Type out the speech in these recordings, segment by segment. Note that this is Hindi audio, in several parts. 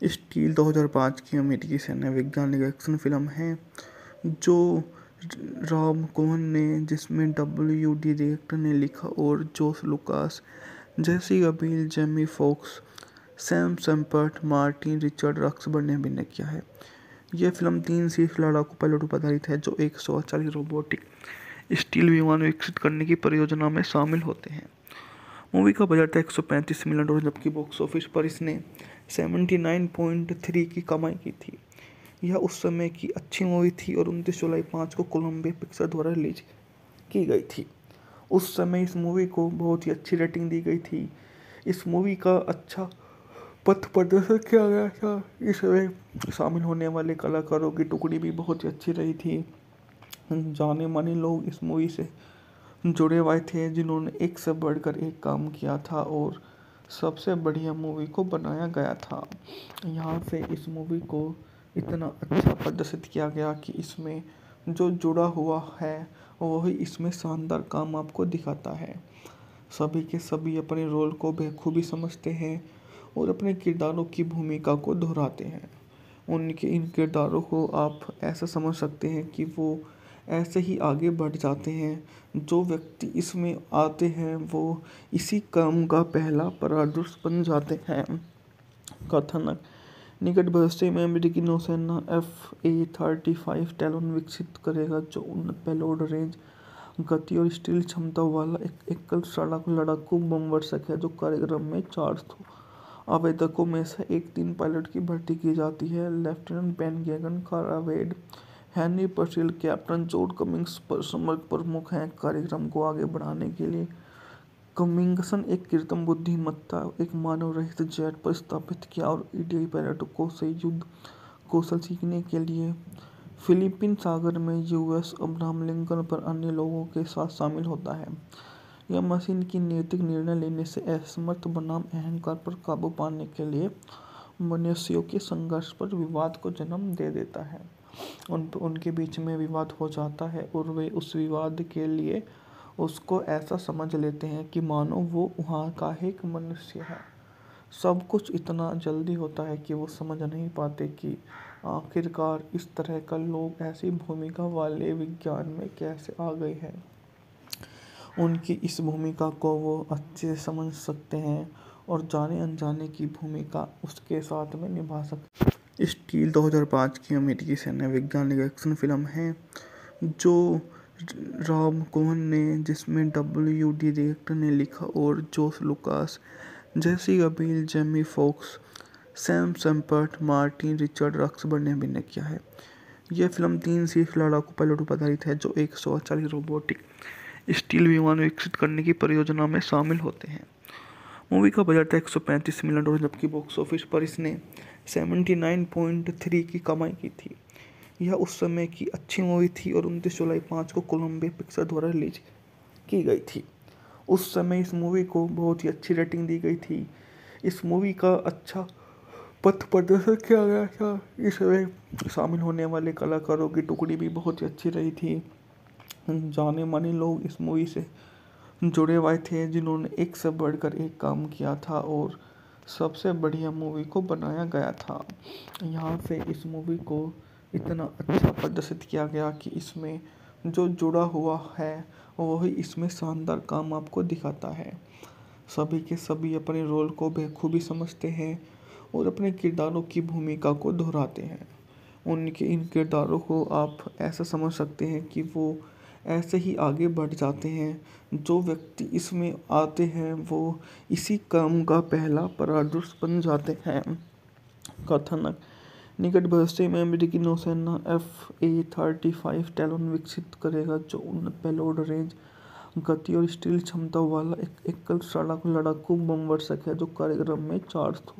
स्टील 2005 की अमेरिकी सैन्य वैज्ञानिक एक्शन फिल्म है जो रॉब कोहेन ने जिसमें डब्ल्यू.डी. रेक्टर ने लिखा और George Lucas, Jessica Biel, Jamie Foxx, Sam Shepard, Martin Richard Roxburgh ने अभिनय किया है। यह फिल्म 3 शीर्ष लड़ाकू पायलटों पर आधारित है जो 140 रोबोटिक स्टील विमान विकसित करने की परियोजना में शामिल होते हैं। मूवी का बजट था $135 मिलियन, जबकि बॉक्स ऑफिस पर इसने 79.3 की कमाई की थी। यह उस समय की अच्छी मूवी थी और 29 जुलाई 5 को कोलंबिया पिक्चर द्वारा रिलीज की गई थी। उस समय इस मूवी को बहुत ही अच्छी रेटिंग दी गई थी। इस मूवी का अच्छा पथ प्रदर्शन किया गया था। इसमें शामिल होने वाले कलाकारों की टुकड़ी भी बहुत ही अच्छी रही थी। जाने माने लोग इस मूवी से जुड़े हुए थे जिन्होंने एक से बढ़कर एक काम किया था और सबसे बढ़िया मूवी को बनाया गया था। यहाँ से इस मूवी को इतना अच्छा प्रदर्शित किया गया कि इसमें जो जुड़ा हुआ है वही इसमें शानदार काम आपको दिखाता है। सभी के सभी अपने रोल को बखूबी समझते हैं और अपने किरदारों की भूमिका को दोहराते हैं। उनके इन किरदारों को आप ऐसा समझ सकते हैं कि वो ऐसे ही आगे बढ़ जाते हैं। जो व्यक्ति इसमें आते हैं वो इसी काम का पहला परामर्श बन जाते हैं। कथानक निकट भविष्य में अमेरिकी नौसेना F-35 टैलोन विकसित करेगा जो उन्नत पेलोड रेंज, गति और स्टील क्षमता वाला एक एकल लड़ाकू बमवर्षक है जो कार्यक्रम में 400 आवेदकों में से एक 3 पायलट की भर्ती की जाती है। लेफ्टिनेंट बेन गैगन, कारा वेड, हेनरी पर्सिल, कैप्टन जॉर्ज कमिंग्स समग्र प्रमुख हैं। कार्यक्रम को आगे बढ़ाने के लिए कमिंग्सन एक कृत्रिम बुद्धिमत्ता, एक मानव रहित जेट पर स्थापित किया और ईडीआई पायलटों से युद्ध कौशल सीखने के लिए फिलीपीन सागर में यूएस अब्राहम लिंकन पर अन्य लोगों के साथ शामिल होता है। यह मशीन की नैतिक निर्णय लेने से असमर्थ बनाम अहंकार पर काबू पाने के लिए मनुष्यों के संघर्ष पर विवाद को जन्म दे देता है। उनके बीच में विवाद हो जाता है और वे उस विवाद के लिए उसको ऐसा समझ लेते हैं कि मानो वो वहाँ का एक मनुष्य है। सब कुछ इतना जल्दी होता है कि वो समझ नहीं पाते कि आखिरकार इस तरह का लोग ऐसी भूमिका वाले विज्ञान में कैसे आ गए हैं। उनकी इस भूमिका को वो अच्छे से समझ सकते हैं और जाने अनजाने की भूमिका उसके साथ में निभा सकते। स्टील 2005 की अमेरिकी सैन्य वैज्ञानिक एक्शन फिल्म है जो रॉब कोहेन ने जिसमें डब्ल्यू.डी. रेक्टर ने लिखा और George Lucas, Jessica Biel, Jamie Foxx, Sam Shepard, Martin Richard Roxburgh ने अभिनय किया है। यह फिल्म 3 शीर्ष लड़ाकू पायलटों पर आधारित है जो 140 रोबोटिक स्टील विमान विकसित करने की परियोजना में शामिल होते हैं। मूवी का बजट था $135 मिलियन, जबकि बॉक्स ऑफिस पर इसने 79.3 की कमाई की थी। यह उस समय की अच्छी मूवी थी और 29 जुलाई 5 को कोलंबिया पिक्चर द्वारा रिलीज की गई थी। उस समय इस मूवी को बहुत ही अच्छी रेटिंग दी गई थी। इस मूवी का अच्छा पथ प्रदर्शन किया गया था। इसमें शामिल होने वाले कलाकारों की टुकड़ी भी बहुत ही अच्छी रही थी। जाने माने लोग इस मूवी से जुड़े हुए थे जिन्होंने एक से बढ़कर एक काम किया था और सबसे बढ़िया मूवी को बनाया गया था। यहाँ से इस मूवी को इतना अच्छा प्रदर्शित किया गया कि इसमें जो जुड़ा हुआ है वही इसमें शानदार काम आपको दिखाता है। सभी के सभी अपने रोल को बखूबी समझते हैं और अपने किरदारों की भूमिका को दोहराते हैं। उनके इन किरदारों को आप ऐसा समझ सकते हैं कि वो ऐसे ही आगे बढ़ जाते हैं। जो व्यक्ति इसमें आते हैं वो इसी काम का पहला परामर्श बन जाते हैं। कथानक निकट भविष्य में अमेरिकी नौसेना F-35 टैलोन विकसित करेगा जो उन्नत पेलोड रेंज, गति और स्टील क्षमता वाला एक एकल लड़ाकू बमवर्षक है जो कार्यक्रम में 400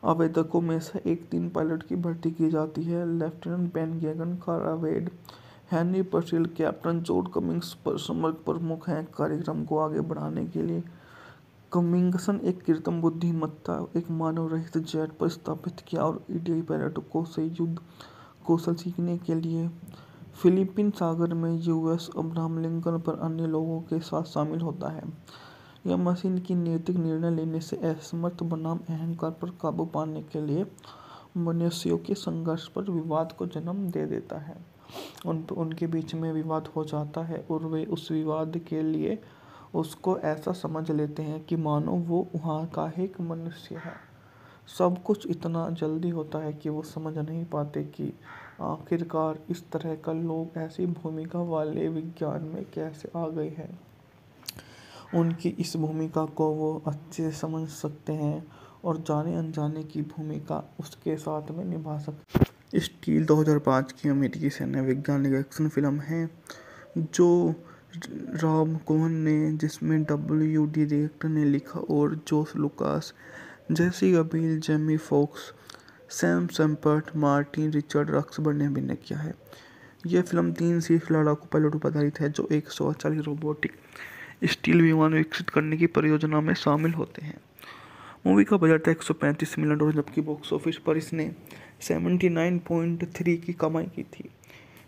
आवेदकों में से एक 3 पायलट की भर्ती की जाती है। लेफ्टिनेंट बेन गैगन, कारा वेड, हेनरी पर्सिल, कैप्टन जॉर्ज कमिंग्स समग्र प्रमुख हैं। कार्यक्रम को आगे बढ़ाने के लिए कमिंग्सन एक कृत्रिम बुद्धिमत्ता, एक मानव रहित जेट पर स्थापित किया और ईडीआई पायलटों से युद्ध कौशल सीखने के लिए फिलीपीन सागर में यूएस अब्राहम लिंकन पर अन्य लोगों के साथ शामिल होता है। यह मशीन की नैतिक निर्णय लेने से असमर्थ बनाम अहंकार पर काबू पाने के लिए मनुष्यों के संघर्ष पर विवाद को जन्म दे देता है। उनके बीच में विवाद हो जाता है और वे उस विवाद के लिए उसको ऐसा समझ लेते हैं कि मानो वो वहाँ का एक मनुष्य है। सब कुछ इतना जल्दी होता है कि वो समझ नहीं पाते कि आखिरकार इस तरह का लोग ऐसी भूमिका वाले विज्ञान में कैसे आ गए हैं। उनकी इस भूमिका को वो अच्छे से समझ सकते हैं और जाने अनजाने की भूमिका उसके साथ में निभा सकते हैं। स्टील 2005 की अमेरिकी सैन्य वैज्ञानिक एक्शन फिल्म है जो रॉब कोहेन ने, जिसमें डब्ल्यू.डी. डायरेक्टर ने लिखा और George Lucas, Jessica Biel, Jamie Foxx, Sam Shepard, Martin Richard Roxburgh ने अभिनय किया है। यह फिल्म 3 शीर्ष लड़ाकू पायलटों पर आधारित है जो 140 रोबोटिक स्टील विमान विकसित करने की परियोजना में शामिल होते हैं। मूवी का बजट था $135 मिलियन, जबकि बॉक्स ऑफिस पर इसने 79.3 की कमाई की थी।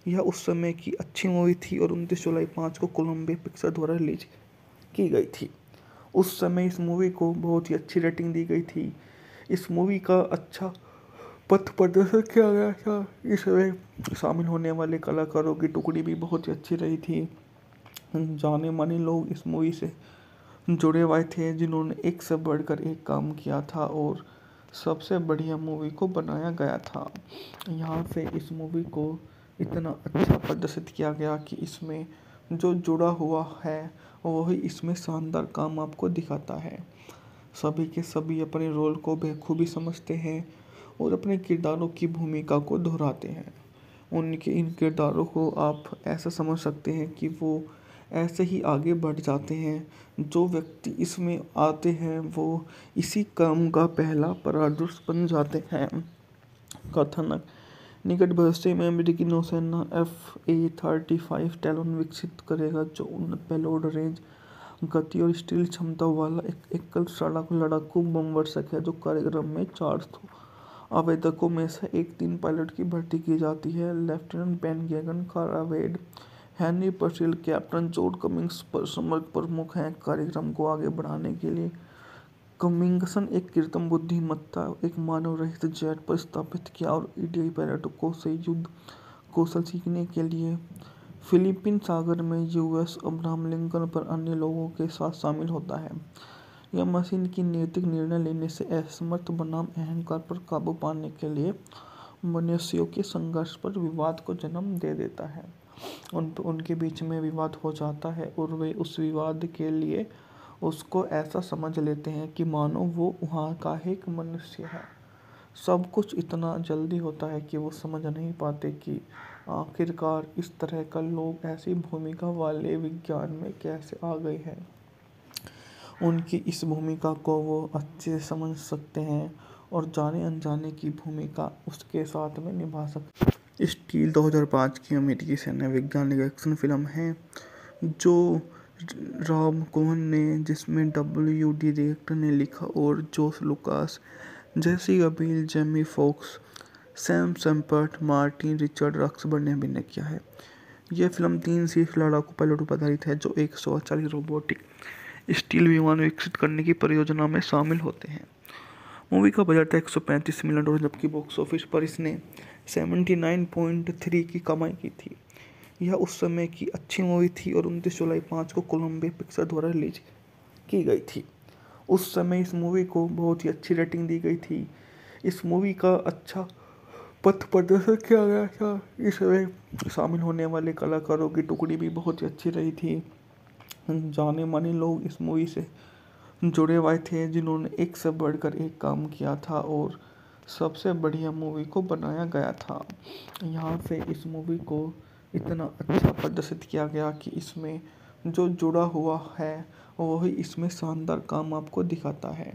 यह उस समय की अच्छी मूवी थी और 29 जुलाई 5 को कोलंबिया पिक्चर द्वारा रिलीज की गई थी। उस समय इस मूवी को बहुत ही अच्छी रेटिंग दी गई थी। इस मूवी का अच्छा पथ प्रदर्शन किया गया था। इसमें शामिल होने वाले कलाकारों की टुकड़ी भी बहुत ही अच्छी रही थी। जाने माने लोग इस मूवी से जुड़े हुए थे जिन्होंने एक से बढ़कर एक काम किया था और सबसे बढ़िया मूवी को बनाया गया था। यहाँ से इस मूवी को इतना अच्छा प्रदर्शित किया गया कि इसमें जो जुड़ा हुआ है वही इसमें शानदार काम आपको दिखाता है। सभी के सभी अपने रोल को बखूबी समझते हैं और अपने किरदारों की भूमिका को दोहराते हैं। उनके इन किरदारों को आप ऐसा समझ सकते हैं कि वो ऐसे ही आगे बढ़ जाते हैं। जो व्यक्ति इसमें आते हैं वो इसी काम का पहला परामर्श बन जाते हैं। कथानक: निकट भविष्य में अमेरिकी नौसेना F-A-35 टैलोन विकसित करेगा जो उन्नत पेलोड रेंज, गति और स्टील क्षमता वाला एक एकल लड़ाकू बमवर्षक है जो कार्यक्रम में चार्ज हो। आवेदकों में से एक 3 पायलट की भर्ती की जाती है। लेफ्टिनेंट बेन गैगन, कारा वेड, हेनरी पर्सिल, कैप्टन जॉर्ज कमिंग्स समग्र प्रमुख हैं। कार्यक्रम को आगे बढ़ाने के लिए कमिंग्सन एक कृत्रिम बुद्धिमत्ता एक मानव रहित जेट पर स्थापित किया और ईडीआई पायलटों को से युद्ध कौशल सीखने के लिए फिलीपीन सागर में यूएस अब्राहम लिंकन पर अन्य लोगों के साथ शामिल होता है। यह मशीन की नैतिक निर्णय लेने से असमर्थ बनाम अहंकार पर काबू पाने के लिए मनुष्यों के संघर्ष पर विवाद को जन्म दे देता है। उनके बीच में विवाद हो जाता है और वे उस विवाद के लिए उसको ऐसा समझ लेते हैं कि मानो वो वहाँ का एक मनुष्य है। सब कुछ इतना जल्दी होता है कि वो समझ नहीं पाते कि आखिरकार इस तरह का लोग ऐसी भूमिका वाले विज्ञान में कैसे आ गए हैं। उनकी इस भूमिका को वो अच्छे से समझ सकते हैं और जाने अनजाने की भूमिका उसके साथ में निभा सकते हैं। स्टील 2005 की अमेरिकी सैन्य वैज्ञानिक एक्शन फिल्म है जो रॉब कोहेन ने, जिसमें डब्ल्यू.डी. डायरेक्टर ने लिखा और George Lucas, Jessica Biel, Jamie Foxx, Sam Shepard, Martin Richard Roxburgh ने अभिनय किया है। यह फिल्म 3 शीर्ष लड़ाकू पायलटों पर आधारित है जो 140 रोबोटिक स्टील विमान विकसित करने की परियोजना में शामिल होते हैं। मूवी का बजट था $135 मिलियन, जबकि बॉक्स ऑफिस पर इसने 79.3 की कमाई की थी। यह उस समय की अच्छी मूवी थी और 29 जुलाई 5 को कोलंबिया पिक्चर द्वारा रिलीज की गई थी। उस समय इस मूवी को बहुत ही अच्छी रेटिंग दी गई थी। इस मूवी का अच्छा पथ प्रदर्शन किया गया था। इसमें शामिल होने वाले कलाकारों की टुकड़ी भी बहुत ही अच्छी रही थी। जाने माने लोग इस मूवी से जुड़े हुए थे जिन्होंने एक से बढ़कर एक काम किया था और सबसे बढ़िया मूवी को बनाया गया था। यहाँ से इस मूवी को इतना अच्छा प्रदर्शित किया गया कि इसमें जो जुड़ा हुआ है वही इसमें शानदार काम आपको दिखाता है।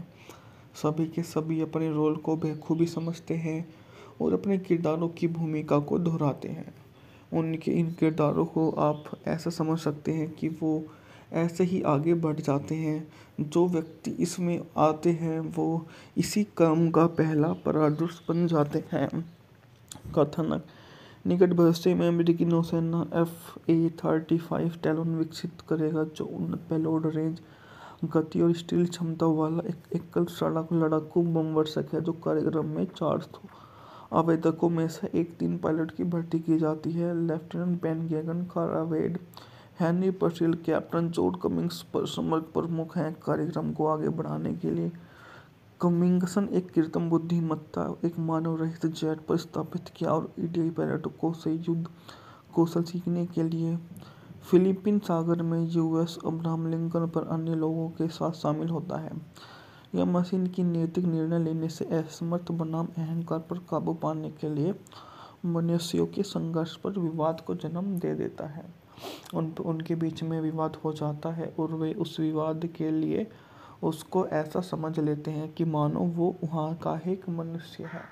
सभी के सभी अपने रोल को बखूबी समझते हैं और अपने किरदारों की भूमिका को दोहराते हैं। उनके इन किरदारों को आप ऐसा समझ सकते हैं कि वो ऐसे ही आगे बढ़ जाते हैं। जो व्यक्ति इसमें आते हैं वो इसी काम का पहला परामर्श बन जाते हैं। कथानक: निकट भविष्य में अमेरिकी नौसेना F-A-35 टैलोन विकसित करेगा जो उन्नत पेलोड रेंज, गति और स्टील क्षमता वाला एक एकल लड़ाकू बमवर्षक है जो कार्यक्रम में चार्ज हो। आवेदकों में से एक 3 पायलट की भर्ती की जाती है। लेफ्टिनेंट बेन गैगन, कारा वेड, हेनरी पर्सिल, कैप्टन जॉर्ज कमिंग्स पर समग्र प्रमुख हैं। कार्यक्रम को आगे बढ़ाने के लिए कमिंग्सन एक कृत्रिम बुद्धिमत्ता, एक मानव रहित जेट पर स्थापित किया और ईडीआई पायलटों से युद्ध कौशल सीखने के लिए फिलीपीन सागर में यूएस अब्राहम लिंकन पर अन्य लोगों के साथ शामिल होता है। यह मशीन की नैतिक निर्णय लेने से असमर्थ बनाम अहंकार पर काबू पाने के लिए मनुष्यों के संघर्ष पर विवाद को जन्म दे देता है। उनके बीच में विवाद हो जाता है और वे उस विवाद के लिए उसको ऐसा समझ लेते हैं कि मानो वो वहाँ का एक मनुष्य है।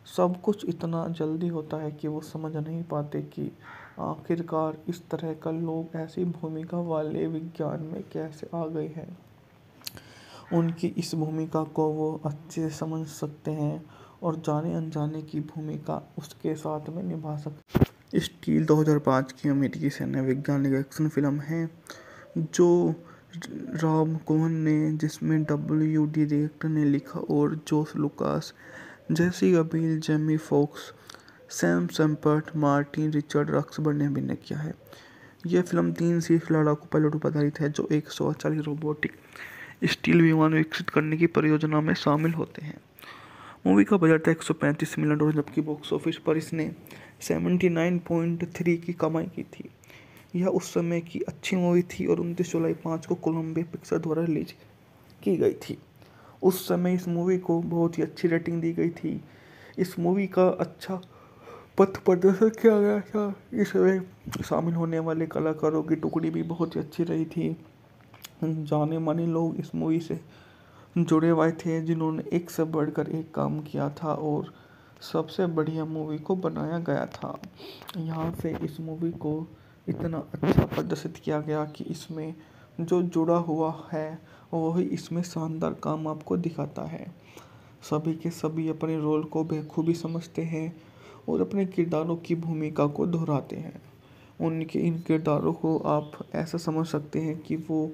सब कुछ इतना जल्दी होता है कि वो समझ नहीं पाते कि आखिरकार इस तरह का लोग ऐसी भूमिका वाले विज्ञान में कैसे आ गए हैं। उनकी इस भूमिका को वो अच्छे से समझ सकते हैं और जाने अनजाने की भूमिका उसके साथ में निभा सकते हैं। स्टील 2005 की अमेरिकी सैन्य वैज्ञानिक एक्शन फिल्म है जो रॉब कोहेन ने, जिसमें डब्ल्यू.डी. डायरेक्टर ने लिखा और Josh Lucas, Jessica Biel, Jamie Foxx, Sam Shepard, Martin Richard Roxburgh ने अभिनय किया है। यह फिल्म 3 शीर्ष लड़ाकू पायलटों पर आधारित है जो एक स्वचालित रोबोटिक स्टील विमान विकसित करने की परियोजना में शामिल होते हैं। मूवी का बजट था $135 मिलियन, जबकि बॉक्स ऑफिस पर इसने 79.3 की कमाई की थी। यह उस समय की अच्छी मूवी थी और 29 जुलाई 5 को कोलंबिया पिक्चर द्वारा रिलीज की गई थी। उस समय इस मूवी को बहुत ही अच्छी रेटिंग दी गई थी। इस मूवी का अच्छा पथ प्रदर्शन किया गया था। इसमें शामिल होने वाले कलाकारों की टुकड़ी भी बहुत ही अच्छी रही थी। जाने माने लोग इस मूवी से जुड़े हुए थे जिन्होंने एक से बढ़कर एक काम किया था और सबसे बढ़िया मूवी को बनाया गया था। यहाँ से इस मूवी को इतना अच्छा प्रदर्शित किया गया कि इसमें जो जुड़ा हुआ है वही इसमें शानदार काम आपको दिखाता है। सभी के सभी अपने रोल को बखूबी समझते हैं और अपने किरदारों की भूमिका को दोहराते हैं। उनके इन किरदारों को आप ऐसा समझ सकते हैं कि वो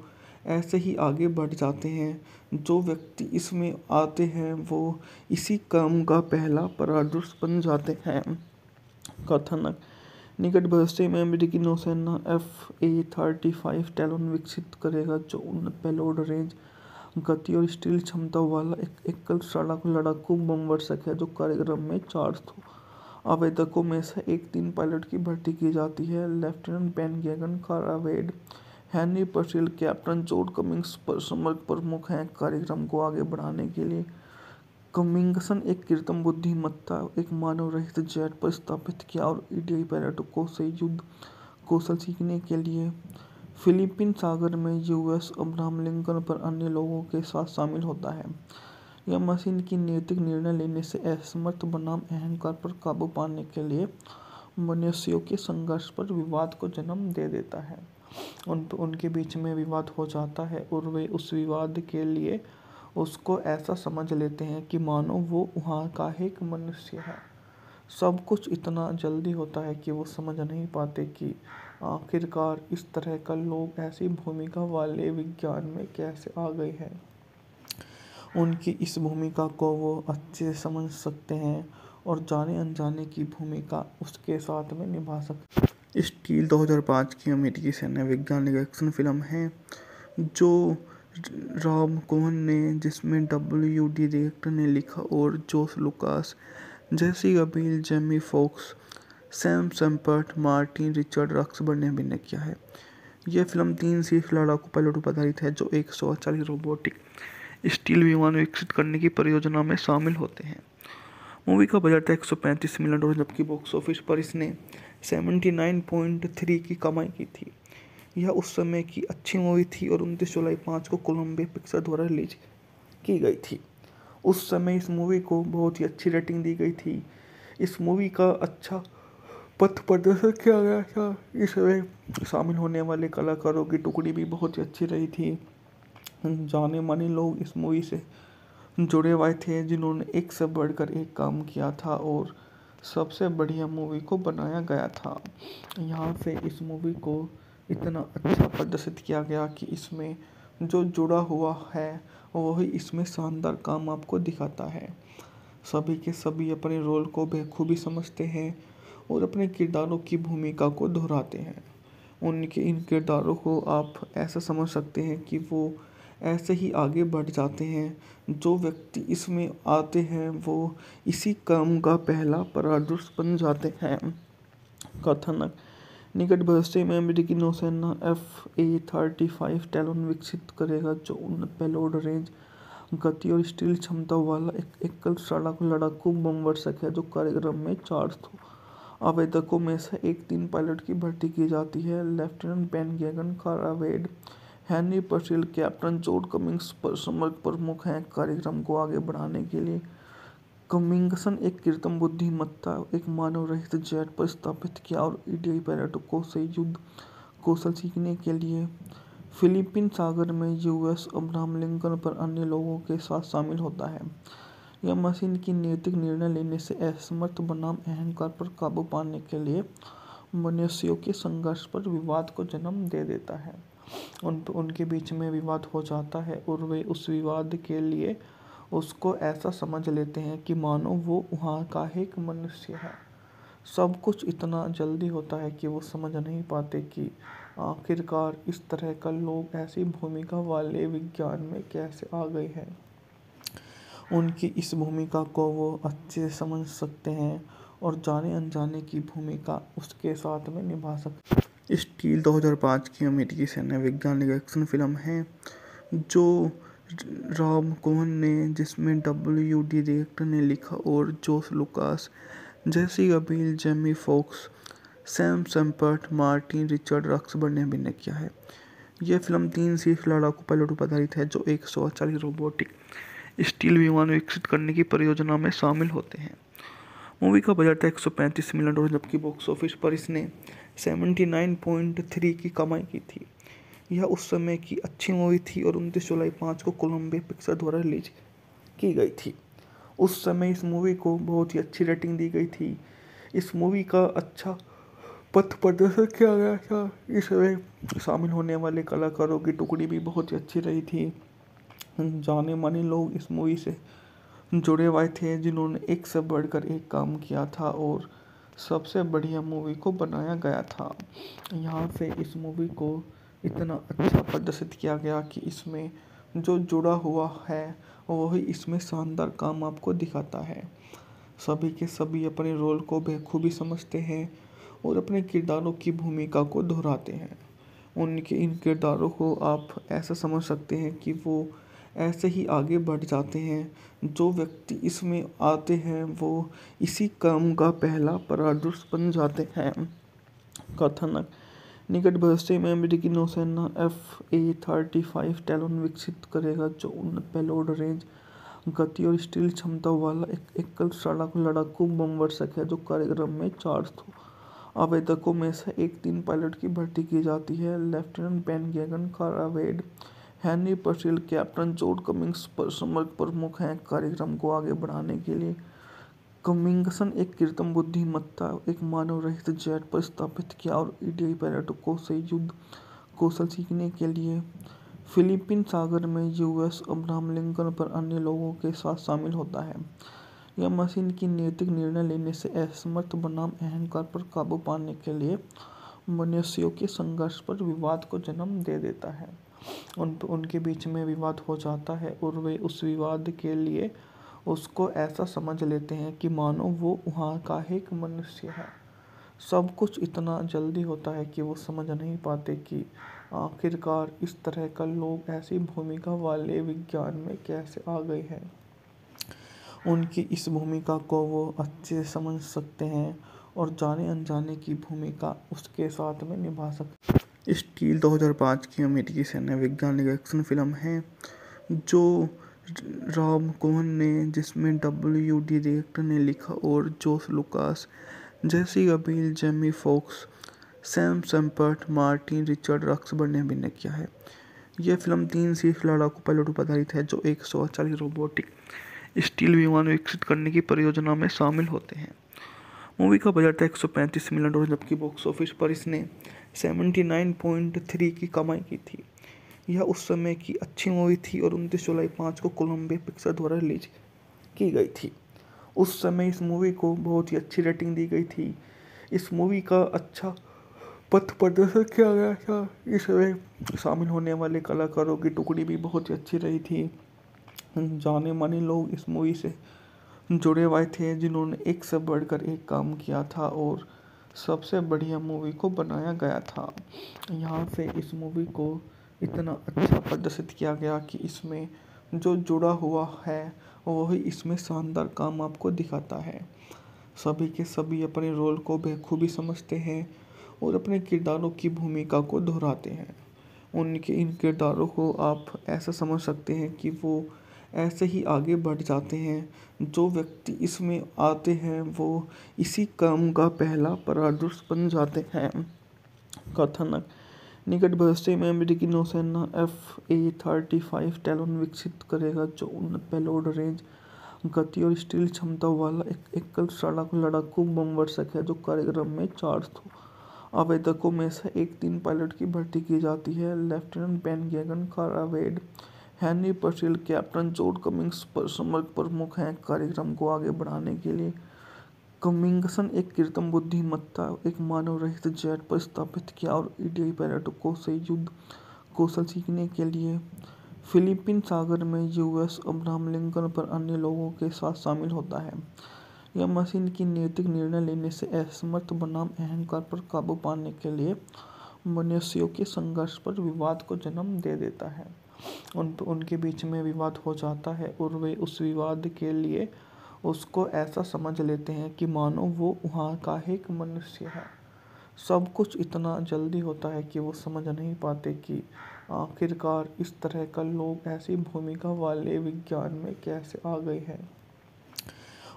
ऐसे ही आगे बढ़ जाते हैं। जो व्यक्ति इसमें आते हैं वो इसी काम का पहला परामर्श बन जाते हैं। कथानक: निकट भविष्य में अमेरिकी नौसेना F/A-35 टैलोन विकसित करेगा जो उन्नत पेलोड रेंज, गति और स्टील क्षमता वाला एक एकल लड़ाकू बमवर्षक है जो कार्यक्रम में 400 आवेदकों में से एक 3 पायलट की भर्ती की जाती है। लेफ्टिनेंट बेन गैगन, कारा वेड, हेनरी पर्सिल, कैप्टन जॉर्ज कमिंग्स पर समग्र प्रमुख हैं। कार्यक्रम को आगे बढ़ाने के लिए कमिंग्सन एक कृत्रिम बुद्धिमत्ता, एक मानव रहित जेट पर स्थापित किया और ईडीआई पायलटों से युद्ध कौशल सीखने के लिए फिलीपीन सागर में यूएस अब्राहम लिंकन पर अन्य लोगों के साथ शामिल होता है। यह मशीन की नैतिक निर्णय लेने से असमर्थ बनाम अहंकार पर काबू पाने के लिए मनुष्यों के संघर्ष पर विवाद को जन्म दे देता है। उनके बीच में विवाद हो जाता है और वे उस विवाद के लिए उसको ऐसा समझ लेते हैं कि मानो वो वहाँ का एक मनुष्य है। सब कुछ इतना जल्दी होता है कि वो समझ नहीं पाते कि आखिरकार इस तरह का लोग ऐसी भूमिका वाले विज्ञान में कैसे आ गए हैं। उनकी इस भूमिका को वो अच्छे से समझ सकते हैं और जाने अनजाने की भूमिका उसके साथ में निभा सकते हैं। स्टील 2005 की अमेरिकी सैन्य वैज्ञानिक एक्शन फिल्म है जो रॉब कोहेन ने, जिसमें डब्ल्यू.डी. डायरेक्टर ने लिखा और Josh Lucas, Jessica Biel, Jamie Foxx, Sam Shepard, Martin Richard Roxburgh ने अभिनय किया है। यह फिल्म 3 शीर्ष लड़ाकू पायलटों पर आधारित है जो एक स्वचालित रोबोटिक स्टील विमान विकसित करने की परियोजना में शामिल होते हैं। मूवी का बजट था $135 मिलियन, जबकि बॉक्स ऑफिस पर इसने 79.3 की कमाई की थी। यह उस समय की अच्छी मूवी थी और 29 जुलाई 5 को कोलंबिया पिक्चर द्वारा रिलीज की गई थी। उस समय इस मूवी को बहुत ही अच्छी रेटिंग दी गई थी। इस मूवी का अच्छा पथ प्रदर्शन किया गया था। इसमें शामिल होने वाले कलाकारों की टुकड़ी भी बहुत ही अच्छी रही थी। जाने माने लोग इस मूवी से जुड़े हुए थे जिन्होंने एक से बढ़कर एक काम किया था और सबसे बढ़िया मूवी को बनाया गया था। यहाँ से इस मूवी को इतना अच्छा प्रदर्शित किया गया कि इसमें जो जुड़ा हुआ है वही इसमें शानदार काम आपको दिखाता है। सभी के सभी अपने रोल को बखूबी समझते हैं और अपने किरदारों की भूमिका को दोहराते हैं। उनके इन किरदारों को आप ऐसा समझ सकते हैं कि वो ऐसे ही आगे बढ़ जाते हैं। जो व्यक्ति इसमें आते हैं वो इसी क्रम का पहला परादर्श बन जाते हैं। कथानक निकट भविष्य में अमेरिकी नौसेना F-A-35 टैलोन विकसित करेगा, जो उन्नत पेलोड रेंज, गति और स्टील क्षमता वाला एक एकल लड़ाकू बमवर्षक है जो कार्यक्रम में चार्ज हो। आवेदकों में से एक 3 पायलट की भर्ती की जाती है। लेफ्टिनेंट बेन गेगन, कारा वेड, हेनरी पर्सिल, कैप्टन जॉर्ज कमिंग्स पर समर्थ प्रमुख हैं। कार्यक्रम को आगे बढ़ाने के लिए कमिंग्सन एक कृत्रिम बुद्धिमत्ता, एक मानव रहित जेट पर स्थापित किया और ईडीआई पायलटों से युद्ध कौशल सीखने के लिए फिलीपीन सागर में यूएस अब्राहम लिंकन पर अन्य लोगों के साथ शामिल होता है। यह मशीन की नैतिक निर्णय लेने से असमर्थ बनाम अहंकार पर काबू पाने के लिए मनुष्यों के संघर्ष पर विवाद को जन्म दे देता है। उनके बीच में विवाद हो जाता है और वे उस विवाद के लिए उसको ऐसा समझ लेते हैं कि मानो वो वहाँ का एक मनुष्य है। सब कुछ इतना जल्दी होता है कि वो समझ नहीं पाते कि आखिरकार इस तरह का लोग ऐसी भूमिका वाले विज्ञान में कैसे आ गए हैं। उनकी इस भूमिका को वो अच्छे से समझ सकते हैं और जाने अनजाने की भूमिका उसके साथ में निभा सकते हैं। स्टील 2005 की अमेरिकी सैन्य वैज्ञानिक एक्शन फिल्म है जो रॉब कोहेन ने, जिसमें W.D. डायरेक्टर ने लिखा और Josh Lucas, Jessica Biel, Jamie Foxx, Sam Shepard, Martin Richard Roxburgh ने अभिनय किया है। यह फिल्म 3 शीर्ष लड़ाकू पायलटों पर आधारित है जो एक 140 रोबोटिक स्टील विमान विकसित करने की परियोजना में शामिल होते हैं। मूवी का बजट था $135 मिलियन, जबकि बॉक्स ऑफिस पर इसने 79.3 की कमाई की थी। यह उस समय की अच्छी मूवी थी और 29 जुलाई 5 को कोलंबिया पिक्चर द्वारा रिलीज की गई थी। उस समय इस मूवी को बहुत ही अच्छी रेटिंग दी गई थी। इस मूवी का अच्छा पथ प्रदर्शन किया गया था। इसमें शामिल होने वाले कलाकारों की टुकड़ी भी बहुत ही अच्छी रही थी। जाने माने लोग इस मूवी से जुड़े हुए थे जिन्होंने एक से बढ़कर एक काम किया था और सबसे बढ़िया मूवी को बनाया गया था। यहाँ से इस मूवी को इतना अच्छा प्रदर्शित किया गया कि इसमें जो जुड़ा हुआ है वही इसमें शानदार काम आपको दिखाता है। सभी के सभी अपने रोल को बखूबी समझते हैं और अपने किरदारों की भूमिका को दोहराते हैं। उनके इन किरदारों को आप ऐसा समझ सकते हैं कि वो ऐसे ही आगे बढ़ जाते हैं। जो व्यक्ति इसमें आते हैं वो इसी क्रम का पहला परादर्श बन जाते हैं। कथानक निकट भविष्य में अमेरिकी नौसेना F-A-35 टैलोन विकसित करेगा, जो उन्नत पेलोड रेंज, गति और स्टील क्षमता वाला एक एकल लड़ाकू बमवर्षक है जो कार्यक्रम में चार्ज हो। आवेदकों में से एक 3 पायलट की भर्ती की जाती है। लेफ्टिनेंट बेन गेगन, कारा वेड, हेनरी पर्सिल, कैप्टन जॉर्ज कमिंग्स पर समर्थ प्रमुख हैं। कार्यक्रम को आगे बढ़ाने के लिए कमिंग्सन एक कृत्रिम बुद्धिमत्ता, एक मानव रहित जेट पर स्थापित किया और ईडीआई पायलटों से युद्ध कौशल सीखने के लिए फिलीपीन सागर में यूएस अब्राहम लिंकन पर अन्य लोगों के साथ शामिल होता है। यह मशीन की नैतिक निर्णय लेने से असमर्थ बनाम अहंकार पर काबू पाने के लिए मनुष्यों के संघर्ष पर विवाद को जन्म दे देता है। उनके बीच में विवाद हो जाता है और वे उस विवाद के लिए उसको ऐसा समझ लेते हैं कि मानो वो वहाँ का एक मनुष्य है। सब कुछ इतना जल्दी होता है कि वो समझ नहीं पाते कि आखिरकार इस तरह का लोग ऐसी भूमिका वाले विज्ञान में कैसे आ गए हैं। उनकी इस भूमिका को वो अच्छे से समझ सकते हैं और जाने अनजाने की भूमिका उसके साथ में निभा सकते हैं। स्टील 2005 की अमेरिकी सैन्य वैज्ञानिक एक्शन फिल्म है जो रॉब कोहेन ने, जिसमें W.D. डायरेक्टर ने लिखा और Josh Lucas, Jessica Biel, Jamie Foxx, Sam Shepard, Martin Richard Roxburgh ने अभिनय किया है। यह फिल्म 3 शीर्ष लड़ाकू पायलटों पर आधारित है जो एक 140 रोबोटिक स्टील विमान विकसित करने की परियोजना में शामिल होते हैं। मूवी का बजट था $135 मिलियन, जबकि बॉक्स ऑफिस पर इसने 79.3 की कमाई की थी। यह उस समय की अच्छी मूवी थी और 29 जुलाई 5 को कोलंबिया पिक्चर द्वारा रिलीज की गई थी। उस समय इस मूवी को बहुत ही अच्छी रेटिंग दी गई थी। इस मूवी का अच्छा पथ प्रदर्शन किया गया था। इसमें शामिल होने वाले कलाकारों की टुकड़ी भी बहुत ही अच्छी रही थी। जाने माने लोग इस मूवी से जुड़े हुए थे जिन्होंने एक से बढ़कर एक काम किया था और सबसे बढ़िया मूवी को बनाया गया था। यहाँ से इस मूवी को इतना अच्छा प्रदर्शित किया गया कि इसमें जो जुड़ा हुआ है वही इसमें शानदार काम आपको दिखाता है। सभी के सभी अपने रोल को बखूबी समझते हैं और अपने किरदारों की भूमिका को दोहराते हैं। उनके इन किरदारों को आप ऐसा समझ सकते हैं कि वो ऐसे ही आगे बढ़ जाते हैं। जो व्यक्ति इसमें आते हैं वो इसी काम का पहला परामर्श बन जाते हैं। कथानक निकट भविष्य में अमेरिकी नौसेना F-35 टैलोन विकसित करेगा जो उन्नत पेलोड रेंज, गति और स्टील क्षमता वाला एक एकल लड़ाकू बमवर्षक है जो कार्यक्रम में चार्ज हो। आवेदकों में से एक 3 पायलट की भर्ती की जाती है। लेफ्टिनेंट बेन गैगन, कारा वेड, हेनरी पर्सिल, कैप्टन जॉर्ज कमिंग्स समग्र प्रमुख हैं। कार्यक्रम को आगे बढ़ाने के लिए कमिंग्सन एक कृत्रिम बुद्धिमत्ता एक मानव रहित जेट पर स्थापित किया और ईडीआई पायलटों से युद्ध कौशल सीखने के लिए फिलीपीन सागर में यूएस अब्राहम लिंकन पर अन्य लोगों के साथ शामिल होता है। यह मशीन की नैतिक निर्णय लेने से असमर्थ बनाम अहंकार पर काबू पाने के लिए मनुष्यों के संघर्ष पर विवाद को जन्म दे देता है। उनके बीच में विवाद हो जाता है और वे उस विवाद के लिए उसको ऐसा समझ लेते हैं कि मानो वो वहाँ का एक मनुष्य है। सब कुछ इतना जल्दी होता है कि वो समझ नहीं पाते कि आखिरकार इस तरह का लोग ऐसी भूमिका वाले विज्ञान में कैसे आ गए हैं।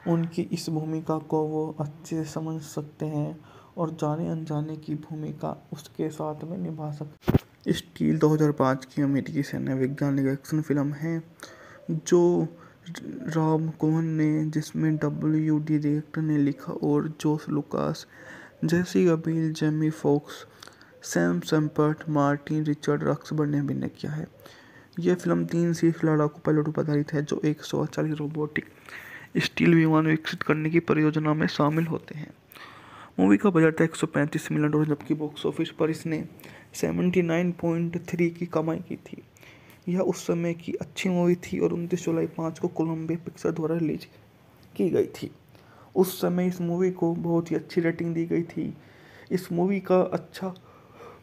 उनकी इस भूमिका को वो अच्छे से समझ सकते हैं और जाने अनजाने की भूमिका उसके साथ में निभा सकते हैं। स्टील 2005 की अमेरिकी सैन्य वैज्ञानिक एक्शन फिल्म है जो रॉब कोहेन ने, जिसमें WD डायरेक्टर ने लिखा और George Lucas, Jessica Biel, Jamie Foxx, Sam Shepard, Martin Richard Roxburgh ने अभिनय किया है। यह फिल्म 3 शीर्ष लड़ाकू पायलटों पर आधारित है जो 140 रोबोटिक स्टील विमान विकसित करने की परियोजना में शामिल होते हैं। मूवी का बजट था $135 मिलियन जबकि बॉक्स ऑफिस पर इसने 79.3 की कमाई की थी। यह उस समय की अच्छी मूवी थी और 29 जुलाई 5 को कोलंबिया पिक्चर द्वारा रिलीज की गई थी। उस समय इस मूवी को बहुत ही अच्छी रेटिंग दी गई थी। इस मूवी का अच्छा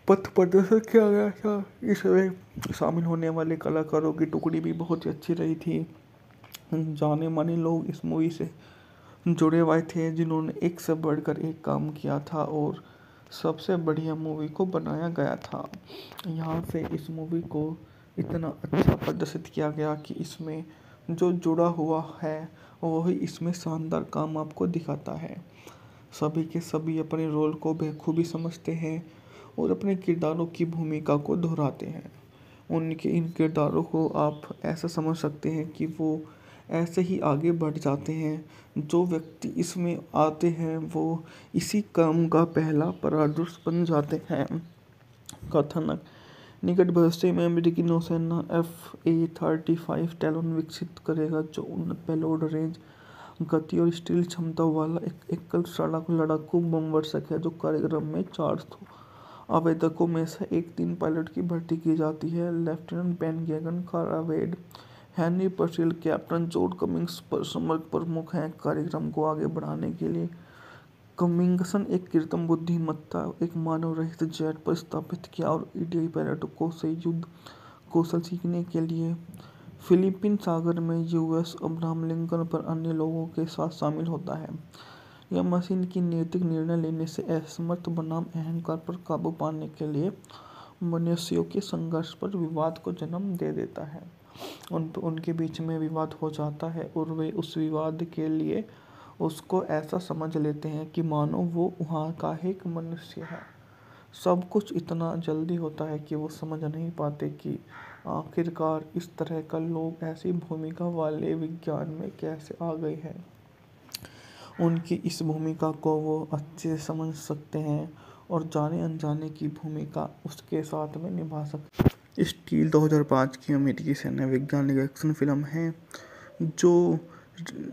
पथ प्रदर्शन किया गया था। इसमें शामिल होने वाले कलाकारों की टुकड़ी भी बहुत ही अच्छी रही थी। जाने माने लोग इस मूवी से जुड़े हुए थे जिन्होंने एक से बढ़कर एक काम किया था और सबसे बढ़िया मूवी को बनाया गया था। यहाँ से इस मूवी को इतना अच्छा प्रदर्शित किया गया कि इसमें जो जुड़ा हुआ है वही इसमें शानदार काम आपको दिखाता है। सभी के सभी अपने रोल को बखूबी समझते हैं और अपने किरदारों की भूमिका को दोहराते हैं। उनके इन किरदारों को आप ऐसा समझ सकते हैं कि वो ऐसे ही आगे बढ़ जाते हैं। जो व्यक्ति इसमें आते हैं वो इसी काम का पहला परामर्श बन जाते हैं। कथानक निकट भविष्य में अमेरिकी नौसेना F-35 टैलोन विकसित करेगा जो उन्नत पेलोड रेंज, गति और स्टील क्षमता वाला एक एकल लड़ाकू बमवर्षक है जो कार्यक्रम में चार्ज हो। आवेदकों में से एक 3 पायलट की भर्ती की जाती है। लेफ्टिनेंट बेन गैगन, कारा वेड, हेनरी पर्सिल, कैप्टन जॉर्ज कमिंग्स समग्र प्रमुख हैं। कार्यक्रम को आगे बढ़ाने के लिए कमिंग्सन एक कृत्रिम बुद्धिमत्ता एक मानव रहित जेट पर स्थापित किया और ईडीआई पायलटों से युद्ध कौशल सीखने के लिए फिलीपीन सागर में यूएस अब्राहम लिंकन पर अन्य लोगों के साथ शामिल होता है। यह मशीन की नैतिक निर्णय लेने से असमर्थ बनाम अहंकार पर काबू पाने के लिए मनुष्यों के संघर्ष पर विवाद को जन्म दे देता है। उनके बीच में विवाद हो जाता है और वे उस विवाद के लिए उसको ऐसा समझ लेते हैं कि मानो वो वहाँ का एक मनुष्य है। सब कुछ इतना जल्दी होता है कि वो समझ नहीं पाते कि आखिरकार इस तरह का लोग ऐसी भूमिका वाले विज्ञान में कैसे आ गए हैं। उनकी इस भूमिका को वो अच्छे से समझ सकते हैं और जाने अनजाने की भूमिका उसके साथ में निभा सकते हैं। स्टील 2005 की अमेरिकी सैन्य वैज्ञानिक एक्शन फिल्म है जो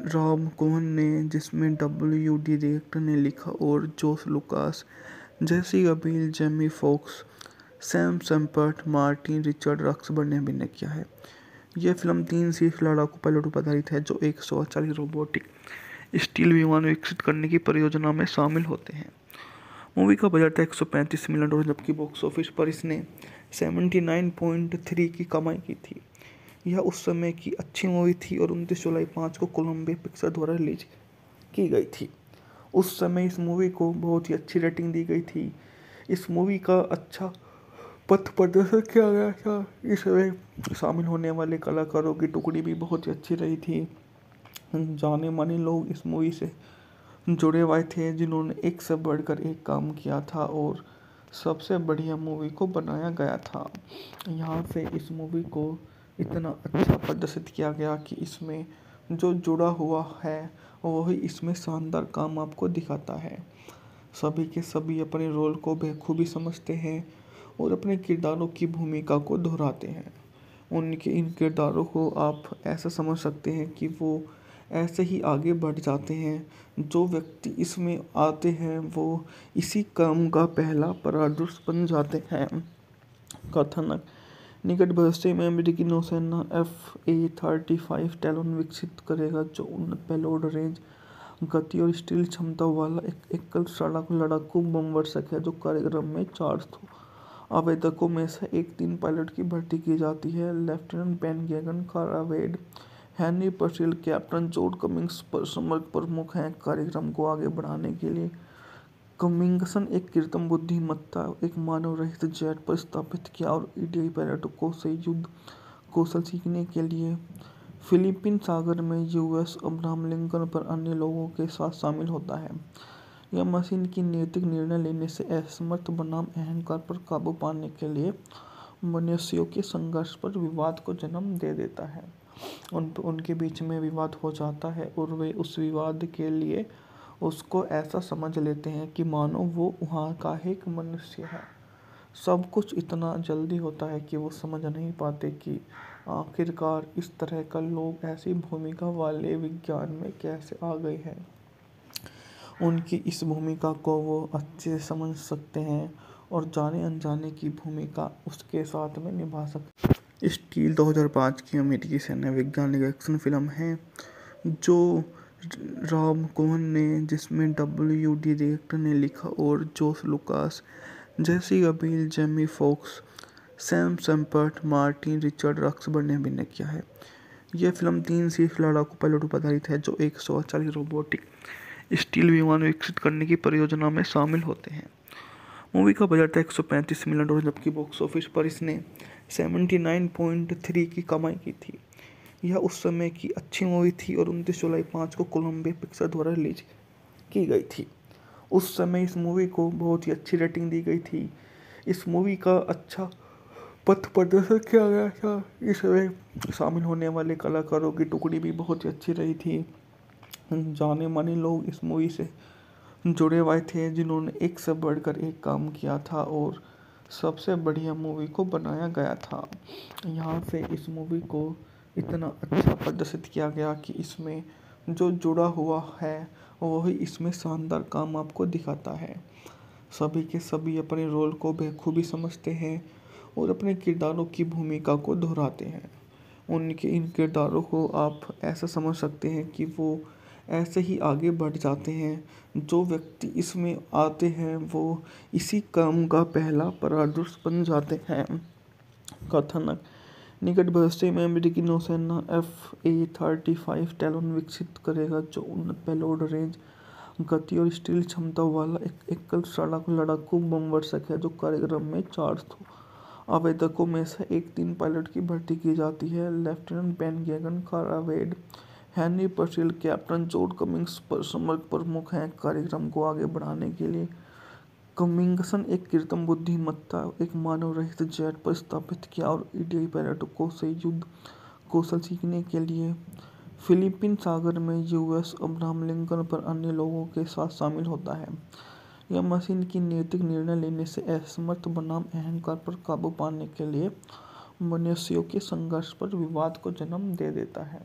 रॉब कोहेन ने, जिसमें WD डायरेक्टर ने लिखा और Josh Lucas, Jessica Biel, Jamie Foxx, Sam Shepard, Martin Richard Roxburgh ने अभिनय किया है। यह फिल्म 3 शीर्ष लड़ाकू पायलटों पर आधारित है जो 140 रोबोटिक स्टील विमान विकसित करने की परियोजना में शामिल होते हैं। मूवी का बजट था $135 मिलियन, जबकि बॉक्स ऑफिस पर इसने 79.3 की कमाई की थी। यह उस समय की अच्छी मूवी थी और 29 जुलाई 5 को कोलंबिया पिक्चर द्वारा रिलीज की गई थी। उस समय इस मूवी को बहुत ही अच्छी रेटिंग दी गई थी। इस मूवी का अच्छा पथ प्रदर्शन किया गया था। इसमें शामिल होने वाले कलाकारों की टुकड़ी भी बहुत ही अच्छी रही थी। जाने माने लोग इस मूवी से जुड़े हुए थे जिन्होंने एक से बढ़कर एक काम किया था और सबसे बढ़िया मूवी को बनाया गया था। यहाँ से इस मूवी को इतना अच्छा प्रदर्शित किया गया कि इसमें जो जुड़ा हुआ है वही इसमें शानदार काम आपको दिखाता है। सभी के सभी अपने रोल को बखूबी समझते हैं और अपने किरदारों की भूमिका को दोहराते हैं। उनके इन किरदारों को आप ऐसा समझ सकते हैं कि वो ऐसे ही आगे बढ़ जाते हैं। जो व्यक्ति इसमें आते हैं वो इसी काम का पहला परामर्श बन जाते हैं। कथानक: निकट भविष्य में अमेरिकी नौसेना F-A-35 टैलोन विकसित करेगा जो उन्नत पेलोड रेंज, गति और स्टील क्षमता वाला एक एकल लड़ाकू बमवर्षक है जो कार्यक्रम में चार्ज हो। आवेदकों में से एक 3 पायलट की भर्ती की जाती है। लेफ्टिनेंट बेन गैगन, कारा वेड, हेनरी पर्सिल, कैप्टन जॉर्ज कमिंग्स समग्र प्रमुख हैं। कार्यक्रम को आगे बढ़ाने के लिए कमिंग्सन एक कृत्रिम बुद्धिमत्ता एक मानव रहित जेट पर स्थापित किया और ईडीआई पायलटों से युद्ध कौशल सीखने के लिए फिलीपीन सागर में यूएस अब्राहम लिंकन पर अन्य लोगों के साथ शामिल होता है। यह मशीन की नैतिक निर्णय लेने से असमर्थ बनाम अहंकार पर काबू पाने के लिए मनुष्यों के संघर्ष पर विवाद को जन्म दे देता है। उनके बीच में विवाद हो जाता है और वे उस विवाद के लिए उसको ऐसा समझ लेते हैं कि मानो वो वहाँ का एक मनुष्य है। सब कुछ इतना जल्दी होता है कि वो समझ नहीं पाते कि आखिरकार इस तरह का लोग ऐसी भूमिका वाले विज्ञान में कैसे आ गए हैं। उनकी इस भूमिका को वो अच्छे से समझ सकते हैं और जाने अनजाने की भूमिका उसके साथ में निभा सकते हैं। स्टील 2005 की अमेरिकी सैन्य वैज्ञानिक एक्शन फिल्म है जो रॉब कोहेन ने, जिसमें WD डायरेक्टर ने लिखा और Josh Lucas, Jessica Biel, Jamie Foxx, Sam Shepard, Martin Richard Roxburgh ने अभिनय किया है। यह फिल्म 3 शीर्ष लड़ाकू पायलटों पर आधारित है जो 140 रोबोटिक स्टील विमान विकसित करने की परियोजना में शामिल होते हैं। मूवी का बजट था $135 मिलियन, जबकि बॉक्स ऑफिस पर इसने 79.3 की कमाई की थी। यह उस समय की अच्छी मूवी थी और 29 जुलाई 5 को कोलंबिया पिक्चर द्वारा रिलीज की गई थी। उस समय इस मूवी को बहुत ही अच्छी रेटिंग दी गई थी। इस मूवी का अच्छा पथ प्रदर्शन किया गया था। इसमें शामिल होने वाले कलाकारों की टुकड़ी भी बहुत ही अच्छी रही थी। जाने माने लोग इस मूवी से जुड़े हुए थे जिन्होंने एक से बढ़कर एक काम किया था और सबसे बढ़िया मूवी को बनाया गया था। यहाँ से इस मूवी को इतना अच्छा प्रदर्शित किया गया कि इसमें जो जुड़ा हुआ है वही इसमें शानदार काम आपको दिखाता है। सभी के सभी अपने रोल को बखूबी समझते हैं और अपने किरदारों की भूमिका को दोहराते हैं। उनके इन किरदारों को आप ऐसा समझ सकते हैं कि वो ऐसे ही आगे बढ़ जाते हैं। जो व्यक्ति इसमें आते हैं वो इसी काम का पहला परामर्श बन जाते हैं। कथानक: निकट भविष्य में अमेरिकी नौसेना F-A-35 टैलोन विकसित करेगा जो उन्नत पेलोड रेंज, गति और स्टील क्षमता वाला एक एकल लड़ाकू बमवर्षक है जो कार्यक्रम में चार्ज हो। आवेदकों में से एक 3 पायलट की भर्ती की जाती है। लेफ्टिनेंट बेन गैगन, कारा वेड, हेनरी पर्सिल, कैप्टन जॉर्ज कमिंग्स समग्र प्रमुख हैं। कार्यक्रम को आगे बढ़ाने के लिए कमिंग्सन एक कृत्रिम बुद्धिमत्ता एक मानव रहित जेट पर स्थापित किया और ईडीआई पायलटों से युद्ध कौशल सीखने के लिए फिलीपीन सागर में यूएस अब्राहम लिंकन पर अन्य लोगों के साथ शामिल होता है। यह मशीन की नैतिक निर्णय लेने से असमर्थ बनाम अहंकार पर काबू पाने के लिए मनुष्यों के संघर्ष पर विवाद को जन्म दे देता है।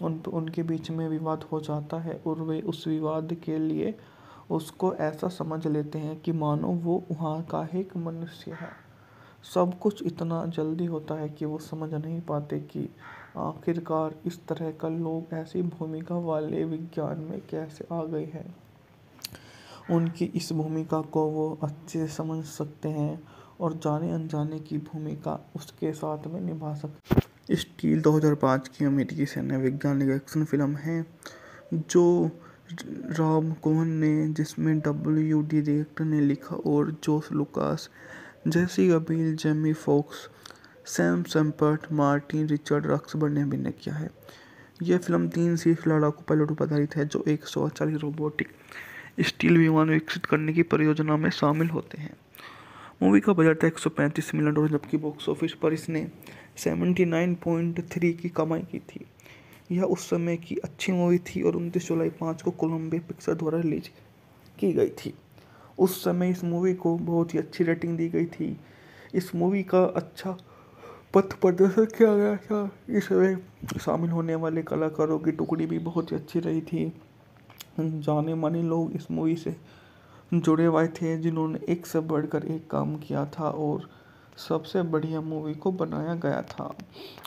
उनके बीच में विवाद हो जाता है और वे उस विवाद के लिए उसको ऐसा समझ लेते हैं कि मानो वो वहाँ का एक मनुष्य है। सब कुछ इतना जल्दी होता है कि वो समझ नहीं पाते कि आखिरकार इस तरह का लोग ऐसी भूमिका वाले विज्ञान में कैसे आ गए हैं। उनकी इस भूमिका को वो अच्छे से समझ सकते हैं और जाने अनजाने की भूमिका उसके साथ में निभा सकते। स्टील 2005 की अमेरिकी सैन्य वैज्ञानिक एक्शन फिल्म है जो रॉब कोहेन ने जिसमें WD डायरेक्टर ने लिखा और George Lucas, Jessica Biel, Jamie Foxx, Sam Shepard, Martin Richard Roxburgh ने अभिनय किया है। यह फिल्म 3 शीर्ष लड़ाकू पायलटों पर आधारित है जो 140 रोबोटिक स्टील विमान विकसित करने की परियोजना में शामिल होते हैं। मूवी का बजट था $135 मिलियन, जबकि बॉक्स ऑफिस पर इसने 79.3 की कमाई की थी। यह उस समय की अच्छी मूवी थी और 29 जुलाई 5 को कोलंबिया पिक्चर द्वारा रिलीज की गई थी। उस समय इस मूवी को बहुत ही अच्छी रेटिंग दी गई थी। इस मूवी का अच्छा पथ प्रदर्शन किया गया था। इसमें शामिल होने वाले कलाकारों की टुकड़ी भी बहुत ही अच्छी रही थी। जाने माने लोग इस मूवी से जुड़े हुए थे जिन्होंने एक से बढ़कर एक काम किया था और सबसे बढ़िया मूवी को बनाया गया था।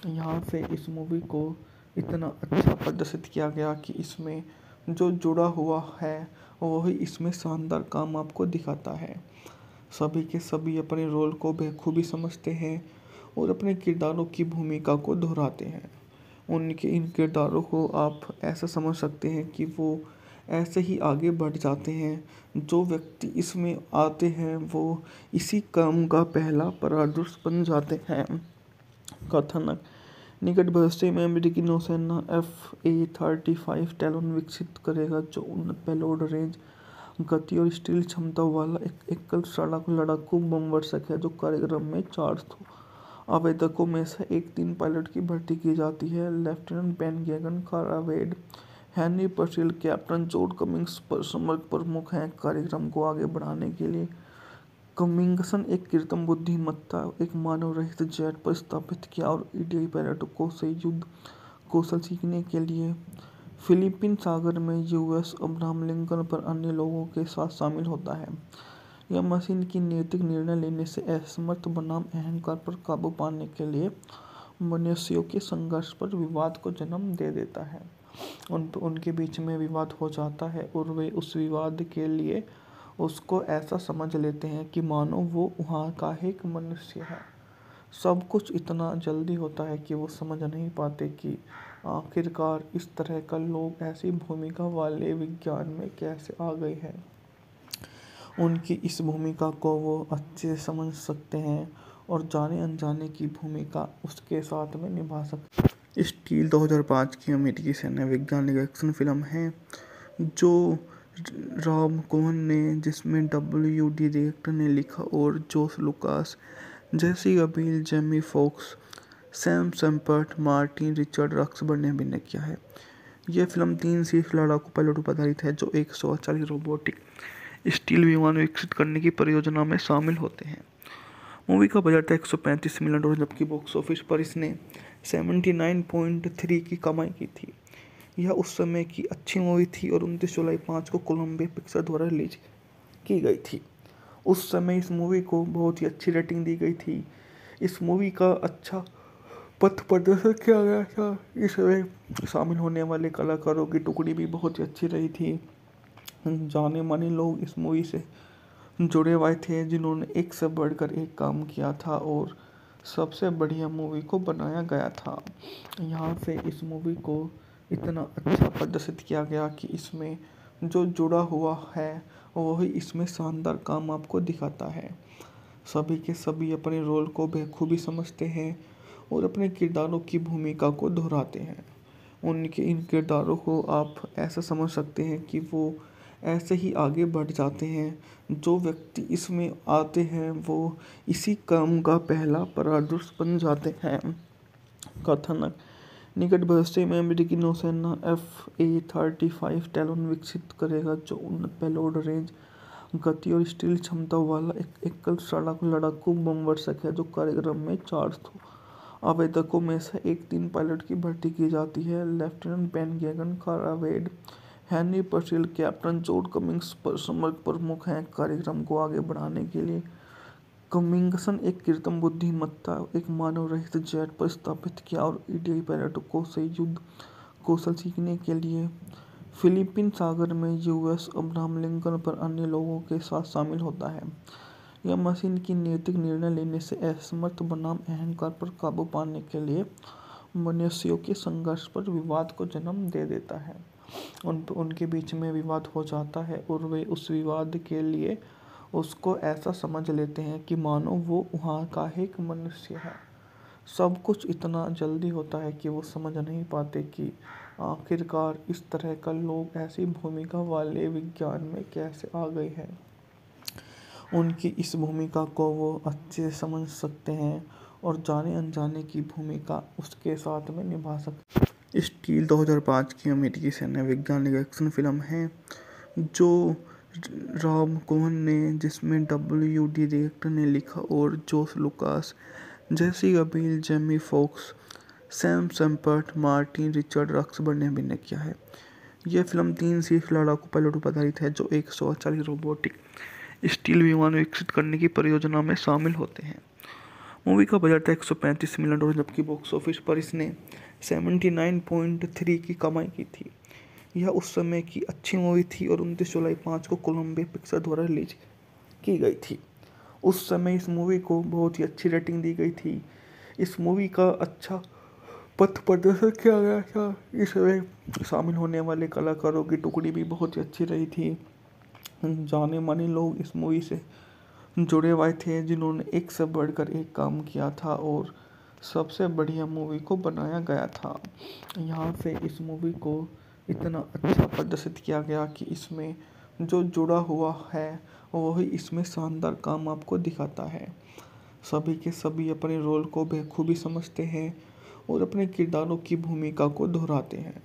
यहाँ से इस मूवी को इतना अच्छा प्रदर्शित किया गया कि इसमें जो जुड़ा हुआ है वही इसमें शानदार काम आपको दिखाता है। सभी के सभी अपने रोल को बखूबी समझते हैं और अपने किरदारों की भूमिका को दोहराते हैं। उनके इन किरदारों को आप ऐसा समझ सकते हैं कि वो ऐसे ही आगे बढ़ जाते हैं। जो व्यक्ति इसमें आते हैं वो इसी काम का पहला परामर्श बन जाते हैं। कथानक निकट भविष्य में अमेरिकी नौसेना F-35 टैलोन विकसित करेगा जो उन्नत पेलोड रेंज, गति और स्टील क्षमता वाला एक एकल लड़ाकू बमवर्षक है। जो कार्यक्रम में 400 आवेदकों में से एक 3 पायलट की भर्ती की जाती है। लेफ्टिनेंट बेन गैगन, कारा वेड, हेनरी पर्सिल, कैप्टन जॉर्ज कमिंग्स समग्र प्रमुख हैं। कार्यक्रम को आगे बढ़ाने के लिए कमिंग्सन एक कृत्रिम बुद्धिमत्ता, एक मानव रहित जेट पर स्थापित किया और ईडीआई पायलटों से युद्ध कौशल सीखने के लिए फिलीपीन सागर में यूएस अब्राहम लिंकन पर अन्य लोगों के साथ शामिल होता है। यह मशीन की नैतिक निर्णय लेने से असमर्थ बनाम अहंकार पर काबू पाने के लिए मनुष्यों के संघर्ष पर विवाद को जन्म दे देता है। उनके बीच में विवाद हो जाता है और वे उस विवाद के लिए उसको ऐसा समझ लेते हैं कि मानो वो वहाँ का एक मनुष्य है। सब कुछ इतना जल्दी होता है कि वो समझ नहीं पाते कि आखिरकार इस तरह का लोग ऐसी भूमिका वाले विज्ञान में कैसे आ गए हैं। उनकी इस भूमिका को वो अच्छे से समझ सकते हैं और जाने अनजाने की भूमिका उसके साथ में निभा सकते। स्टील 2005 की अमेरिकी सैन्य वैज्ञानिक एक्शन फिल्म है जो रॉब कोहेन ने जिसमें WD डायरेक्टर ने लिखा और George Lucas, Jessica Biel, Jamie Foxx, Sam Shepard, Martin Richard Roxburgh ने अभिनय किया है। यह फिल्म 3 शीर्ष लड़ाकू पायलटों पर आधारित है जो 140 रोबोटिक स्टील विमान विकसित करने की परियोजना में शामिल होते हैं। मूवी का बजट था $135 मिलियन, जबकि बॉक्स ऑफिस पर इसने 79.3 की कमाई की थी। यह उस समय की अच्छी मूवी थी और 29 जुलाई 5 को कोलंबिया पिक्चर द्वारा रिलीज की गई थी। उस समय इस मूवी को बहुत ही अच्छी रेटिंग दी गई थी। इस मूवी का अच्छा पथ प्रदर्शन किया गया था। इसमें शामिल होने वाले कलाकारों की टुकड़ी भी बहुत ही अच्छी रही थी। जाने माने लोग इस मूवी से जुड़े हुए थे जिन्होंने एक से बढ़कर एक काम किया था और सबसे बढ़िया मूवी को बनाया गया था। यहाँ से इस मूवी को इतना अच्छा प्रदर्शित किया गया कि इसमें जो जुड़ा हुआ है वही इसमें शानदार काम आपको दिखाता है। सभी के सभी अपने रोल को बखूबी समझते हैं और अपने किरदारों की भूमिका को दोहराते हैं। उनके इन किरदारों को आप ऐसा समझ सकते हैं कि वो ऐसे ही आगे बढ़ जाते हैं। जो व्यक्ति इसमें आते हैं वो इसी काम का पहला परामर्श बन जाते हैं। कथानक निकट भविष्य में अमेरिकी नौसेना F-35 टैलोन विकसित करेगा जो उन्नत पेलोड रेंज, गति और स्टील क्षमता वाला एक एकल लड़ाकू बमवर्षक है। जो कार्यक्रम में 400 आवेदकों में से एक 3 पायलट की भर्ती की जाती है। लेफ्टिनेंट बेन गैगन, कारा वेड, हेनरी पर्सिल, कैप्टन जॉर्ज कमिंग्स समग्र प्रमुख हैं। कार्यक्रम को आगे बढ़ाने के लिए कमिंग्सन एक कृत्रिम बुद्धिमत्ता, एक मानव रहित जेट पर स्थापित किया और ईडीआई पायलटों से युद्ध कौशल सीखने के लिए फिलीपीन सागर में यूएस अब्राहम लिंकन पर अन्य लोगों के साथ शामिल होता है। यह मशीन की नैतिक निर्णय लेने से असमर्थ बनाम अहंकार पर काबू पाने के लिए मनुष्यों के संघर्ष पर विवाद को जन्म दे देता है। उनके बीच में विवाद हो जाता है और वे उस विवाद के लिए उसको ऐसा समझ लेते हैं कि मानो वो वहाँ का एक मनुष्य है। सब कुछ इतना जल्दी होता है कि वो समझ नहीं पाते कि आखिरकार इस तरह का लोग ऐसी भूमिका वाले विज्ञान में कैसे आ गए हैं। उनकी इस भूमिका को वो अच्छे से समझ सकते हैं और जाने अनजाने की भूमिका उसके साथ में निभा सकते। स्टील 2005 की अमेरिकी सैन्य वैज्ञानिक एक्शन फिल्म है जो रॉब कोहेन ने, जिसमें डब्ल्यू.डी. डायरेक्टर ने लिखा और George Lucas, Jessica Biel, Jamie Foxx, Sam Shepard, Martin Richard Roxburgh ने अभिनय किया है। यह फिल्म 3 शीर्ष लड़ाकू पायलटों पर आधारित है जो 140 रोबोटिक स्टील विमान विकसित करने की परियोजना में शामिल होते हैं। मूवी का बजट था $135 मिलियन, जबकि बॉक्स ऑफिस पर इसने 79.3 की कमाई की थी। यह उस समय की अच्छी मूवी थी और 29 जुलाई 5 को कोलंबिया पिक्चर द्वारा रिलीज की गई थी। उस समय इस मूवी को बहुत ही अच्छी रेटिंग दी गई थी। इस मूवी का अच्छा पथ प्रदर्शन किया गया था। इसमें शामिल होने वाले कलाकारों की टुकड़ी भी बहुत ही अच्छी रही थी। जाने माने लोग इस मूवी से जुड़े हुए थे जिन्होंने एक से बढ़कर एक काम किया था और सबसे बढ़िया मूवी को बनाया गया था। यहाँ से इस मूवी को इतना अच्छा प्रदर्शित किया गया कि इसमें जो जुड़ा हुआ है वही इसमें शानदार काम आपको दिखाता है। सभी के सभी अपने रोल को बखूबी समझते हैं और अपने किरदारों की भूमिका को दोहराते हैं।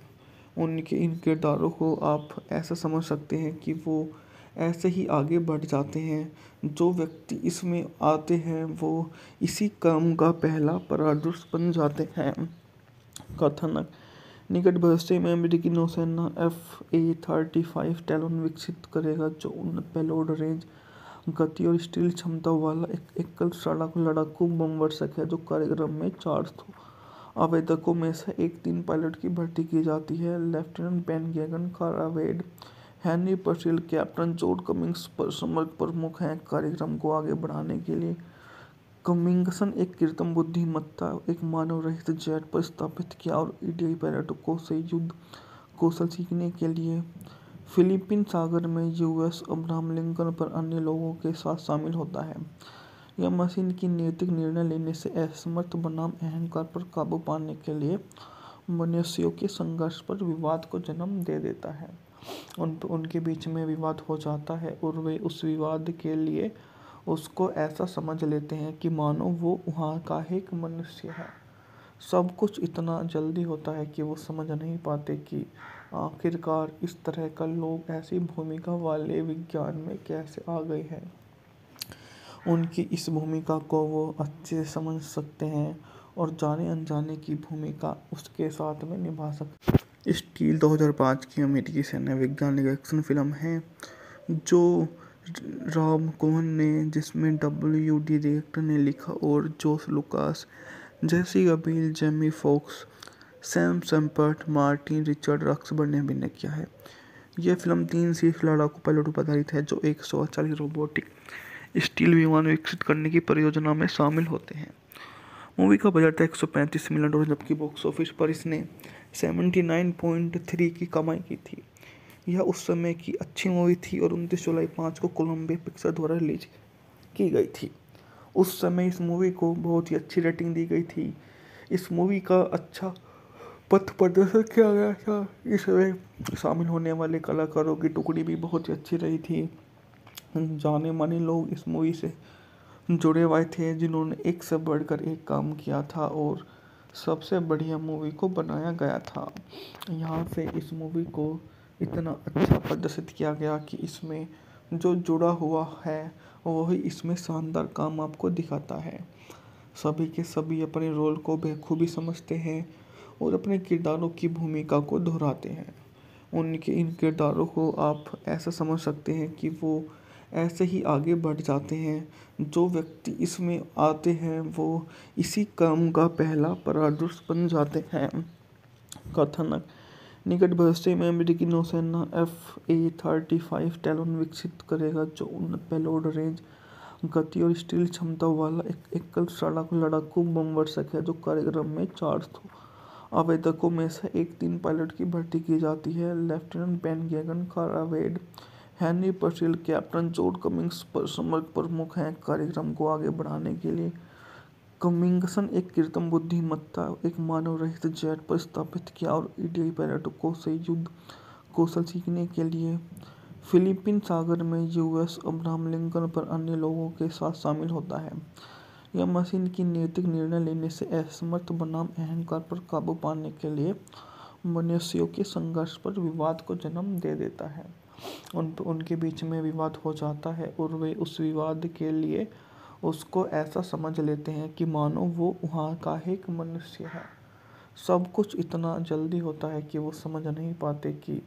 उनके इन किरदारों को आप ऐसा समझ सकते हैं कि वो ऐसे ही आगे बढ़ जाते हैं। जो व्यक्ति इसमें आते हैं वो इसी काम का पहला परामर्श बन जाते हैं। कथानक: निकट भविष्य में अमेरिकी नौसेना F-35 टैलोन विकसित करेगा जो उन्नत पेलोड रेंज, गति और स्टील क्षमता वाला एक एकल लड़ाकू बमवर्षक है जो कार्यक्रम में 400 आवेदकों में से एक 3 पायलट की भर्ती की जाती है। लेफ्टिनेंट बेन गैगन, कारा वेड, हेनरी पर्सिल, कैप्टन जॉर्ज कमिंग्स समग्र प्रमुख हैं। कार्यक्रम को आगे बढ़ाने के लिए कमिंग्सन एक कृत्रिम बुद्धिमत्ता, एक मानव रहित जेट पर स्थापित किया और ईडीआई पायलटों से युद्ध कौशल सीखने के लिए फिलीपीन सागर में यूएस अब्राहम लिंकन पर अन्य लोगों के साथ शामिल होता है। यह मशीन की नैतिक निर्णय लेने से असमर्थ बनाम अहंकार पर काबू पाने के लिए मनुष्यों के संघर्ष पर विवाद को जन्म दे देता है। उनके बीच में विवाद हो जाता है और वे उस विवाद के लिए उसको ऐसा समझ लेते हैं कि मानो वो वहाँ का एक मनुष्य है। सब कुछ इतना जल्दी होता है कि वो समझ नहीं पाते कि आखिरकार इस तरह का लोग ऐसी भूमिका वाले विज्ञान में कैसे आ गए हैं। उनकी इस भूमिका को वो अच्छे से समझ सकते हैं और जाने अनजाने की भूमिका उसके साथ में निभा सकते। स्टील 2005 की अमेरिकी सैन्य वैज्ञानिक एक्शन फिल्म है जो रॉब कोहेन ने, जिसमें डब्ल्यू.डी. डायरेक्टर ने लिखा और George Lucas, Jessica Biel, Jamie Foxx, Sam Shepard, Martin Richard Roxburgh ने अभिनय किया है। यह फिल्म 3 शीर्ष लड़ाकू पायलटों पर आधारित है जो 140 रोबोटिक स्टील विमान विकसित करने की परियोजना में शामिल होते हैं। मूवी का बजट था $135 मिलियन, जबकि बॉक्स ऑफिस पर इसने 79.3 की कमाई की थी। यह उस समय की अच्छी मूवी थी और 29 जुलाई 5 को कोलंबिया पिक्चर द्वारा रिलीज की गई थी। उस समय इस मूवी को बहुत ही अच्छी रेटिंग दी गई थी। इस मूवी का अच्छा पथ प्रदर्शन किया गया था। इसमें शामिल होने वाले कलाकारों की टुकड़ी भी बहुत ही अच्छी रही थी। जाने माने लोग इस मूवी से जुड़े हुए थे जिन्होंने एक से बढ़कर एक काम किया था और सबसे बढ़िया मूवी को बनाया गया था। यहाँ से इस मूवी को इतना अच्छा प्रदर्शित किया गया कि इसमें जो जुड़ा हुआ है वही इसमें शानदार काम आपको दिखाता है। सभी के सभी अपने रोल को बखूबी समझते हैं और अपने किरदारों की भूमिका को दोहराते हैं। उनके इन किरदारों को आप ऐसा समझ सकते हैं कि वो ऐसे ही आगे बढ़ जाते हैं। जो व्यक्ति इसमें आते हैं वो इसी क्रम का पहला परामर्श बन जाते हैं। कथानक निकट भविष्य में अमेरिकी नौसेना F-A-35 टैलोन विकसित करेगा, जो उन्नत पेलोड रेंज, गति और स्टील क्षमता वाला एक एकल लड़ाकू बमवर्षक है, जो कार्यक्रम में 400 आवेदकों में से एक 3 पायलट की भर्ती की जाती है। लेफ्टिनेंट बेन गैगन, कारा वेड, हेनरी पर्सिल, कैप्टन जॉर्ज कमिंग्स पर समग्र प्रमुख हैं। कार्यक्रम को आगे बढ़ाने के लिए कमिंग्सन एक कृत्रिम बुद्धिमत्ता, एक मानव रहित जेट पर स्थापित किया और ईडीआई पायलटों से युद्ध कौशल सीखने के लिए फिलीपीन सागर में यूएस अब्राहम लिंकन पर अन्य लोगों के साथ शामिल होता है। यह मशीन की नैतिक निर्णय लेने से असमर्थ बनाम अहंकार पर काबू पाने के लिए मनुष्यों के संघर्ष पर विवाद को जन्म दे देता है। उनके बीच में विवाद हो जाता है और वे उस विवाद के लिए उसको ऐसा समझ लेते हैं कि मानो वो वहाँ का एक मनुष्य है। सब कुछ इतना जल्दी होता है कि वो समझ नहीं पाते कि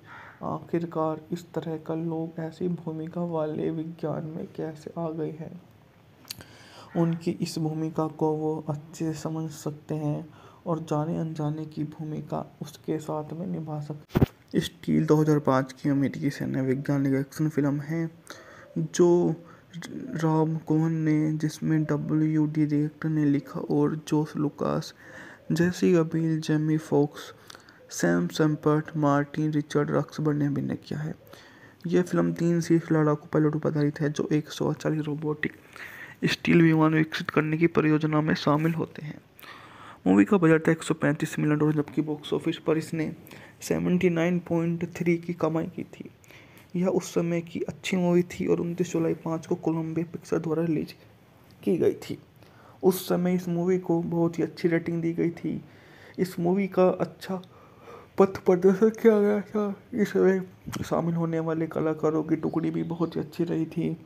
आखिरकार इस तरह का लोग ऐसी भूमिका वाले विज्ञान में कैसे आ गए हैं। उनकी इस भूमिका को वो अच्छे से समझ सकते हैं और जाने अनजाने की भूमिका उसके साथ में निभा सकते हैं। स्टील 2005 की अमेरिकी सैन्य वैज्ञानिक एक्शन फिल्म है जो रॉब कोहेन ने, जिसमें WD डायरेक्टर ने लिखा और George Lucas, Jessica Biel, Jamie Foxx, Sam Shepard, Martin Richard Roxburgh ने अभिनय किया है। यह फिल्म 3 शीर्ष लड़ाकू पायलटों पर आधारित है जो 140 रोबोटिक स्टील विमान विकसित करने की परियोजना में शामिल होते हैं। मूवी का बजट था $135 मिलियन, जबकि बॉक्स ऑफिस पर इसने 79.3 की कमाई की थी। यह उस समय की अच्छी मूवी थी और 29 जुलाई 5 को कोलंबिया पिक्चर द्वारा रिलीज की गई थी। उस समय इस मूवी को बहुत ही अच्छी रेटिंग दी गई थी। इस मूवी का अच्छा पथ प्रदर्शन किया गया था। इसमें शामिल होने वाले कलाकारों की टुकड़ी भी बहुत ही अच्छी रही थी।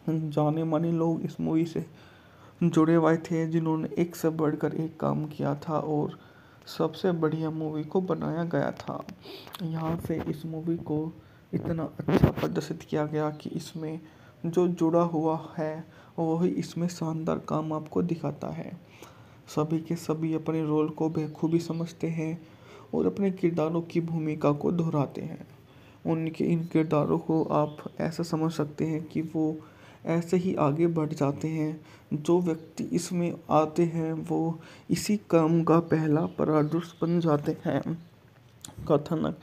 जाने माने लोग इस मूवी से जुड़े हुए थे जिन्होंने एक से बढ़कर एक काम किया था और सबसे बढ़िया मूवी को बनाया गया था। यहाँ से इस मूवी को इतना अच्छा प्रदर्शित किया गया कि इसमें जो जुड़ा हुआ है वही इसमें शानदार काम आपको दिखाता है। सभी के सभी अपने रोल को बखूबी समझते हैं और अपने किरदारों की भूमिका को दोहराते हैं। उनके इन किरदारों को आप ऐसा समझ सकते हैं कि वो ऐसे ही आगे बढ़ जाते हैं। जो व्यक्ति इसमें आते हैं वो इसी क्रम का पहला परामर्श बन जाते हैं। कथानक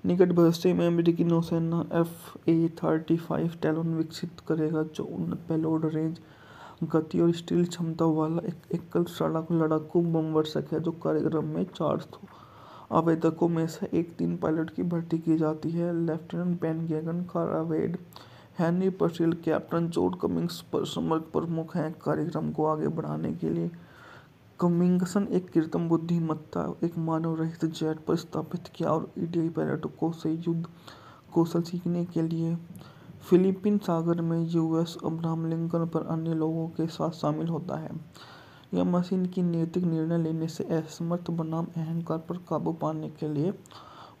निकट भविष्य में अमेरिकी नौसेना F-A-35 टैलोन विकसित करेगा, जो उन्नत पेलोड रेंज, गति और स्टील क्षमता वाला एक एकल लड़ाकू बमवर्षक है, जो कार्यक्रम में 400 आवेदकों में से एक 3 पायलट की भर्ती की जाती है। लेफ्टिनेंट बेन गैगन, कारा वेड, हेनरी पर्सिल, कैप्टन जॉर्ज कमिंग्स पर समग्र प्रमुख हैं। कार्यक्रम को आगे बढ़ाने के लिए कमिंग्सन एक कृत्रिम बुद्धिमत्ता, एक मानव रहित जेट पर स्थापित किया और ईडीआई पायलटों से युद्ध कौशल सीखने के लिए फिलीपीन सागर में यूएस अब्राहम लिंकन पर अन्य लोगों के साथ शामिल होता है। यह मशीन की नैतिक निर्णय लेने से असमर्थ बनाम अहंकार पर काबू पाने के लिए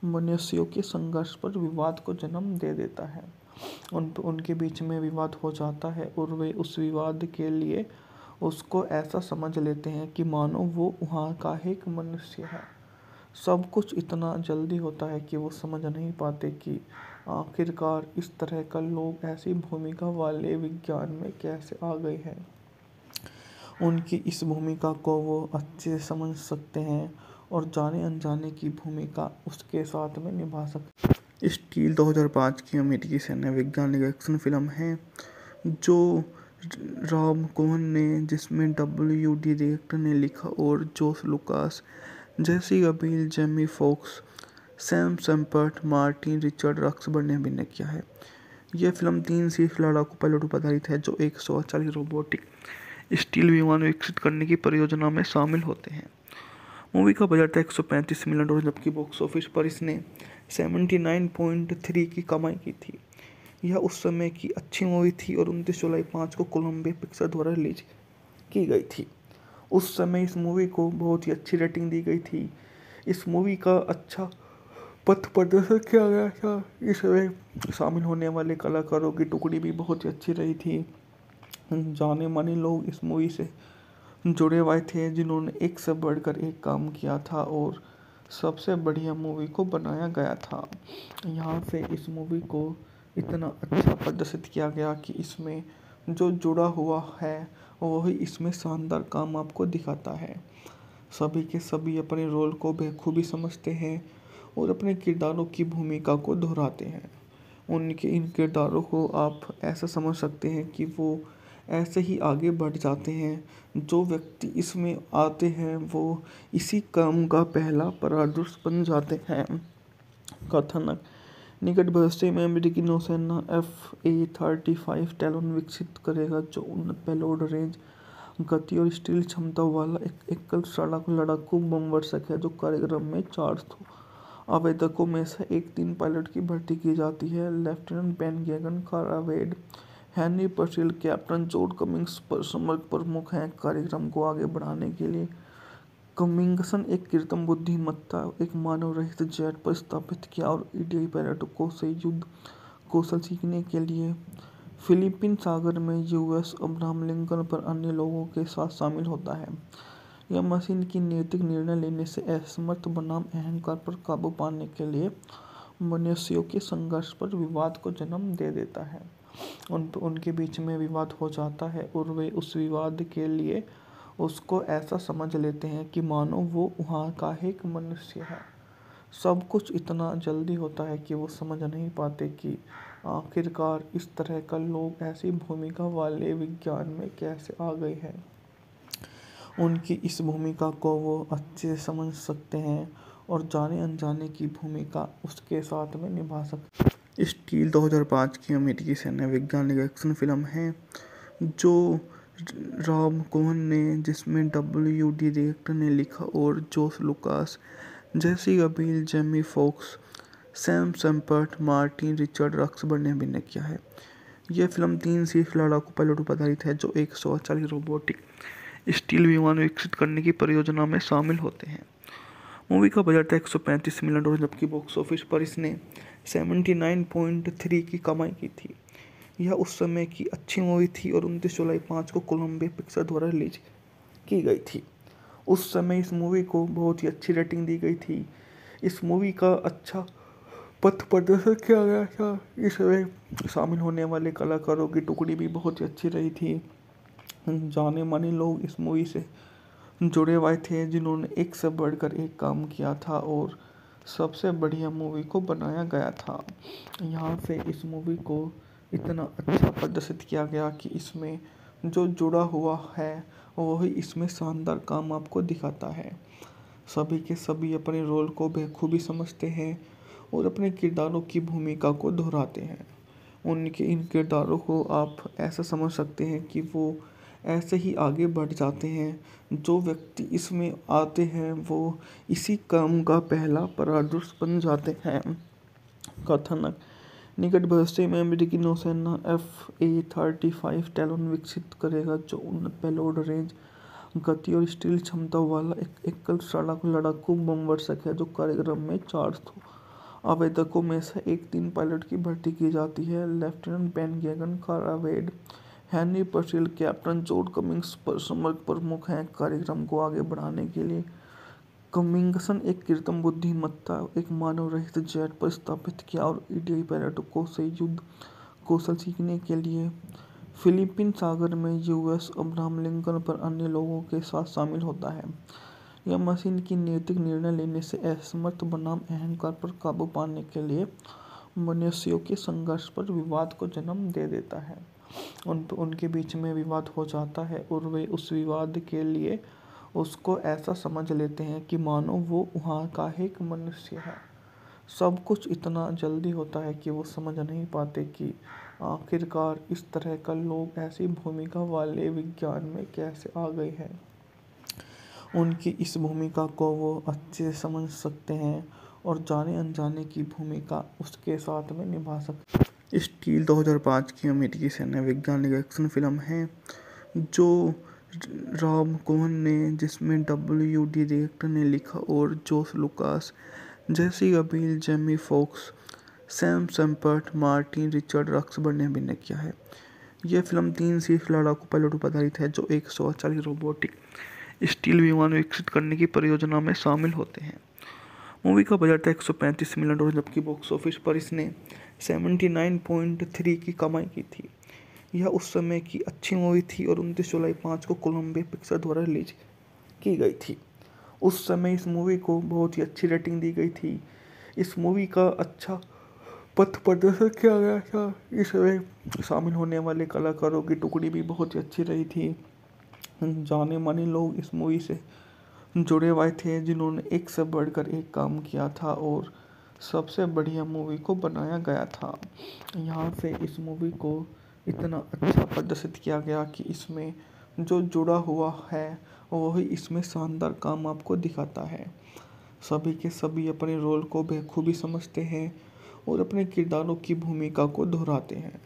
मनुष्यों के संघर्ष पर विवाद को जन्म दे देता है। उनके बीच में विवाद हो जाता है और वे उस विवाद के लिए उसको ऐसा समझ लेते हैं कि मानो वो वहाँ का एक मनुष्य है। सब कुछ इतना जल्दी होता है कि वो समझ नहीं पाते कि आखिरकार इस तरह का लोग ऐसी भूमिका वाले विज्ञान में कैसे आ गए हैं। उनकी इस भूमिका को वो अच्छे से समझ सकते हैं और जाने अनजाने की भूमिका उसके साथ में निभा सकते हैं। स्टील 2005 की अमेरिकी सैन्य वैज्ञानिक एक्शन फिल्म है जो रॉब कोहेन ने, जिसमें WD डायरेक्टर ने लिखा और George Lucas, Jessica Biel, Jamie Foxx, Sam Shepard, Martin Richard Roxburgh ने अभिनय किया है। यह फिल्म 3 शीर्ष लड़ाकू पायलटों पर आधारित है जो 140 रोबोटिक स्टील विमान विकसित करने की परियोजना में शामिल होते हैं। मूवी का बजट था $135 मिलियन, जबकि बॉक्स ऑफिस पर इसने 79.3 की कमाई की थी। यह उस समय की अच्छी मूवी थी और 29 जुलाई 5 को कोलंबिया पिक्चर द्वारा रिलीज की गई थी। उस समय इस मूवी को बहुत ही अच्छी रेटिंग दी गई थी। इस मूवी का अच्छा पथ प्रदर्शन किया गया था। इसमें शामिल होने वाले कलाकारों की टुकड़ी भी बहुत ही अच्छी रही थी। जाने माने लोग इस मूवी से जुड़े हुए थे जिन्होंने एक से बढ़कर एक काम किया था और सबसे बढ़िया मूवी को बनाया गया था। यहाँ से इस मूवी को इतना अच्छा प्रदर्शित किया गया कि इसमें जो जुड़ा हुआ है वही इसमें शानदार काम आपको दिखाता है। सभी के सभी अपने रोल को बखूबी समझते हैं और अपने किरदारों की भूमिका को दोहराते हैं। उनके इन किरदारों को आप ऐसा समझ सकते हैं कि वो ऐसे ही आगे बढ़ जाते हैं। जो व्यक्ति इसमें आते हैं वो इसी काम का पहला परादर्श बन जाते हैं। कथानक निकट भविष्य में अमेरिकी नौसेना F-35 टैलोन विकसित करेगा जो उन्नत पेलोड रेंज, गति और स्टील क्षमता वाला एक एकल लड़ाकू बमवर्षक है। जो कार्यक्रम में 400 आवेदकों में से एक 3 पायलट की भर्ती की जाती है। लेफ्टिनेंट बेन गैगन, कारा वेड, हेनरी पर्सिल, कैप्टन जॉर्ज कमिंग्स पर समग्र प्रमुख हैं। कार्यक्रम को आगे बढ़ाने के लिए कमिंग्सन एक कृत्रिम बुद्धिमत्ता एक मानव रहित जेट पर स्थापित किया और ईडीआई पर्यटकों से युद्ध कौशल सीखने के लिए फिलीपीन सागर में यूएस अब्राहम लिंकन पर अन्य लोगों के साथ शामिल होता है। यह मशीन की नैतिक निर्णय लेने से असमर्थ बनाम अहंकार पर काबू पाने के लिए मनुष्यों के संघर्ष पर विवाद को जन्म दे देता है। उनके बीच में विवाद हो जाता है और वे उस विवाद के लिए उसको ऐसा समझ लेते हैं कि मानो वो वहाँ का एक मनुष्य है। सब कुछ इतना जल्दी होता है कि वो समझ नहीं पाते कि आखिरकार इस तरह का लोग ऐसी भूमिका वाले विज्ञान में कैसे आ गए हैं। उनकी इस भूमिका को वो अच्छे से समझ सकते हैं और जाने अनजाने की भूमिका उसके साथ में निभा सकते हैं। स्टील 2005 की अमेरिकी सैन्य वैज्ञानिक एक्शन फिल्म है जो रॉब कोहेन ने, जिसमें WD डायरेक्टर ने लिखा और Josh Lucas, Jessica Biel, Jamie Foxx, Sam Shepard, Martin Richard Roxburgh ने अभिनय किया है। यह फिल्म 3 शीर्ष लड़ाकू पायलटों पर आधारित है जो 140 रोबोटिक स्टील विमान विकसित करने की परियोजना में शामिल होते हैं। मूवी का बजट था $135 मिलियन, जबकि बॉक्स ऑफिस पर इसने 79.3 की कमाई की थी। यह उस समय की अच्छी मूवी थी और 29 जुलाई 5 को कोलंबिया पिक्चर द्वारा रिलीज की गई थी। उस समय इस मूवी को बहुत ही अच्छी रेटिंग दी गई थी। इस मूवी का अच्छा पथ प्रदर्शन किया गया था। इसमें शामिल होने वाले कलाकारों की टुकड़ी भी बहुत ही अच्छी रही थी। जाने माने लोग इस मूवी से जुड़े हुए थे जिन्होंने एक से बढ़कर एक काम किया था और सबसे बढ़िया मूवी को बनाया गया था। यहाँ से इस मूवी को इतना अच्छा प्रदर्शित किया गया कि इसमें जो जुड़ा हुआ है वही इसमें शानदार काम आपको दिखाता है। सभी के सभी अपने रोल को बखूबी समझते हैं और अपने किरदारों की भूमिका को दोहराते हैं। उनके इन किरदारों को आप ऐसा समझ सकते हैं कि वो ऐसे ही आगे बढ़ जाते हैं। जो व्यक्ति इसमें आते हैं वो इसी काम का पहला परादर्श बन जाते हैं। कथानक निकट भविष्य में अमेरिकी नौसेना F-35 टैलोन विकसित करेगा जो उन्नत पेलोड रेंज, गति और स्टील क्षमता वाला एक एकल लड़ाकू बमवर्षक है। जो कार्यक्रम में 400 आवेदकों में से एक 3 पायलट की भर्ती की जाती है। लेफ्टिनेंट बेन गैगन, कारा वेड, हेनरी पर्सिल, कैप्टन जॉर्ज कमिंग्स पर समग्र प्रमुख हैं। कार्यक्रम को आगे बढ़ाने के लिए कमिंग्सन एक कृत्रिम बुद्धिमत्ता एक मानव रहित जेट पर स्थापित किया और ईडीआई पर्यटकों से युद्ध कौशल सीखने के लिए फिलीपीन सागर में यूएस अब्राहम लिंकन पर अन्य लोगों के साथ शामिल होता है। यह मशीन की नैतिक निर्णय लेने से असमर्थ बनाम अहंकार पर काबू पाने के लिए मनुष्यों के संघर्ष पर विवाद को जन्म दे देता है। उनके बीच में विवाद हो जाता है और वे उस विवाद के लिए उसको ऐसा समझ लेते हैं कि मानो वो वहाँ का एक मनुष्य है। सब कुछ इतना जल्दी होता है कि वो समझ नहीं पाते कि आखिरकार इस तरह का लोग ऐसी भूमिका वाले विज्ञान में कैसे आ गए हैं। उनकी इस भूमिका को वो अच्छे से समझ सकते हैं और जाने अनजाने की भूमिका उसके साथ में निभा सकते हैं। स्टील 2005 की अमेरिकी सैन्य वैज्ञानिक एक्शन फिल्म है जो रॉब कोहेन ने, जिसमें WD डायरेक्टर ने लिखा और George Lucas, Jessica Biel, Jamie Foxx, Sam Shepard, Martin Richard Roxburgh ने अभिनय किया है। यह फिल्म 3 शीर्ष लड़ाकू पायलटों पर आधारित है जो 140 रोबोटिक स्टील विमान विकसित करने की परियोजना में शामिल होते हैं। मूवी का बजट था $135 मिलियन, जबकि बॉक्स ऑफिस पर इसने 79.3 की कमाई की थी। यह उस समय की अच्छी मूवी थी और 29 जुलाई 5 को कोलंबिया पिक्चर द्वारा रिलीज की गई थी। उस समय इस मूवी को बहुत ही अच्छी रेटिंग दी गई थी। इस मूवी का अच्छा पथ प्रदर्शन किया गया था। इसमें शामिल होने वाले कलाकारों की टुकड़ी भी बहुत ही अच्छी रही थी। जाने माने लोग इस मूवी से जुड़े हुए थे जिन्होंने एक से बढ़कर एक काम किया था और सबसे बढ़िया मूवी को बनाया गया था। यहाँ से इस मूवी को इतना अच्छा प्रदर्शित किया गया कि इसमें जो जुड़ा हुआ है वही इसमें शानदार काम आपको दिखाता है। सभी के सभी अपने रोल को बखूबी समझते हैं और अपने किरदारों की भूमिका को दोहराते हैं।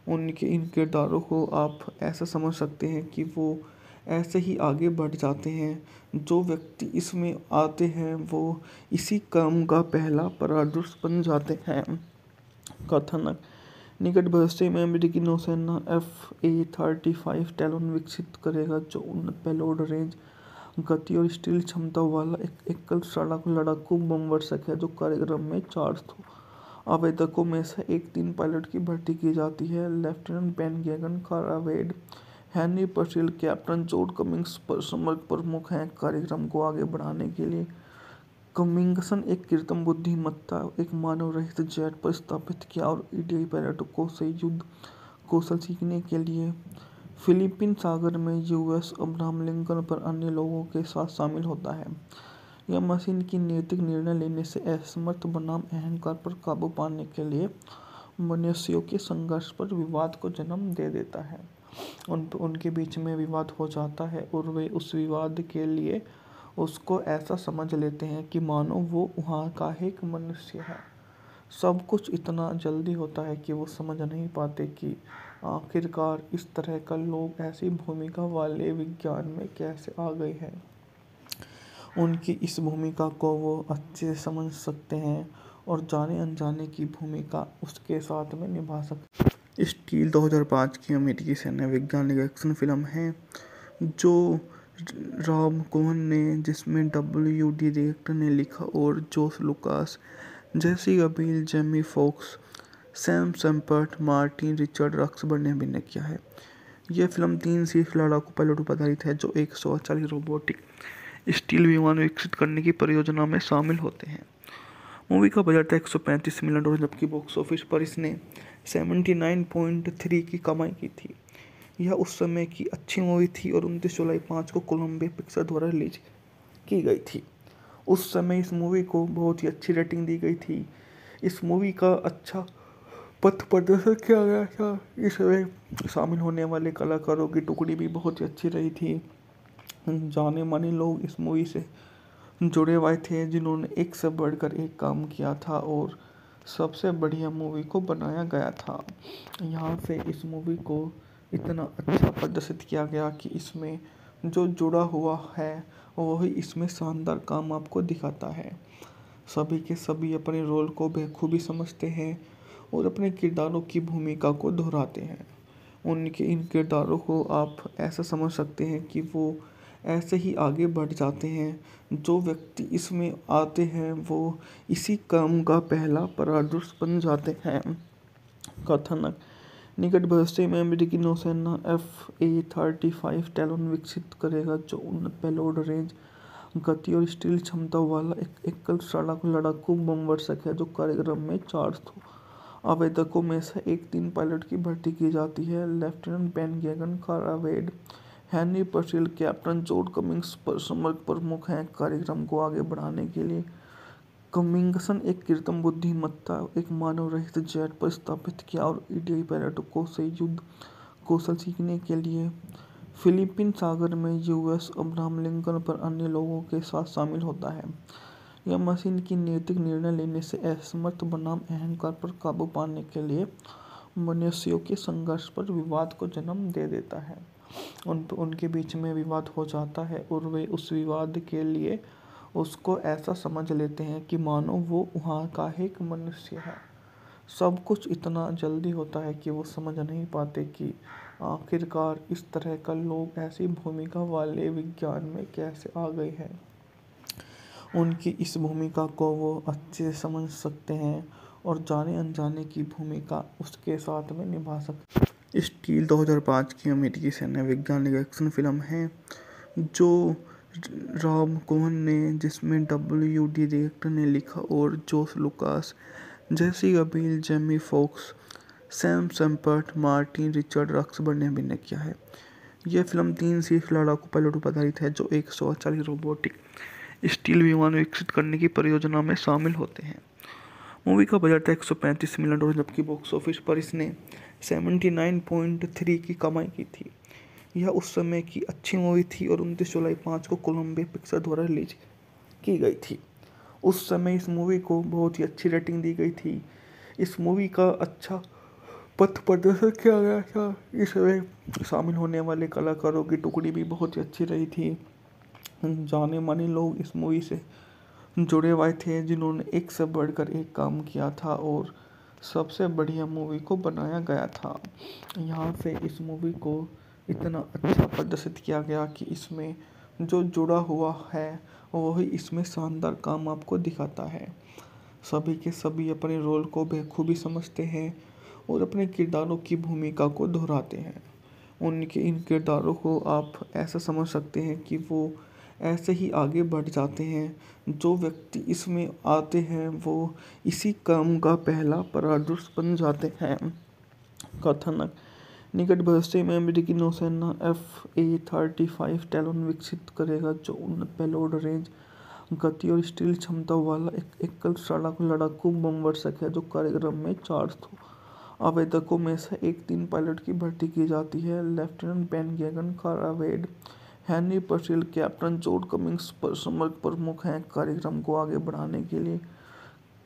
उनके इन किरदारों को आप ऐसा समझ सकते हैं कि वो ऐसे ही आगे बढ़ जाते हैं। जो व्यक्ति इसमें आते हैं वो इसी काम का पहला परामर्श बन जाते हैं। कथानक: निकट भविष्य में अमेरिकी नौसेना F-35 टैलोन विकसित करेगा जो उन्नत पेलोड रेंज, गति और स्टील क्षमता वाला एक एकल लड़ाकू बमवर्षक है। जो कार्यक्रम में 400 आवेदकों में से एक 3 पायलट की भर्ती की जाती है। लेफ्टिनेंट बेन गैगन, कारा वेड, हेनरी पर्सिल, कैप्टन जॉर्ज कमिंग्स समग्र प्रमुख हैं। कार्यक्रम को आगे बढ़ाने के लिए कमिंग्सन एक कृत्रिम बुद्धिमत्ता, एक मानव रहित जेट पर स्थापित किया और ईडीआई पायलटों से युद्ध कौशल सीखने के लिए फिलीपीन सागर में यूएस अब्राहम लिंकन पर अन्य लोगों के साथ शामिल होता है। यह मशीन की नैतिक निर्णय लेने से असमर्थ बनाम अहंकार पर काबू पाने के लिए मनुष्यों के संघर्ष पर विवाद को जन्म दे देता है। उनके बीच में विवाद हो जाता है और वे उस विवाद के लिए उसको ऐसा समझ लेते हैं कि मानो वो वहाँ का एक मनुष्य है। सब कुछ इतना जल्दी होता है कि वो समझ नहीं पाते कि आखिरकार इस तरह का लोग ऐसी भूमिका वाले विज्ञान में कैसे आ गए हैं। उनकी इस भूमिका को वो अच्छे से समझ सकते हैं और जाने अनजाने की भूमिका उसके साथ में निभा सकते हैं। स्टील 2005 की अमेरिकी सैन्य वैज्ञानिक एक्शन फिल्म है जो रॉब कोहेन ने, जिसमें WD डायरेक्टर ने लिखा और George Lucas, Jessica Biel, Jamie Foxx, Sam Shepard, Martin Richard Roxburgh ने अभिनय किया है। यह फिल्म 3 शीर्ष लड़ाकू पायलटों पर आधारित है जो 140 रोबोटिक स्टील विमान विकसित करने की परियोजना में शामिल होते हैं। मूवी का बजट था $135 मिलियन, जबकि बॉक्स ऑफिस पर इसने 79.3 की कमाई की थी। यह उस समय की अच्छी मूवी थी और 29 जुलाई 5 को कोलंबिया पिक्चर द्वारा रिलीज की गई थी। उस समय इस मूवी को बहुत ही अच्छी रेटिंग दी गई थी। इस मूवी का अच्छा पथ प्रदर्शन किया गया था। इसमें शामिल होने वाले कलाकारों की टुकड़ी भी बहुत ही अच्छी रही थी। जाने माने लोग इस मूवी से जुड़े हुए थे जिन्होंने एक से बढ़कर एक काम किया था और सबसे बढ़िया मूवी को बनाया गया था। यहाँ से इस मूवी को इतना अच्छा प्रदर्शित किया गया कि इसमें जो जुड़ा हुआ है वही इसमें शानदार काम आपको दिखाता है। सभी के सभी अपने रोल को बखूबी समझते हैं और अपने किरदारों की भूमिका को दोहराते हैं। उनके इन किरदारों को आप ऐसा समझ सकते हैं कि वो ऐसे ही आगे बढ़ जाते हैं। जो व्यक्ति इसमें आते हैं वो इसी काम का पहला परामर्श बन जाते हैं। कथानक: निकट भविष्य में अमेरिकी नौसेना F-35 टैलोन विकसित करेगा जो उन्नत पेलोड रेंज, गति और स्टील क्षमता वाला एक एकल लड़ाकू बमवर्षक है। जो कार्यक्रम में 400 आवेदकों में से एक 3 पायलट की भर्ती की जाती है। लेफ्टिनेंट बेन गैगन, कारा वेड, हेनरी पर्सिल, कैप्टन जॉर्ज कमिंग्स समग्र प्रमुख हैं। कार्यक्रम को आगे बढ़ाने के लिए कमिंग्सन एक कृत्रिम बुद्धिमत्ता, एक मानव रहित जेट पर स्थापित किया और ईडीआई पायलटों से युद्ध कौशल सीखने के लिए फिलीपीन सागर में यूएस अब्राहम लिंकन पर अन्य लोगों के साथ शामिल होता है। यह मशीन की नैतिक निर्णय लेने से असमर्थ बनाम अहंकार पर काबू पाने के लिए मनुष्यों के संघर्ष पर विवाद को जन्म दे देता है। उनके बीच में विवाद हो जाता है और वे उस विवाद के लिए उसको ऐसा समझ लेते हैं कि मानो वो वहाँ का एक मनुष्य है। सब कुछ इतना जल्दी होता है कि वो समझ नहीं पाते कि आखिरकार इस तरह का लोग ऐसी भूमिका वाले विज्ञान में कैसे आ गए हैं। उनकी इस भूमिका को वो अच्छे से समझ सकते हैं और जाने अनजाने की भूमिका उसके साथ में निभा सकते हैं। स्टील 2005 की अमेरिकी सैन्य वैज्ञानिक एक्शन फिल्म है जो रॉब कोहेन ने, जिसमें WD डायरेक्टर ने लिखा और George Lucas, Jessica Biel, Jamie Foxx, Sam Shepard, Martin Richard Roxburgh ने अभिनय किया है। यह फिल्म 3 शीर्ष लड़ाकू पायलटों पर आधारित है जो 140 रोबोटिक स्टील विमान विकसित करने की परियोजना में शामिल होते हैं। मूवी का बजट था $135 मिलियन, जबकि बॉक्स ऑफिस पर इसने 79.3 की कमाई की थी। यह उस समय की अच्छी मूवी थी और 29 जुलाई 5 को कोलंबिया पिक्चर द्वारा रिलीज की गई थी। उस समय इस मूवी को बहुत ही अच्छी रेटिंग दी गई थी। इस मूवी का अच्छा पथ प्रदर्शन किया गया था। इसमें शामिल होने वाले कलाकारों की टुकड़ी भी बहुत ही अच्छी रही थी। जाने माने लोग इस मूवी से जुड़े हुए थे जिन्होंने एक से बढ़कर एक काम किया था और सबसे बढ़िया मूवी को बनाया गया था। यहाँ से इस मूवी को इतना अच्छा प्रदर्शित किया गया कि इसमें जो जुड़ा हुआ है वही इसमें शानदार काम आपको दिखाता है। सभी के सभी अपने रोल को बखूबी समझते हैं और अपने किरदारों की भूमिका को दोहराते हैं। उनके इन किरदारों को आप ऐसा समझ सकते हैं कि वो ऐसे ही आगे बढ़ जाते हैं। जो व्यक्ति इसमें आते हैं वो इसी काम का पहला परामर्श बन जाते हैं। कथानक: निकट भविष्य में अमेरिकी नौसेना F-A-35 टैलोन विकसित करेगा जो उन्नत पेलोड रेंज, गति और स्टील क्षमता वाला एक एकल लड़ाकू बमवर्षक है जो कार्यक्रम में चार्ज हो। आवेदकों में से एक 3 पायलट की भर्ती की जाती है। लेफ्टिनेंट बेन गैगन, कारा वेड, हेनरी पर्सिल, कैप्टन जॉर्ज कमिंग्स समग्र प्रमुख हैं। कार्यक्रम को आगे बढ़ाने के लिए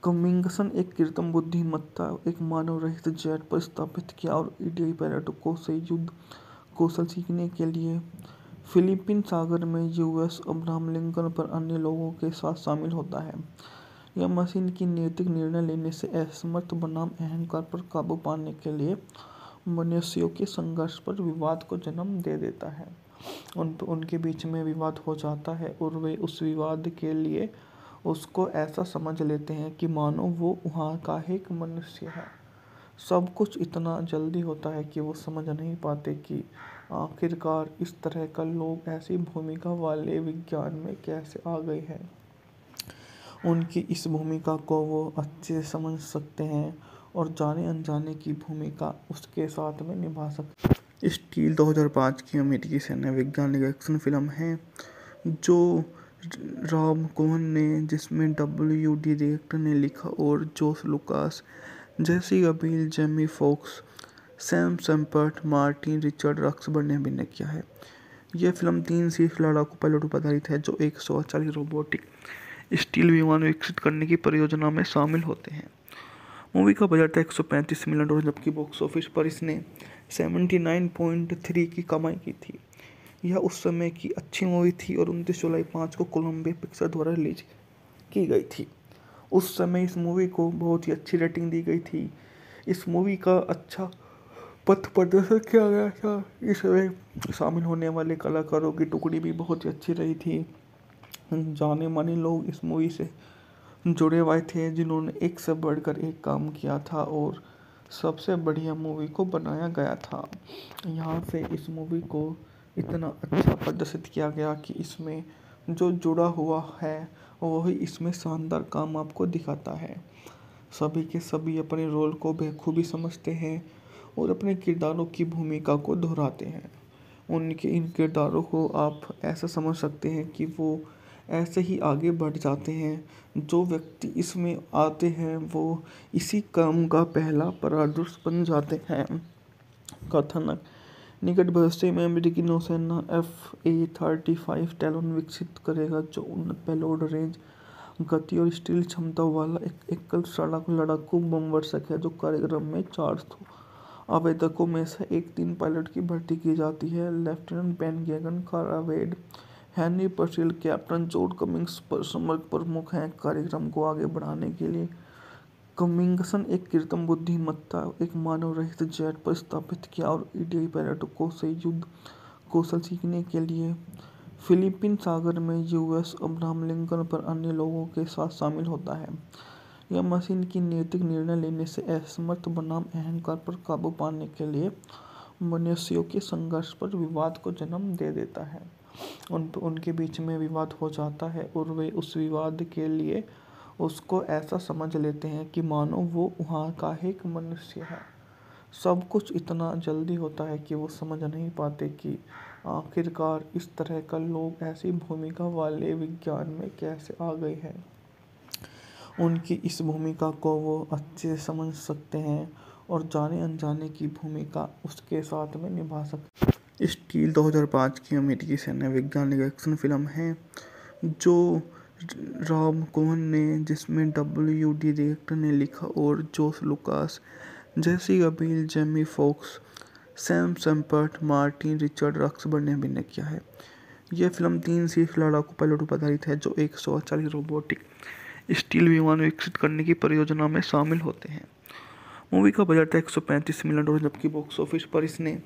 कमिंग्सन एक कृत्रिम बुद्धिमत्ता, एक मानव रहित जेट पर स्थापित किया और ईडीआई पायलटों से युद्ध कौशल सीखने के लिए फिलीपीन सागर में यूएस अब्राहम लिंकन पर अन्य लोगों के साथ शामिल होता है। यह मशीन की नैतिक निर्णय लेने से असमर्थ बनाम अहंकार पर काबू पाने के लिए मनुष्यों के संघर्ष पर विवाद को जन्म दे देता है। उनके बीच में विवाद हो जाता है और वे उस विवाद के लिए उसको ऐसा समझ लेते हैं कि मानो वो वहाँ का एक मनुष्य है। सब कुछ इतना जल्दी होता है कि वो समझ नहीं पाते कि आखिरकार इस तरह का लोग ऐसी भूमिका वाले विज्ञान में कैसे आ गए हैं। उनकी इस भूमिका को वो अच्छे से समझ सकते हैं और जाने अनजाने की भूमिका उसके साथ में निभा सकते हैं। स्टील 2005 की अमेरिकी सैन्य वैज्ञानिक एक्शन फिल्म है जो रॉब कोहेन ने, जिसमें WD डायरेक्टर ने लिखा और George Lucas, Jessica Biel, Jamie Foxx, Sam Shepard, Martin Richard Roxburgh ने अभिनय किया है। यह फिल्म 3 शीर्ष लड़ाकू पायलटों पर आधारित है जो 140 रोबोटिक स्टील विमान विकसित करने की परियोजना में शामिल होते हैं। मूवी का बजट था $135 मिलियन, जबकि बॉक्स ऑफिस पर इसने 79.3 की कमाई की थी। यह उस समय की अच्छी मूवी थी और 29 जुलाई 5 को कोलंबिया पिक्चर द्वारा रिलीज की गई थी। उस समय इस मूवी को बहुत ही अच्छी रेटिंग दी गई थी। इस मूवी का अच्छा पथ प्रदर्शन किया गया था। इसमें शामिल होने वाले कलाकारों की टुकड़ी भी बहुत ही अच्छी रही थी। जाने माने लोग इस मूवी से जुड़े हुए थे जिन्होंने एक से बढ़कर एक काम किया था और सबसे बढ़िया मूवी को बनाया गया था। यहाँ से इस मूवी को इतना अच्छा प्रदर्शित किया गया कि इसमें जो जुड़ा हुआ है वही इसमें शानदार काम आपको दिखाता है। सभी के सभी अपने रोल को बखूबी समझते हैं और अपने किरदारों की भूमिका को दोहराते हैं। उनके इन किरदारों को आप ऐसा समझ सकते हैं कि वो ऐसे ही आगे बढ़ जाते हैं। जो व्यक्ति इसमें आते हैं वो इसी काम का पहला परामर्श बन जाते हैं। कथानक: निकट भविष्य में अमेरिकी नौसेना F-A-35 टैलोन विकसित करेगा जो उन्नत पेलोड रेंज, गति और स्टील क्षमता वाला एक एकल लड़ाकू बमवर्षक है जो कार्यक्रम में चार्ज हो। आवेदकों में से एक 3 पायलट की भर्ती की जाती है। लेफ्टिनेंट बेन गेगन, कारा वेड, हेनरी पर्सिल, कैप्टन जॉर्ज कमिंग्स पर समग्र प्रमुख हैं। कार्यक्रम को आगे बढ़ाने के लिए कमिंग्सन एक कृत्रिम बुद्धिमत्ता, एक मानव रहित जेट पर स्थापित किया और ईडीआई पायलटों से युद्ध कौशल सीखने के लिए फिलीपीन सागर में यूएस अब्राहम लिंकन पर अन्य लोगों के साथ शामिल होता है। यह मशीन की नैतिक निर्णय लेने से असमर्थ बनाम अहंकार पर काबू पाने के लिए मनुष्यों के संघर्ष पर विवाद को जन्म दे देता है। उनके बीच में विवाद हो जाता है और वे उस विवाद के लिए उसको ऐसा समझ लेते हैं कि मानो वो वहाँ का एक मनुष्य है। सब कुछ इतना जल्दी होता है कि वो समझ नहीं पाते कि आखिरकार इस तरह का लोग ऐसी भूमिका वाले विज्ञान में कैसे आ गए हैं। उनकी इस भूमिका को वो अच्छे से समझ सकते हैं और जाने अनजाने की भूमिका उसके साथ में निभा सकते हैं। स्टील 2005 की अमेरिकी सैन्य वैज्ञानिक एक्शन फिल्म है जो रॉब कोहेन ने, जिसमें डब्ल्यू.डी. डायरेक्टर ने लिखा और George Lucas, Jessica Biel, Jamie Foxx, Sam Shepard, Martin Richard Roxburgh ने अभिनय किया है। यह फिल्म 3 शीर्ष लड़ाकू पायलटों पर आधारित है जो 140 रोबोटिक स्टील विमान विकसित करने की परियोजना में शामिल होते हैं। मूवी का बजट था $135 मिलियन, जबकि बॉक्स ऑफिस पर इसने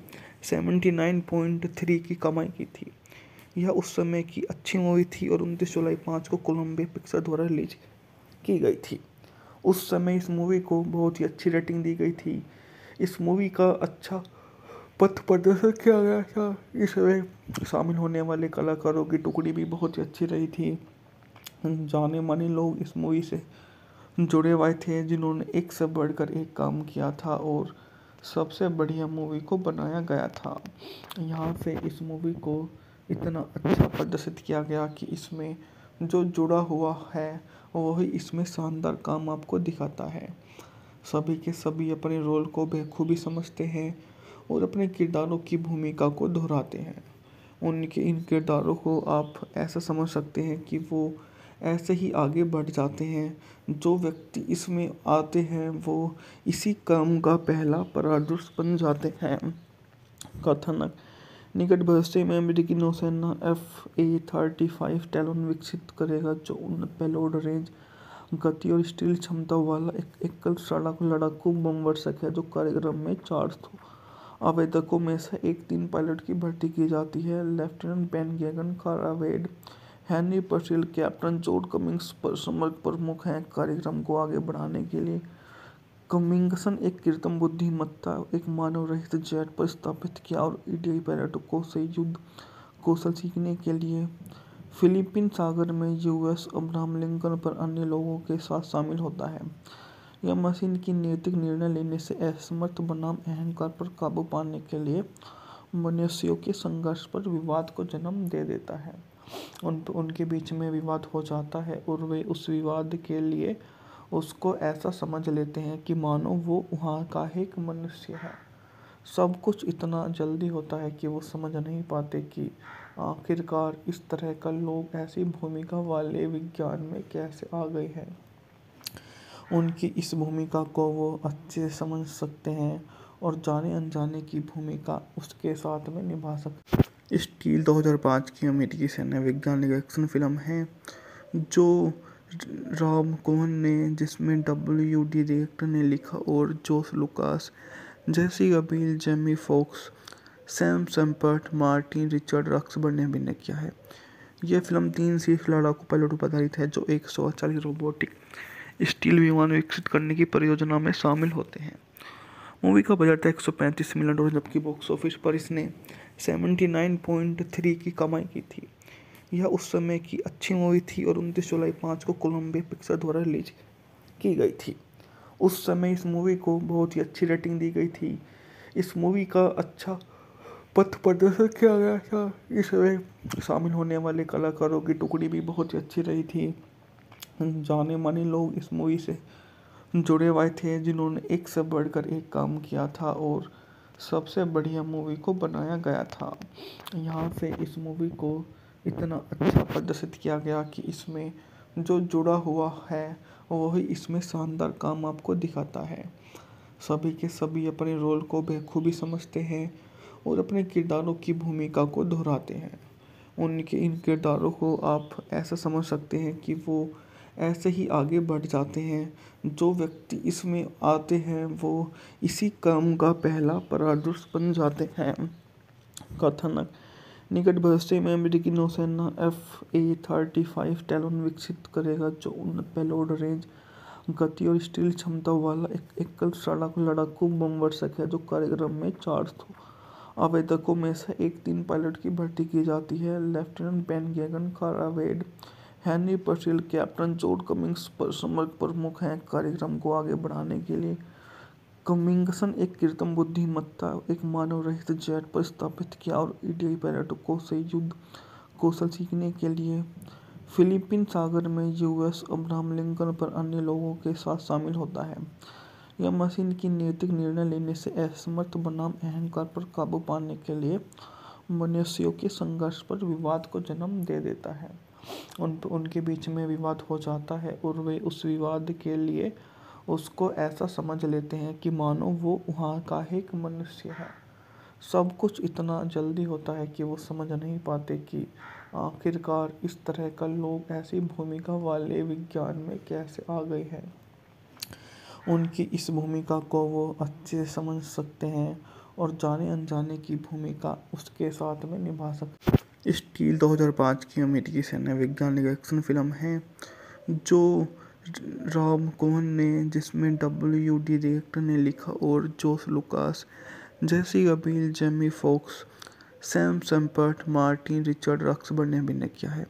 79.3 की कमाई की थी। यह उस समय की अच्छी मूवी थी और 29 जुलाई 5 को कोलंबिया पिक्चर द्वारा रिलीज की गई थी। उस समय इस मूवी को बहुत ही अच्छी रेटिंग दी गई थी। इस मूवी का अच्छा पथ प्रदर्शन किया गया था। इसमें शामिल होने वाले कलाकारों की टुकड़ी भी बहुत ही अच्छी रही थी। जाने माने लोग इस मूवी से जुड़े हुए थे जिन्होंने एक से बढ़कर एक काम किया था और सबसे बढ़िया मूवी को बनाया गया था। यहाँ से इस मूवी को इतना अच्छा प्रदर्शित किया गया कि इसमें जो जुड़ा हुआ है वही इसमें शानदार काम आपको दिखाता है। सभी के सभी अपने रोल को बखूबी समझते हैं और अपने किरदारों की भूमिका को दोहराते हैं। उनके इन किरदारों को आप ऐसा समझ सकते हैं कि वो ऐसे ही आगे बढ़ जाते हैं। जो व्यक्ति इसमें आते हैं वो इसी काम का पहला परामर्श बन जाते हैं। कथानक निकट भविष्य में अमेरिकी नौसेना F/A-35 टैलोन विकसित करेगा जो उन्नत पेलोड रेंज, गति और स्टील क्षमता वाला एक एकल लड़ाकू बमवर्षक है जो कार्यक्रम में चार्ज हो। आवेदकों में से एक 3 पायलट की भर्ती की जाती है। लेफ्टिनेंट बेन गेगन, कारा वेड, हेनरी पर्सिल, कैप्टन जॉर्ज कमिंग्स पर समग्र प्रमुख हैं। कार्यक्रम को आगे बढ़ाने के लिए कमिंग्सन एक कृत्रिम बुद्धिमत्ता, एक मानव रहित जेट पर स्थापित किया और ईडीआई पायलटों से युद्ध कौशल सीखने के लिए फिलीपीन सागर में यूएस अब्राहम लिंकन पर अन्य लोगों के साथ शामिल होता है। यह मशीन की नैतिक निर्णय लेने से असमर्थ बनाम अहंकार पर काबू पाने के लिए मनुष्यों के संघर्ष पर विवाद को जन्म दे देता है। उनके बीच में विवाद हो जाता है और वे उस विवाद के लिए उसको ऐसा समझ लेते हैं कि मानो वो वहाँ का एक मनुष्य है। सब कुछ इतना जल्दी होता है कि वो समझ नहीं पाते कि आखिरकार इस तरह का लोग ऐसी भूमिका वाले विज्ञान में कैसे आ गए हैं। उनकी इस भूमिका को वो अच्छे से समझ सकते हैं और जाने अनजाने की भूमिका उसके साथ में निभा सकते हैं। स्टील 2005 की अमेरिकी सैन्य वैज्ञानिक एक्शन फिल्म है जो रॉब कोहेन ने, जिसमें डब्ल्यू.डी. डायरेक्टर ने लिखा और George Lucas, Jessica Biel, Jamie Foxx, Sam Shepard, Martin Richard Roxburgh ने अभिनय किया है। यह फिल्म 3 शीर्ष लड़ाकू पायलटों पर आधारित है जो 140 रोबोटिक स्टील विमान विकसित करने की परियोजना में शामिल होते हैं। मूवी का बजट था $135 मिलियन, जबकि बॉक्स ऑफिस पर इसने 79.3 की कमाई की थी। यह उस समय की अच्छी मूवी थी और 29 जुलाई 5 को कोलंबिया पिक्चर द्वारा रिलीज की गई थी। उस समय इस मूवी को बहुत ही अच्छी रेटिंग दी गई थी। इस मूवी का अच्छा पथ प्रदर्शन किया गया था। इसमें शामिल होने वाले कलाकारों की टुकड़ी भी बहुत ही अच्छी रही थी। जाने माने लोग इस मूवी से जुड़े हुए थे जिन्होंने एक से बढ़कर एक काम किया था और सबसे बढ़िया मूवी को बनाया गया था। यहाँ से इस मूवी को इतना अच्छा प्रदर्शित किया गया कि इसमें जो जुड़ा हुआ है वही इसमें शानदार काम आपको दिखाता है। सभी के सभी अपने रोल को बखूबी समझते हैं और अपने किरदारों की भूमिका को दोहराते हैं। उनके इन किरदारों को आप ऐसा समझ सकते हैं कि वो ऐसे ही आगे बढ़ जाते हैं। जो व्यक्ति इसमें आते हैं वो इसी क्रम का पहला परादर्श बन जाते हैं। कथानक निकट भविष्य में अमेरिकी नौसेना F-35 टैलोन विकसित करेगा, जो उन्नत पेलोड रेंज, गति और स्टील क्षमता वाला एक एकल लड़ाकू बम वर्षक है, जो कार्यक्रम में 400 आवेदकों में से एक 3 पायलट की भर्ती की जाती है। लेफ्टिनेंट बेन गैगन, कारा वेड, हेनरी पर्सिल, कैप्टन जॉर्ज कमिंग्स पर समग्र प्रमुख हैं। कार्यक्रम को आगे बढ़ाने के लिए कमिंग्सन एक कृत्रिम बुद्धिमत्ता, एक मानव रहित जेट पर स्थापित किया और ईडीआई पायलटों से युद्ध कौशल सीखने के लिए फिलीपीन सागर में यूएस अब्राहम लिंकन पर अन्य लोगों के साथ शामिल होता है। यह मशीन की नैतिक निर्णय लेने से असमर्थ बनाम अहंकार पर काबू पाने के लिए मनुष्यों के संघर्ष पर विवाद को जन्म दे देता है। उनके बीच में विवाद हो जाता है और वे उस विवाद के लिए उसको ऐसा समझ लेते हैं कि मानो वो वहाँ का एक मनुष्य है। सब कुछ इतना जल्दी होता है कि वो समझ नहीं पाते कि आखिरकार इस तरह का लोग ऐसी भूमिका वाले विज्ञान में कैसे आ गए हैं। उनकी इस भूमिका को वो अच्छे से समझ सकते हैं और जाने अनजाने की भूमिका उसके साथ में निभा सकते हैं। स्टील 2005 की अमेरिकी सैन्य वैज्ञानिक एक्शन फिल्म है जो रॉब कोहेन ने, जिसमें WD डायरेक्टर ने लिखा और Josh Lucas, Jessica Biel, Jamie Foxx, Sam Shepard, Martin Richard Roxburgh ने अभिनय किया है।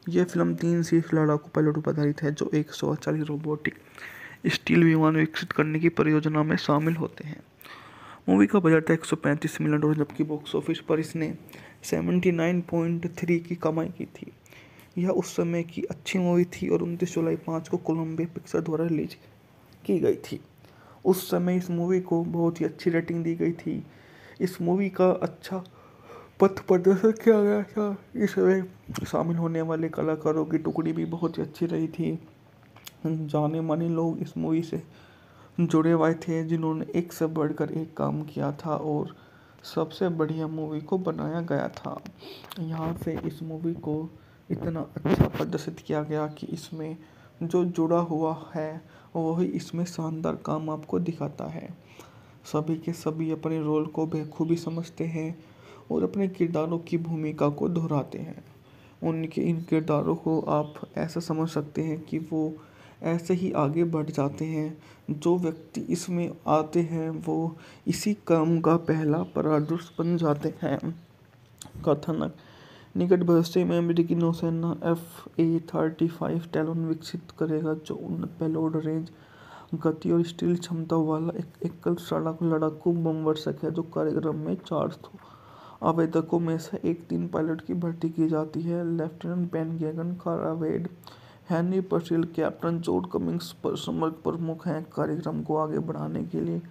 यह फिल्म 3 शीर्ष लड़ाकू पायलटों पर आधारित है जो 140 रोबोटिक स्टील विमान विकसित करने की परियोजना में शामिल होते हैं। मूवी का बजट था $135 मिलियन, जबकि बॉक्स ऑफिस पर इसने 79.3 की कमाई की थी। यह उस समय की अच्छी मूवी थी और 29 जुलाई 5 को कोलंबिया पिक्चर द्वारा रिलीज की गई थी। उस समय इस मूवी को बहुत ही अच्छी रेटिंग दी गई थी। इस मूवी का अच्छा पथ प्रदर्शन किया गया था। इसमें शामिल होने वाले कलाकारों की टुकड़ी भी बहुत ही अच्छी रही थी। जाने माने लोग इस मूवी से जुड़े हुए थे जिन्होंने एक से बढ़कर एक काम किया था और सबसे बढ़िया मूवी को बनाया गया था। यहाँ से इस मूवी को इतना अच्छा प्रदर्शित किया गया कि इसमें जो जुड़ा हुआ है वही इसमें शानदार काम आपको दिखाता है। सभी के सभी अपने रोल को बखूबी समझते हैं और अपने किरदारों की भूमिका को दोहराते हैं। उनके इन किरदारों को आप ऐसा समझ सकते हैं कि वो ऐसे ही आगे बढ़ जाते हैं। जो व्यक्ति इसमें आते हैं वो इसी क्रम का पहला परादर्श बन जाते हैं। कथानक निकट भविष्य में अमेरिकी नौसेना F-35 टैलोन विकसित करेगा, जो उन्नत पेलोड रेंज, गति और स्टील क्षमता वाला एक एकल लड़ाकू बम वर्षक है, जो कार्यक्रम में 400 आवेदकों में से एक 3 पायलट की भर्ती की जाती है। लेफ्टिनेंट बेन गैगन, कारा वेड, हेनरी पर्सिल, कैप्टन जॉर्ज कमिंग्स पर समग्र प्रमुख हैं। कार्यक्रम को आगे बढ़ाने के लिए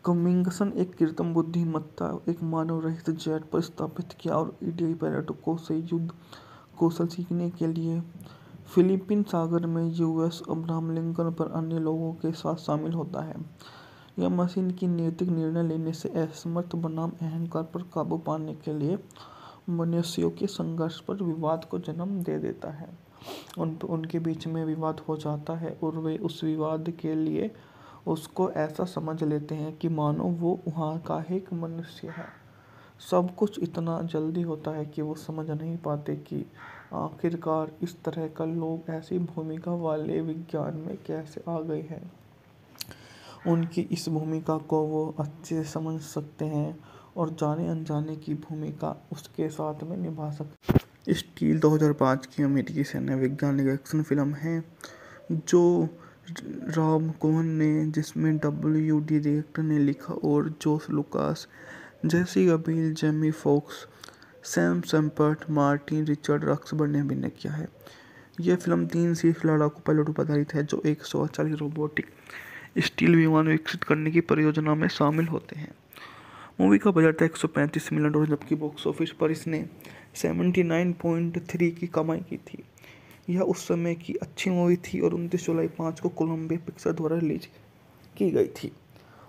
कमिंग्सन एक कृत्रिम बुद्धिमत्ता, एक मानव रहित जेट पर स्थापित किया और ईडीआई पायलटों से युद्ध कौशल सीखने के लिए फिलीपीन सागर में यूएस अब्राहम लिंकन पर अन्य लोगों के साथ शामिल होता है। यह मशीन की नैतिक निर्णय लेने से असमर्थ बनाम अहंकार पर काबू पाने के लिए मनुष्यों के संघर्ष पर विवाद को जन्म दे देता है। उनके बीच में विवाद हो जाता है और वे उस विवाद के लिए उसको ऐसा समझ लेते हैं कि मानो वो वहाँ का एक मनुष्य है। सब कुछ इतना जल्दी होता है कि वो समझ नहीं पाते कि आखिरकार इस तरह का लोग ऐसी भूमिका वाले विज्ञान में कैसे आ गए हैं। उनकी इस भूमिका को वो अच्छे से समझ सकते हैं और जाने अनजाने की भूमिका उसके साथ में निभा सकते हैं। स्टील 2005 की अमेरिकी सैन्य वैज्ञानिक एक्शन फिल्म है जो रॉब कोहेन ने, जिसमें WD डायरेक्टर ने लिखा और Josh Lucas, Jessica Biel, Jamie Foxx, Sam Shepard, Martin Richard Roxburgh ने अभिनय किया है। यह फिल्म 3 शीर्ष लड़ाकू पायलटों पर आधारित है जो 140 रोबोटिक स्टील विमान विकसित करने की परियोजना में शामिल होते हैं। मूवी का बजट था $135 मिलियन, जबकि बॉक्स ऑफिस पर इसने 79.3 की कमाई की थी। यह उस समय की अच्छी मूवी थी और 29 जुलाई 5 को कोलंबिया पिक्चर द्वारा रिलीज की गई थी।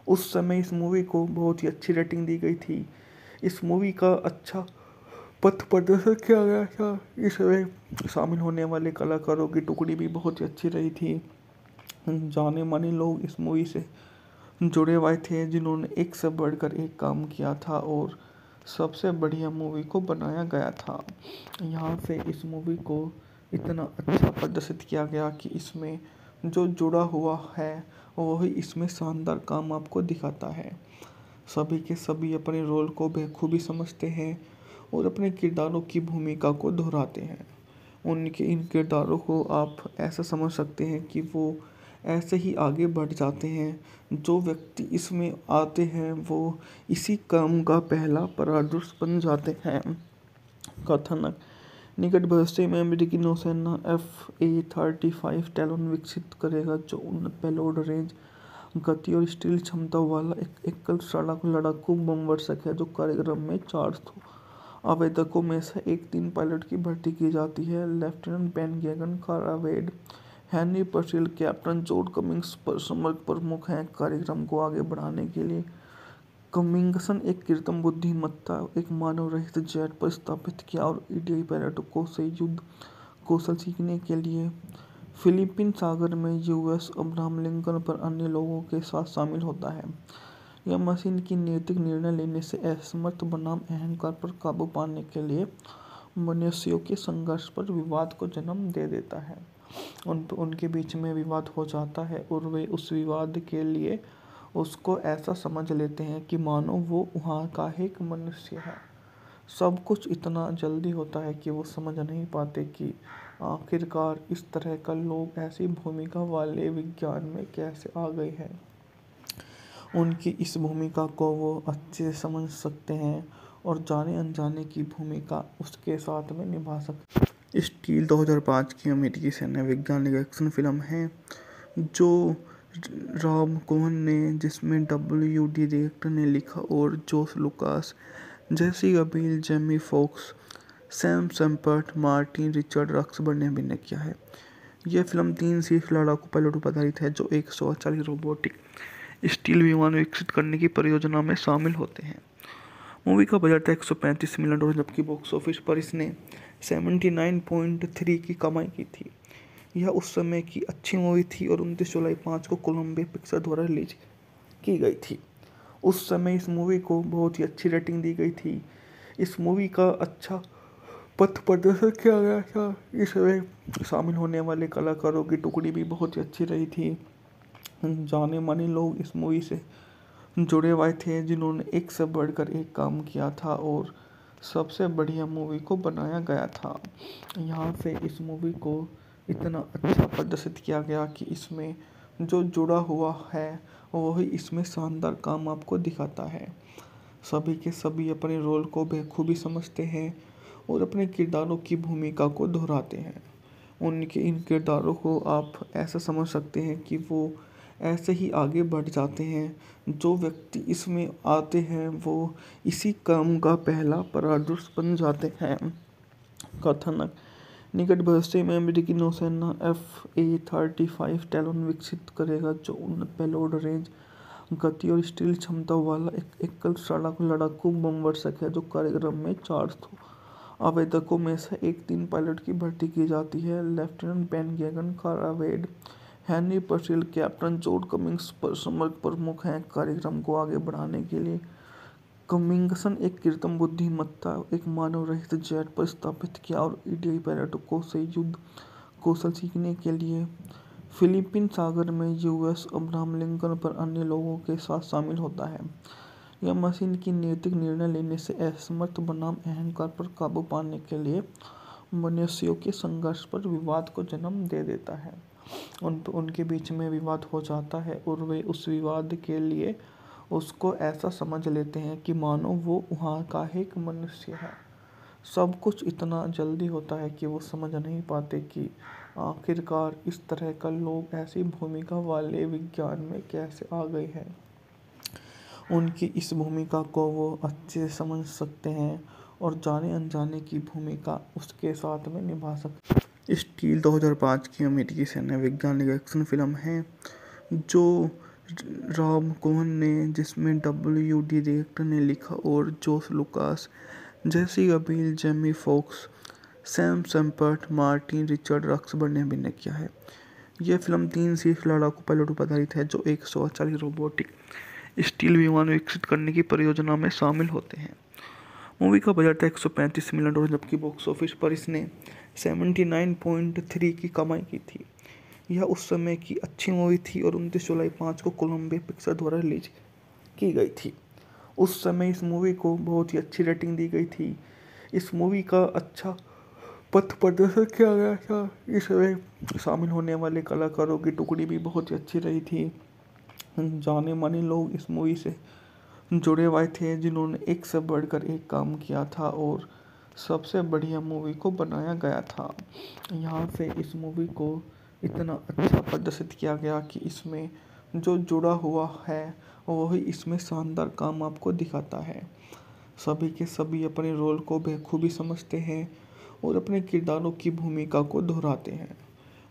उस समय इस मूवी को बहुत ही अच्छी रेटिंग दी गई थी। इस मूवी का अच्छा पथ प्रदर्शन किया गया था। इसमें शामिल होने वाले कलाकारों की टुकड़ी भी बहुत ही अच्छी रही थी। जाने माने लोग इस मूवी से जुड़े हुए थे जिन्होंने एक से बढ़कर एक काम किया था और सबसे बढ़िया मूवी को बनाया गया था। यहाँ से इस मूवी को इतना अच्छा प्रदर्शित किया गया कि इसमें जो जुड़ा हुआ है वही इसमें शानदार काम आपको दिखाता है। सभी के सभी अपने रोल को बखूबी समझते हैं और अपने किरदारों की भूमिका को दोहराते हैं। उनके इन किरदारों को आप ऐसा समझ सकते हैं कि वो ऐसे ही आगे बढ़ जाते हैं। जो व्यक्ति इसमें आते हैं वो इसी काम का पहला परादर्श बन जाते हैं। कथानक निकट भविष्य में अमेरिकी नौसेना F-35 टैलोन विकसित करेगा जो उन्नत पेलोड रेंज, गति और स्टील क्षमता वाला एक एकल लड़ाकू बमवर्षक है जो कार्यक्रम में चार्ज हो। आवेदकों में से एक 3 पायलट की भर्ती की जाती है। लेफ्टिनेंट बेन गैगन, कारा वेड, हेनरी पर्सिल, कैप्टन जॉर्ज कमिंग्स समग्र प्रमुख हैं। कार्यक्रम को आगे बढ़ाने के लिए कमिंग्सन एक कृत्रिम बुद्धिमत्ता, एक मानव रहित जेट पर स्थापित किया और ईडीआई पायलटों से युद्ध कौशल सीखने के लिए फिलीपीन सागर में यूएस अब्राहम लिंकन पर अन्य लोगों के साथ शामिल होता है। यह मशीन की नैतिक निर्णय लेने से असमर्थ बनाम अहंकार पर काबू पाने के लिए मनुष्यों के संघर्ष पर विवाद को जन्म दे देता है। उनके बीच में विवाद हो जाता है और वे उस विवाद के लिए उसको ऐसा समझ लेते हैं कि मानो वो वहाँ का एक मनुष्य है। सब कुछ इतना जल्दी होता है कि वो समझ नहीं पाते कि आखिरकार इस तरह का लोग ऐसी भूमिका वाले विज्ञान में कैसे आ गए हैं। उनकी इस भूमिका को वो अच्छे से समझ सकते हैं और जाने अनजाने की भूमिका उसके साथ में निभा सकते। स्टील 2005 की अमेरिकी सैन्य वैज्ञानिक एक्शन फिल्म है जो रॉब कोहेन ने, जिसमें W.D. डायरेक्टर ने लिखा और Josh Lucas, Jessica Biel, Jamie Foxx, Sam Shepard, Martin Richard Roxburgh ने अभिनय किया है। यह फिल्म 3 शीर्ष लड़ाकू पायलटों पर आधारित है जो एक 140 रोबोटिक स्टील विमान विकसित करने की परियोजना में शामिल होते हैं। मूवी का बजट था $135 मिलियन जबकि बॉक्स ऑफिस पर इसने 79.3 की कमाई की थी। यह उस समय की अच्छी मूवी थी और 29 जुलाई 5 को कोलंबिया पिक्चर द्वारा रिलीज की गई थी। उस समय इस मूवी को बहुत ही अच्छी रेटिंग दी गई थी। इस मूवी का अच्छा पथ प्रदर्शन किया गया था। इसमें शामिल होने वाले कलाकारों की टुकड़ी भी बहुत ही अच्छी रही थी। जाने माने लोग इस मूवी से जुड़े हुए थे जिन्होंने एक से बढ़कर एक काम किया था और सबसे बढ़िया मूवी को बनाया गया था। यहाँ से इस मूवी को इतना अच्छा प्रदर्शित किया गया कि इसमें जो जुड़ा हुआ है वही इसमें शानदार काम आपको दिखाता है। सभी के सभी अपने रोल को बखूबी समझते हैं और अपने किरदारों की भूमिका को दोहराते हैं। उनके इन किरदारों को आप ऐसा समझ सकते हैं कि वो ऐसे ही आगे बढ़ जाते हैं। जो व्यक्ति इसमें आते हैं वो इसी काम का पहला परादर्श बन जाते हैं। कथानक निकट भविष्य में अमेरिकी नौसेना F-35 टैलोन विकसित करेगा जो उन्नत पेलोड रेंज, गति और स्टील क्षमता वाला एक एकल लड़ाकू बमवर्षक है जो कार्यक्रम में चार्ज हो। आवेदकों में से एक 3 पायलट की भर्ती की जाती है। लेफ्टिनेंट बेन गैगन, कारा वेड, हेनरी पर्सिल, कैप्टन जॉर्ज कमिंग्स समग्र प्रमुख हैं। कार्यक्रम को आगे बढ़ाने के लिए कमिंग्सन एक कृत्रिम बुद्धिमत्ता, एक मानव रहित जेट पर स्थापित किया और ईडीआई पायलटों से युद्ध कौशल सीखने के लिए फिलीपीन सागर में यूएस अब्राहम लिंकन पर अन्य लोगों के साथ शामिल होता है। यह मशीन की नैतिक निर्णय लेने से असमर्थ बनाम अहंकार पर काबू पाने के लिए मनुष्यों के संघर्ष पर विवाद को जन्म दे देता है। उनके बीच में विवाद हो जाता है और वे उस विवाद के लिए उसको ऐसा समझ लेते हैं कि मानो वो वहाँ का एक मनुष्य है। सब कुछ इतना जल्दी होता है कि वो समझ नहीं पाते कि आखिरकार इस तरह का लोग ऐसी भूमिका वाले विज्ञान में कैसे आ गए हैं। उनकी इस भूमिका को वो अच्छे से समझ सकते हैं और जाने अनजाने की भूमिका उसके साथ में निभा सकते। स्टील 2005 की अमेरिकी सैन्य वैज्ञानिक एक्शन फिल्म है जो रॉब कोहेन ने, जिसमें WD डायरेक्टर ने लिखा और Josh Lucas, Jessica Biel, Jamie Foxx, Sam Shepard, Martin Richard Roxburgh ने अभिनय किया है। यह फिल्म 3 शीर्ष लड़ाकू पायलटों पर आधारित है जो एक 140 रोबोटिक स्टील विमान विकसित करने की परियोजना में शामिल होते हैं। मूवी का बजट था $135 मिलियन, जबकि बॉक्स ऑफिस पर इसने 79.3 की कमाई की थी। यह उस समय की अच्छी मूवी थी और 29 जुलाई 5 को कोलंबिया पिक्चर द्वारा रिलीज की गई थी। उस समय इस मूवी को बहुत ही अच्छी रेटिंग दी गई थी। इस मूवी का अच्छा पथ प्रदर्शन किया गया था। इसमें शामिल होने वाले कलाकारों की टुकड़ी भी बहुत ही अच्छी रही थी। जाने माने लोग इस मूवी से जुड़े हुए थे जिन्होंने एक से बढ़कर एक काम किया था और सबसे बढ़िया मूवी को बनाया गया था। यहाँ से इस मूवी को इतना अच्छा प्रदर्शित किया गया कि इसमें जो जुड़ा हुआ है वही इसमें शानदार काम आपको दिखाता है। सभी के सभी अपने रोल को बखूबी समझते हैं और अपने किरदारों की भूमिका को दोहराते हैं।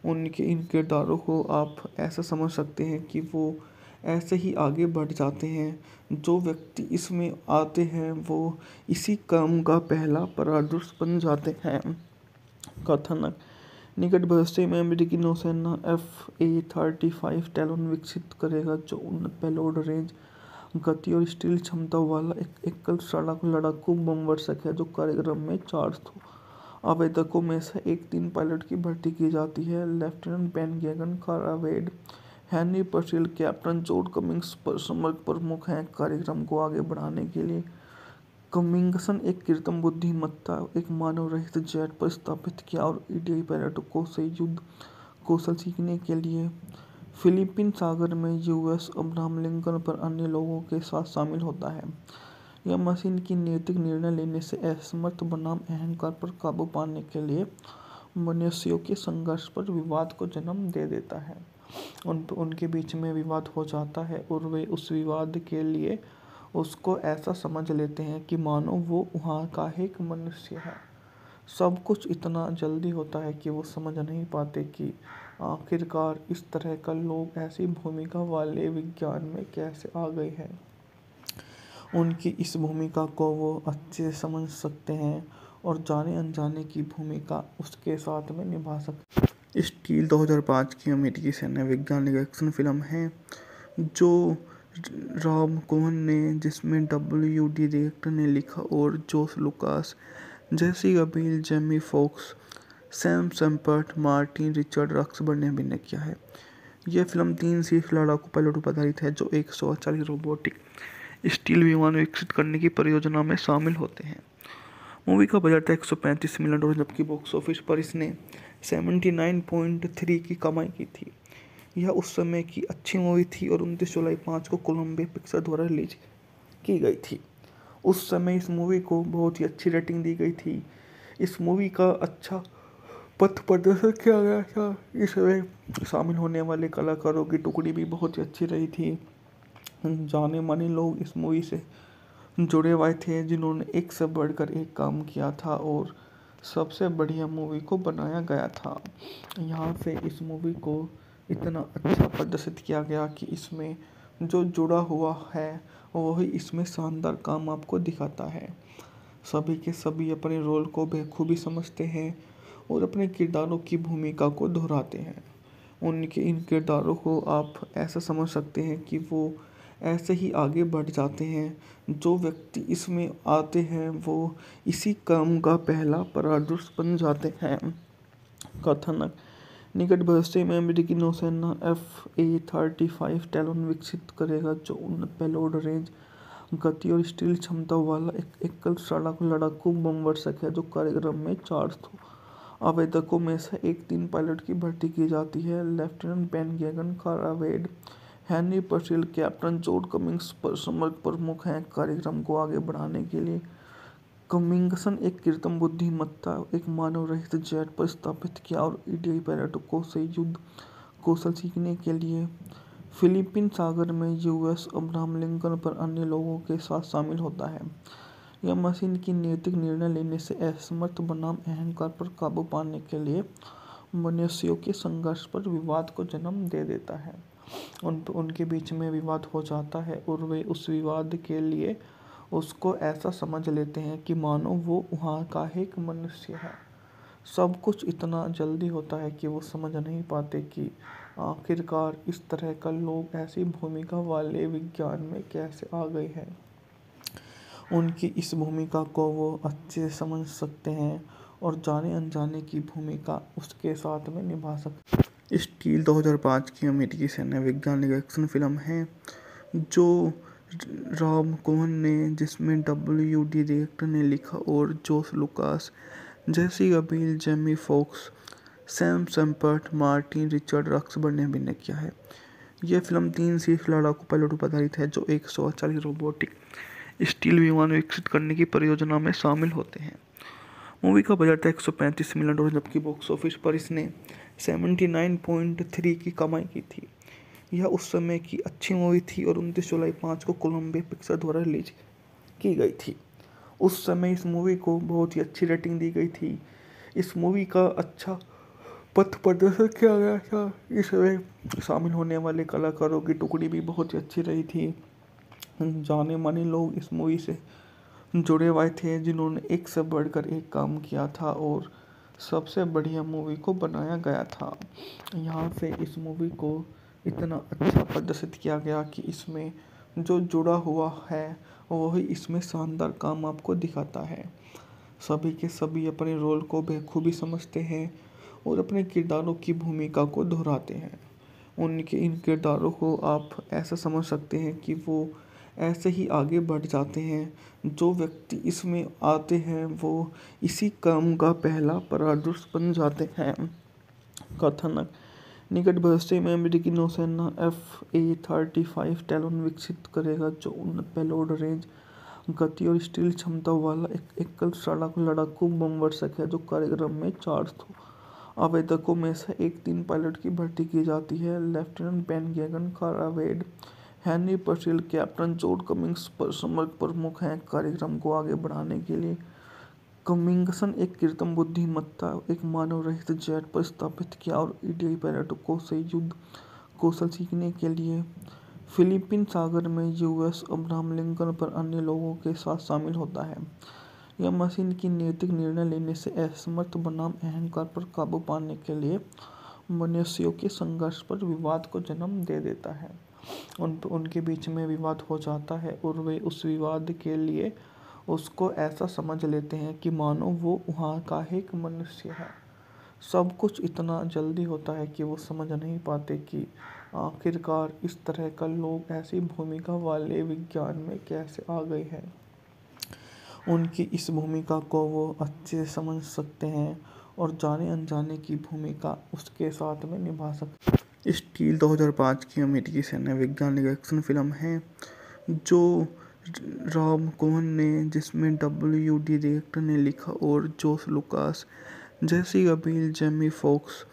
उनके इन किरदारों को आप ऐसा समझ सकते हैं कि वो ऐसे ही आगे बढ़ जाते हैं। जो व्यक्ति इसमें आते हैं वो इसी काम का पहला परामर्श बन जाते हैं। कथानक: निकट भविष्य में अमेरिकी नौसेना F-A-35 टैलोन विकसित करेगा जो उन्नत पेलोड रेंज, गति और स्टील क्षमता वाला एक एकल लड़ाकू बमवर्षक है जो कार्यक्रम में चार्ज हो। आवेदकों में से एक 3 पायलट की भर्ती की जाती है। लेफ्टिनेंट बेन गैगन, कारा वेड, हेनरी पर्सिल, कैप्टन जॉर्ज कमिंग्स समग्र प्रमुख हैं। कार्यक्रम को आगे बढ़ाने के लिए कमिंग्सन एक कृत्रिम बुद्धिमत्ता, एक मानव रहित जेट पर स्थापित किया और ईडीआई पायलटों से युद्ध कौशल सीखने के लिए फिलीपीन सागर में यूएस अब्राहम लिंकन पर अन्य लोगों के साथ शामिल होता है। यह मशीन की नैतिक निर्णय लेने से असमर्थ बनाम अहंकार पर काबू पाने के लिए मनुष्यों के संघर्ष पर विवाद को जन्म दे देता है। उनके बीच में विवाद हो जाता है और वे उस विवाद के लिए उसको ऐसा समझ लेते हैं कि मानो वो वहाँ का एक मनुष्य है। सब कुछ इतना जल्दी होता है कि वो समझ नहीं पाते कि आखिरकार इस तरह का लोग ऐसी भूमिका वाले विज्ञान में कैसे आ गए हैं। उनकी इस भूमिका को वो अच्छे से समझ सकते हैं और जाने अनजाने की भूमिका उसके साथ में निभा सकते हैं। स्टील 2005 की अमेरिकी सैन्य वैज्ञानिक एक्शन फिल्म है जो रॉब कोहेन ने, जिसमें WD डायरेक्टर ने लिखा और Josh Lucas, Jessica Biel, Jamie Foxx, Sam Shepard, Martin Richard Roxburgh ने अभिनय किया है। यह फिल्म 3 शीर्ष लड़ाकू पायलटों पर आधारित है जो एक 140 रोबोटिक स्टील विमान विकसित करने की परियोजना में शामिल होते हैं। मूवी का बजट था $135 मिलियन, जबकि बॉक्स ऑफिस पर इसने 79.3 की कमाई की थी। यह उस समय की अच्छी मूवी थी और 29 जुलाई 5 को कोलंबिया पिक्चर द्वारा रिलीज की गई थी। उस समय इस मूवी को बहुत ही अच्छी रेटिंग दी गई थी। इस मूवी का अच्छा पथ प्रदर्शन किया गया था। इसमें शामिल होने वाले कलाकारों की टुकड़ी भी बहुत ही अच्छी रही थी। जाने माने लोग इस मूवी से जुड़े हुए थे जिन्होंने एक से बढ़कर एक काम किया था और सबसे बढ़िया मूवी को बनाया गया था। यहाँ से इस मूवी को इतना अच्छा प्रदर्शित किया गया कि इसमें जो जुड़ा हुआ है वही इसमें शानदार काम आपको दिखाता है। सभी के सभी अपने रोल को बखूबी समझते हैं और अपने किरदारों की भूमिका को दोहराते हैं। उनके इन किरदारों को आप ऐसा समझ सकते हैं कि वो ऐसे ही आगे बढ़ जाते हैं। जो व्यक्ति इसमें आते हैं वो इसी काम का पहला परामर्श बन जाते हैं। कथानक: निकट भविष्य में अमेरिकी नौसेना F-A-35 टैलोन विकसित करेगा जो उन्नत पेलोड रेंज, गति और स्टील क्षमता वाला एक एकल लड़ाकू बमवर्षक है जो कार्यक्रम में चार्ज हो। आवेदकों में से एक 3 पायलट की भर्ती की जाती है। लेफ्टिनेंट बेन गैगन, कारा वेड, हेनरी पर्सिल, कैप्टन जॉर्ज कमिंग्स समग्र प्रमुख हैं। कार्यक्रम को आगे बढ़ाने के लिए कमिंग्सन एक कृत्रिम बुद्धिमत्ता, एक मानव रहित जेट पर स्थापित किया और ईडीआई पायलटों से युद्ध कौशल सीखने के लिए फिलीपीन सागर में यूएस अब्राहम लिंकन पर अन्य लोगों के साथ शामिल होता है। यह मशीन की नैतिक निर्णय लेने से असमर्थ बनाम अहंकार पर काबू पाने के लिए मनुष्यों के संघर्ष पर विवाद को जन्म दे देता है। उनके बीच में विवाद हो जाता है और वे उस विवाद के लिए उसको ऐसा समझ लेते हैं कि मानो वो वहाँ का एक मनुष्य है। सब कुछ इतना जल्दी होता है कि वो समझ नहीं पाते कि आखिरकार इस तरह का लोग ऐसी भूमिका वाले विज्ञान में कैसे आ गए हैं। उनकी इस भूमिका को वो अच्छे से समझ सकते हैं और जाने अनजाने की भूमिका उसके साथ में निभा सकते। स्टील 2005 की अमेरिकी सैन्य वैज्ञानिक एक्शन फिल्म है जो रॉब कोहेन ने जिसमें W.D. डायरेक्टर ने लिखा और George Lucas, Jessica Biel, Jamie Foxx, Sam Shepard, Martin Richard Roxburgh ने अभिनय किया है। यह फिल्म 3 शीर्ष लड़ाकू पायलटों पर आधारित है जो 140 रोबोटिक स्टील विमान विकसित करने की परियोजना में शामिल होते हैं। मूवी का बजट था $135 मिलियन, जबकि बॉक्स ऑफिस पर इसने 79.3 की कमाई की थी। यह उस समय की अच्छी मूवी थी और 29 जुलाई 5 को कोलंबिया पिक्चर द्वारा रिलीज की गई थी। उस समय इस मूवी को बहुत ही अच्छी रेटिंग दी गई थी। इस मूवी का अच्छा पथ प्रदर्शन किया गया था। इसमें शामिल होने वाले कलाकारों की टुकड़ी भी बहुत ही अच्छी रही थी। जाने माने लोग इस मूवी से जुड़े हुए थे जिन्होंने एक से बढ़कर एक काम किया था और सबसे बढ़िया मूवी को बनाया गया था। यहाँ से इस मूवी को इतना अच्छा प्रदर्शित किया गया कि इसमें जो जुड़ा हुआ है वही इसमें शानदार काम आपको दिखाता है। सभी के सभी अपने रोल को बखूबी समझते हैं और अपने किरदारों की भूमिका को दोहराते हैं। उनके इन किरदारों को आप ऐसा समझ सकते हैं कि वो ऐसे ही आगे बढ़ जाते हैं। जो व्यक्ति इसमें आते हैं वो इसी काम का पहला परामर्श बन जाते हैं। कथानक निकट भविष्य में अमेरिकी नौसेना F-35 टैलोन विकसित करेगा जो उन्नत पेलोड रेंज, गति और स्टील क्षमता वाला एक एकल लड़ाकू बमवर्षक है जो कार्यक्रम में 400 आवेदकों में से 3 पायलट की भर्ती की जाती है। लेफ्टिनेंट बेन गैगन, कारा वेड, हेनरी पर्सिल, कैप्टन जॉर्ज कमिंग्स समग्र प्रमुख हैं। कार्यक्रम को आगे बढ़ाने के लिए कमिंग्सन एक कृत्रिम बुद्धिमत्ता एक मानव रहित जेट पर स्थापित किया और ईडीआई पायलटों से युद्ध कौशल सीखने के लिए फिलीपीन सागर में यूएस अब्राहम लिंकन पर अन्य लोगों के साथ शामिल होता है। यह मशीन की नैतिक निर्णय लेने से असमर्थ बनाम अहंकार पर काबू पाने के लिए मनुष्यों के संघर्ष पर विवाद को जन्म दे देता है। उनके बीच में विवाद हो जाता है और वे उस विवाद के लिए उसको ऐसा समझ लेते हैं कि मानो वो वहाँ का एक मनुष्य है। सब कुछ इतना जल्दी होता है कि वो समझ नहीं पाते कि आखिरकार इस तरह का लोग ऐसी भूमिका वाले विज्ञान में कैसे आ गए हैं। उनकी इस भूमिका को वो अच्छे से समझ सकते हैं और जाने अनजाने की भूमिका उसके साथ में निभा सकते। स्टील 2005 की अमेरिकी सैन्य वैज्ञानिक एक्शन फिल्म है जो रॉब कोहेन ने जिसमें W.D. डायरेक्टर ने लिखा और George Lucas, Jessica Biel, Jamie Foxx,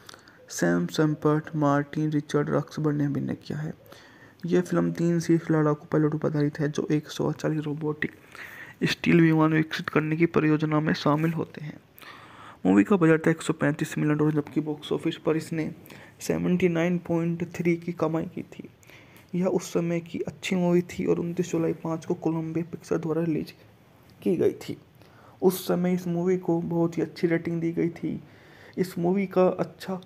Sam Shepard, Martin Richard Roxburgh ने अभिनय किया है। यह फिल्म 3 शीर्ष लड़ाकू पायलटों पर आधारित है जो 140 रोबोटिक स्टील विमान विकसित करने की परियोजना में शामिल होते हैं। मूवी का बजट था $135 मिलियन, जबकि बॉक्स ऑफिस पर इसने 79.3 की कमाई की थी। यह उस समय की अच्छी मूवी थी और 29 जुलाई 5 को कोलंबिया पिक्चर द्वारा रिलीज की गई थी। उस समय इस मूवी को बहुत ही अच्छी रेटिंग दी गई थी। इस मूवी का अच्छा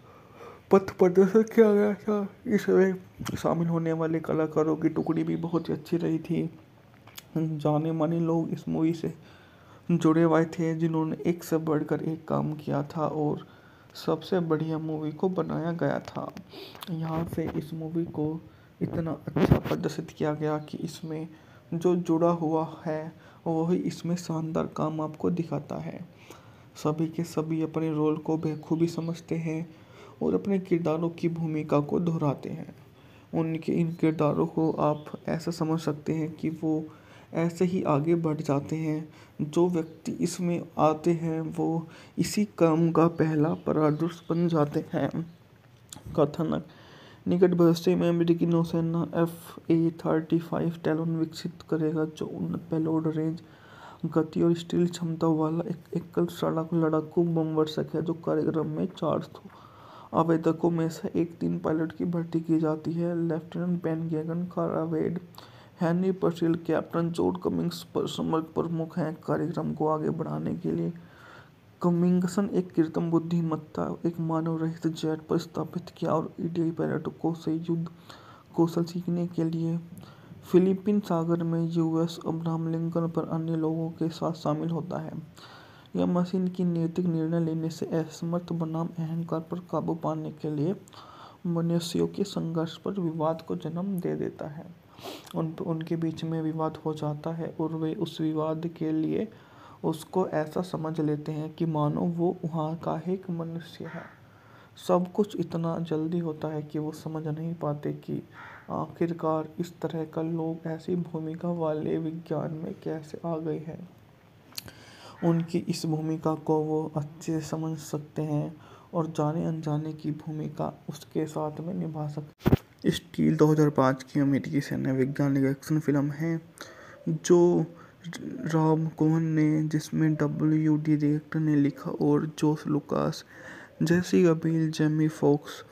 पथ प्रदर्शन किया गया था। इसमें शामिल होने वाले कलाकारों की टुकड़ी भी बहुत ही अच्छी रही थी। जाने माने लोग इस मूवी से जुड़े हुए थे जिन्होंने एक से बढ़कर एक काम किया था और सबसे बढ़िया मूवी को बनाया गया था। यहाँ से इस मूवी को इतना अच्छा प्रदर्शित किया गया कि इसमें जो जुड़ा हुआ है वही इसमें शानदार काम आपको दिखाता है। सभी के सभी अपने रोल को बखूबी समझते हैं और अपने किरदारों की भूमिका को दोहराते हैं। उनके इन किरदारों को आप ऐसा समझ सकते हैं कि वो ऐसे ही आगे बढ़ जाते हैं। जो व्यक्ति इसमें आते हैं वो इसी काम का पहला परामर्श बन जाते हैं। कथानक निकट भविष्य में अमेरिकी नौसेना F-35 टैलोन विकसित करेगा जो उन्नत पेलोड रेंज, गति और स्टील क्षमता वाला एक एकल लड़ाकू बमवर्षक है जो कार्यक्रम में 400 आवेदकों में से एक 3 पायलट की भर्ती की जाती है। लेफ्टिनेंट बेन गेगन, कारा वेड, हेनरी पर्सिल, कैप्टन जॉर्ज कमिंग्स पर समग्र प्रमुख हैं। कार्यक्रम को आगे बढ़ाने के लिए कमिंग्सन एक कृत्रिम बुद्धिमत्ता, एक मानव रहित जेट पर स्थापित किया और ईडीआई पायलटों से युद्ध कौशल सीखने के लिए फिलीपीन सागर में यूएस अब्राहम लिंकन पर अन्य लोगों के साथ शामिल होता है। यह मशीन की नैतिक निर्णय लेने से असमर्थ बनाम अहंकार पर काबू पाने के लिए मनुष्यों के संघर्ष पर विवाद को जन्म दे देता है। उनके बीच में विवाद हो जाता है और वे उस विवाद के लिए उसको ऐसा समझ लेते हैं कि मानो वो वहाँ का एक मनुष्य है। सब कुछ इतना जल्दी होता है कि वो समझ नहीं पाते कि आखिरकार इस तरह का लोग ऐसी भूमिका वाले विज्ञान में कैसे आ गए हैं। उनकी इस भूमिका को वो अच्छे से समझ सकते हैं और जाने अनजाने की भूमिका उसके साथ में निभा सकते। स्टील 2005 की अमेरिकी सैन्य वैज्ञानिक एक्शन फिल्म है जो रॉब कोहेन ने, जिसमें डब्ल्यू.डी. डायरेक्टर ने लिखा और Josh Lucas, Jessica Biel, Jamie Foxx,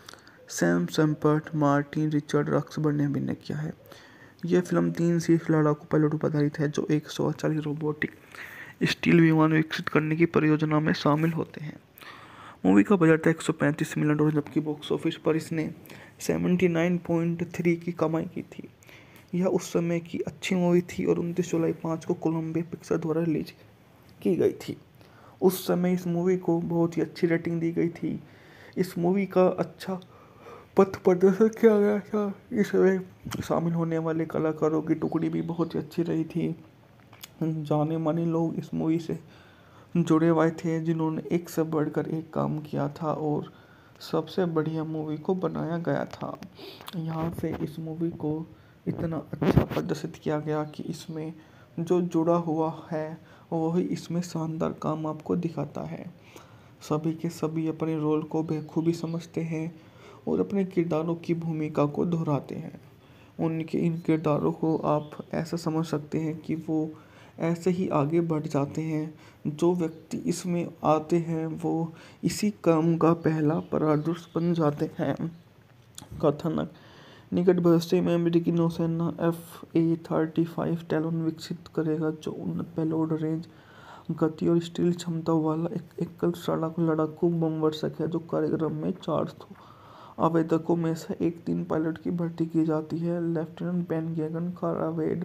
Sam Shepard, Martin Richard Roxburgh ने अभिनय किया है। यह फिल्म 3 शीर्ष लड़ाकू पायलटों पर आधारित है जो एक 140 रोबोटिक स्टील विमान विकसित करने की परियोजना में शामिल होते हैं। मूवी का बजट था $135 मिलियन, जबकि बॉक्स ऑफिस पर इसने 79.3 की कमाई की थी। यह उस समय की अच्छी मूवी थी और 29 जुलाई 5 को कोलंबिया पिक्चर द्वारा रिलीज की गई थी। उस समय इस मूवी को बहुत ही अच्छी रेटिंग दी गई थी। इस मूवी का अच्छा पथ प्रदर्शन किया गया था। इसमें शामिल होने वाले कलाकारों की टुकड़ी भी बहुत ही अच्छी रही थी। जाने माने लोग इस मूवी से जुड़े हुए थे जिन्होंने एक से बढ़कर एक काम किया था और सबसे बढ़िया मूवी को बनाया गया था। यहाँ से इस मूवी को इतना अच्छा प्रदर्शित किया गया कि इसमें जो जुड़ा हुआ है वही इसमें शानदार काम आपको दिखाता है। सभी के सभी अपने रोल को बेखूबी समझते हैं और अपने किरदारों की भूमिका को दोहराते हैं। उनके इन किरदारों को आप ऐसा समझ सकते हैं कि वो ऐसे ही आगे बढ़ जाते हैं। जो व्यक्ति इसमें आते हैं वो इसी काम का पहला परादर्श बन जाते हैं। कथानक: निकट भविष्य में अमेरिकी नौसेना FA-35 टैलोन विकसित करेगा जो उन्नत पेलोड रेंज, गति और स्टील क्षमता वाला एक एकल लड़ाकू बमवर्षक है। जो कार्यक्रम में 400 आवेदकों में से एक 3 पायलट की भर्ती की जाती है। लेफ्टिनेंट बेन गेगन, कारा वेड,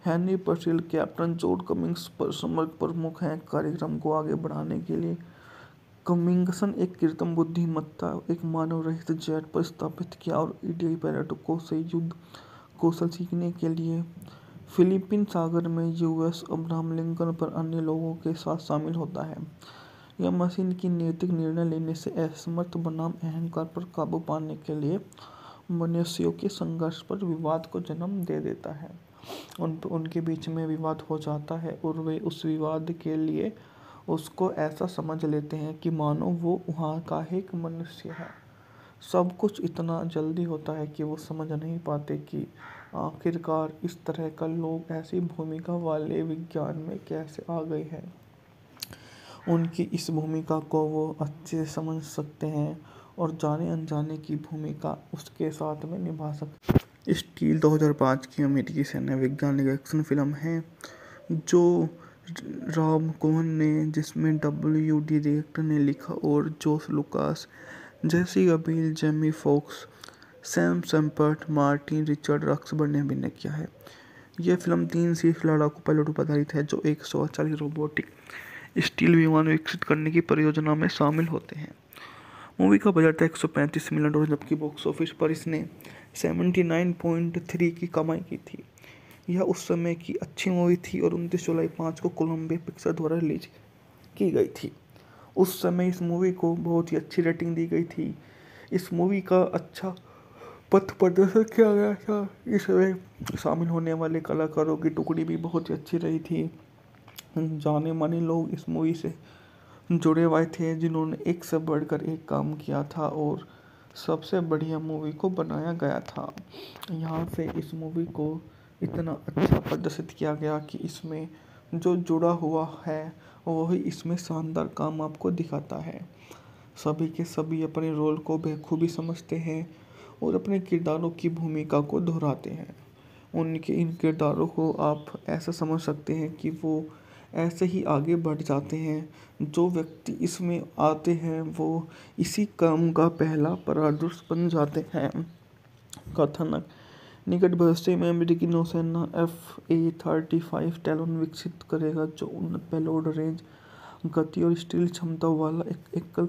हेनरी पर्सिल, कैप्टन जॉर्ज कमिंग्स पर समग्र प्रमुख हैं। कार्यक्रम को आगे बढ़ाने के लिए कमिंग्सन एक कृत्रिम बुद्धिमत्ता, एक मानव रहित जेट पर स्थापित किया और ईडीआई पायलटों से युद्ध कौशल सीखने के लिए फिलीपीन सागर में यूएस अब्राहम लिंकन पर अन्य लोगों के साथ शामिल होता है। यह मशीन की नैतिक निर्णय लेने से असमर्थ बनाम अहंकार पर काबू पाने के लिए मनुष्यों के संघर्ष पर विवाद को जन्म दे देता है। उनके बीच में विवाद हो जाता है और वे उस विवाद के लिए उसको ऐसा समझ लेते हैं कि मानो वो वहाँ का एक मनुष्य है। सब कुछ इतना जल्दी होता है कि वो समझ नहीं पाते कि आखिरकार इस तरह का लोग ऐसी भूमिका वाले विज्ञान में कैसे आ गए हैं। उनकी इस भूमिका को वो अच्छे से समझ सकते हैं और जाने अनजाने की भूमिका उसके साथ में निभा सकते। स्टील 2005 की अमेरिकी सैन्य वैज्ञानिक एक्शन फिल्म है जो रॉब कोहेन ने, जिसमें डब्ल्यू.डी. डायरेक्टर ने लिखा और Josh Lucas, Jessica Biel, Jamie Foxx, Sam Shepard, Martin Richard Roxburgh ने अभिनय किया है। यह फिल्म 3 शीर्ष लड़ाकू पायलटों पर आधारित है जो एक 140 रोबोटिक स्टील विमान विकसित करने की परियोजना में शामिल होते हैं। मूवी का बजट था $135 मिलियन, जबकि बॉक्स ऑफिस पर इसने 79.3 की कमाई की थी। यह उस समय की अच्छी मूवी थी और 29 जुलाई 5 को कोलंबिया पिक्चर द्वारा रिलीज की गई थी। उस समय इस मूवी को बहुत ही अच्छी रेटिंग दी गई थी। इस मूवी का अच्छा पथ प्रदर्शन किया गया था। इसमें शामिल होने वाले कलाकारों की टुकड़ी भी बहुत ही अच्छी रही थी। जाने माने लोग इस मूवी से जुड़े हुए थे जिन्होंने एक से बढ़कर एक काम किया था और सबसे बढ़िया मूवी को बनाया गया था। यहाँ से इस मूवी को इतना अच्छा प्रदर्शित किया गया कि इसमें जो जुड़ा हुआ है वही इसमें शानदार काम आपको दिखाता है। सभी के सभी अपने रोल को बखूबी समझते हैं और अपने किरदारों की भूमिका को दोहराते हैं। उनके इन किरदारों को आप ऐसा समझ सकते हैं कि वो ऐसे ही आगे बढ़ जाते हैं। जो व्यक्ति इसमें आते हैं वो इसी क्रम का पहला परादर्श बन जाते हैं। कथानक निकट भविष्य में अमेरिकी नौसेना F-A-35 टैलोन विकसित करेगा, जो उन्नत पेलोड रेंज, गति और स्टील क्षमता वाला एक एकल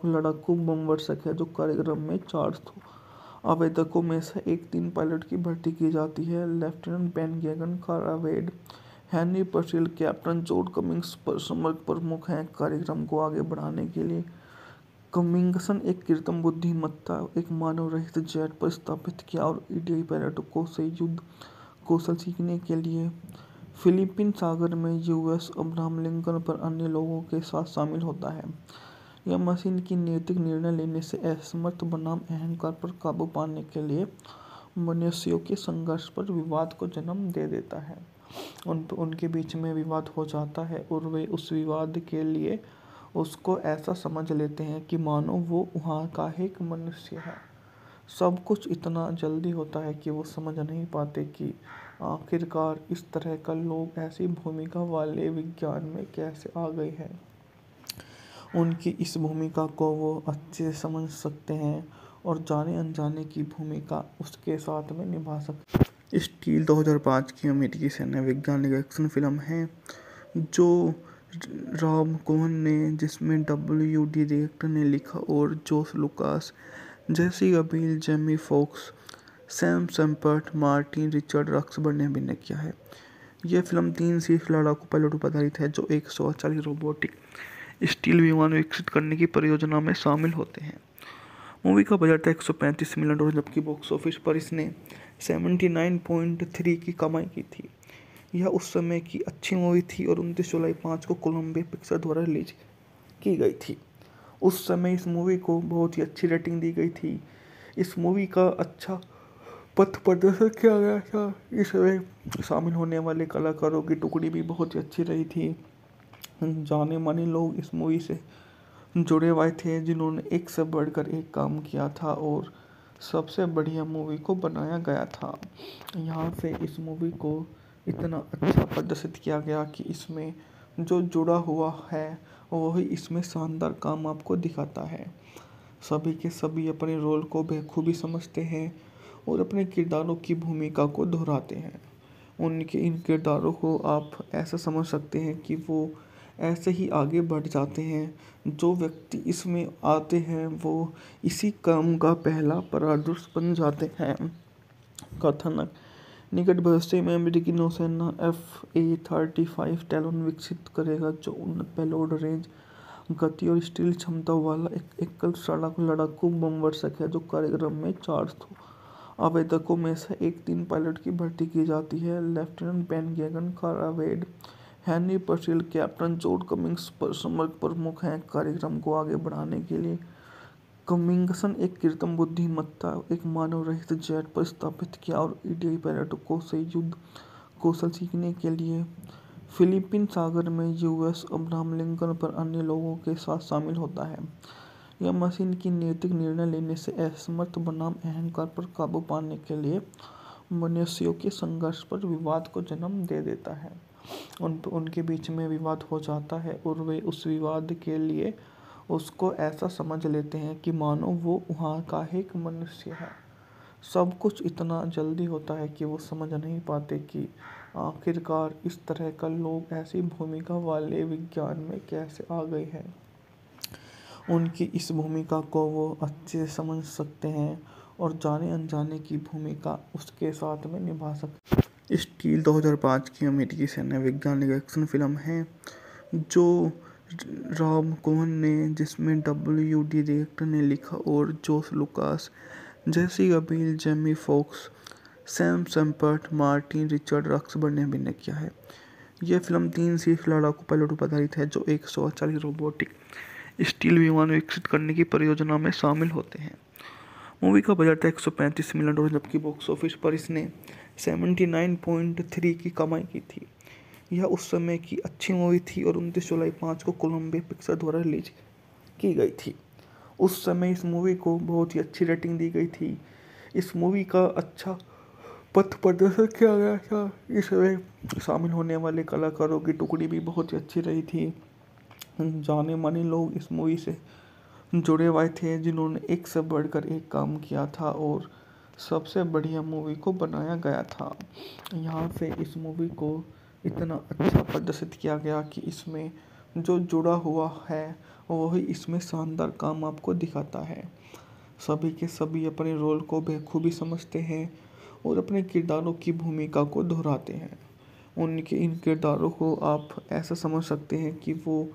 लड़ाकू बमवर्षक है जो कार्यक्रम में चार्ज हो। आवेदकों में से एक 3 पायलट की भर्ती की जाती है। लेफ्टिनेंट बेन गैगन, कारा वेड, हेनरी पर्सिल, कैप्टन जॉर्ज कमिंग्स पर समग्र प्रमुख हैं। कार्यक्रम को आगे बढ़ाने के लिए कमिंग्सन एक कृत्रिम बुद्धिमत्ता, एक मानव रहित जेट पर स्थापित किया और ईडीआई पायलटों से युद्ध कौशल सीखने के लिए फिलीपीन सागर में यूएस अब्राहम लिंकन पर अन्य लोगों के साथ शामिल होता है। यह मशीन की नैतिक निर्णय लेने से असमर्थ बनाम अहंकार पर काबू पाने के लिए मनुष्यों के संघर्ष पर विवाद को जन्म दे देता है। उनके बीच में विवाद हो जाता है और वे उस विवाद के लिए उसको ऐसा समझ लेते हैं कि मानो वो वहाँ का एक मनुष्य है। सब कुछ इतना जल्दी होता है कि वो समझ नहीं पाते कि आखिरकार इस तरह का लोग ऐसी भूमिका वाले विज्ञान में कैसे आ गए हैं। उनकी इस भूमिका को वो अच्छे से समझ सकते हैं और जाने अनजाने की भूमिका उसके साथ में निभा सकते हैं। स्टील 2005 की अमेरिकी सैन्य वैज्ञानिक एक्शन फिल्म है जो रॉब कोहेन ने, जिसमें W.D. डायरेक्टर ने लिखा और Josh Lucas, Jessica Biel, Jamie Foxx, Sam Shepard, Martin Richard Roxburgh ने अभिनय किया है। यह फिल्म 3 शीर्ष लड़ाकू पायलटों पर आधारित है जो एक 140 रोबोटिक स्टील विमान विकसित करने की परियोजना में शामिल होते हैं। मूवी का बजट था $135 मिलियन, जबकि बॉक्स ऑफिस पर इसने 79.3 की कमाई की थी। यह उस समय की अच्छी मूवी थी और 29 जुलाई 5 को कोलंबिया पिक्चर द्वारा रिलीज की गई थी। उस समय इस मूवी को बहुत ही अच्छी रेटिंग दी गई थी। इस मूवी का अच्छा पथ प्रदर्शन किया गया था। इसमें शामिल होने वाले कलाकारों की टुकड़ी भी बहुत ही अच्छी रही थी। जाने माने लोग इस मूवी से जुड़े हुए थे जिन्होंने एक से बढ़कर एक काम किया था और सबसे बढ़िया मूवी को बनाया गया था। यहाँ से इस मूवी को इतना अच्छा प्रदर्शित किया गया कि इसमें जो जुड़ा हुआ है वही इसमें शानदार काम आपको दिखाता है। सभी के सभी अपने रोल को बखूबी समझते हैं और अपने किरदारों की भूमिका को दोहराते हैं। उनके इन किरदारों को आप ऐसा समझ सकते हैं कि वो ऐसे ही आगे बढ़ जाते हैं। जो व्यक्ति इसमें आते हैं वो इसी क्रम का पहला परादर्श बन जाते हैं। कथानक निकट भविष्य में अमेरिकी नौसेना F-A-35 टैलोन विकसित करेगा, जो उन्नत पेलोड रेंज, गति और स्टील क्षमता वाला एक एकल लड़ाकू बमवर्षक है जो कार्यक्रम में चार्ज हो। आवेदकों में से एक 3 पायलट की भर्ती की जाती है। लेफ्टिनेंट बेन गैगन, कारा वेड, हेनरी पर्सिल, कैप्टन जॉर्ज कमिंग्स पर समग्र प्रमुख हैं। कार्यक्रम को आगे बढ़ाने के लिए कमिंग्सन एक कृत्रिम बुद्धिमत्ता, एक मानव रहित जेट पर स्थापित किया और ईडीआई पायलटों से युद्ध कौशल सीखने के लिए फिलीपीन सागर में यूएस अब्राहम लिंकन पर अन्य लोगों के साथ शामिल होता है। यह मशीन की नैतिक निर्णय लेने से असमर्थ बनाम अहंकार पर काबू पाने के लिए मनुष्यों के संघर्ष पर विवाद को जन्म दे देता है। उनके बीच में विवाद हो जाता है और वे उस विवाद के लिए उसको ऐसा समझ लेते हैं कि मानो वो वहाँ का एक मनुष्य है। सब कुछ इतना जल्दी होता है कि वो समझ नहीं पाते कि आखिरकार इस तरह का लोग ऐसी भूमिका वाले विज्ञान में कैसे आ गए हैं। उनकी इस भूमिका को वो अच्छे से समझ सकते हैं और जाने अनजाने की भूमिका उसके साथ में निभा सकते हैं। स्टील 2005 की अमेरिकी सैन्य वैज्ञानिक एक्शन फिल्म है जो रॉब कोहेन ने, जिसमें W.D. डायरेक्टर ने लिखा और Josh Lucas, Jessica Biel, Jamie Foxx, Sam Shepard, Martin Richard Roxburgh ने अभिनय किया है। यह फिल्म 3 शीर्ष लड़ाकू पायलटों पर आधारित है जो एक 140 रोबोटिक स्टील विमान विकसित करने की परियोजना में शामिल होते हैं। मूवी का बजट था $135 मिलियन, जबकि बॉक्स ऑफिस पर इसने 79.3 की कमाई की थी। यह उस समय की अच्छी मूवी थी और 29 जुलाई 5 को कोलंबिया पिक्चर द्वारा रिलीज की गई थी। उस समय इस मूवी को बहुत ही अच्छी रेटिंग दी गई थी। इस मूवी का अच्छा पथ प्रदर्शन किया गया था। इसमें शामिल होने वाले कलाकारों की टुकड़ी भी बहुत ही अच्छी रही थी। जाने माने लोग इस मूवी से जुड़े हुए थे जिन्होंने एक से बढ़कर एक काम किया था और सबसे बढ़िया मूवी को बनाया गया था। यहाँ से इस मूवी को इतना अच्छा प्रदर्शित किया गया कि इसमें जो जुड़ा हुआ है वही इसमें शानदार काम आपको दिखाता है। सभी के सभी अपने रोल को बखूबी समझते हैं और अपने किरदारों की भूमिका को दोहराते हैं। उनके इन किरदारों को आप ऐसा समझ सकते हैं कि वो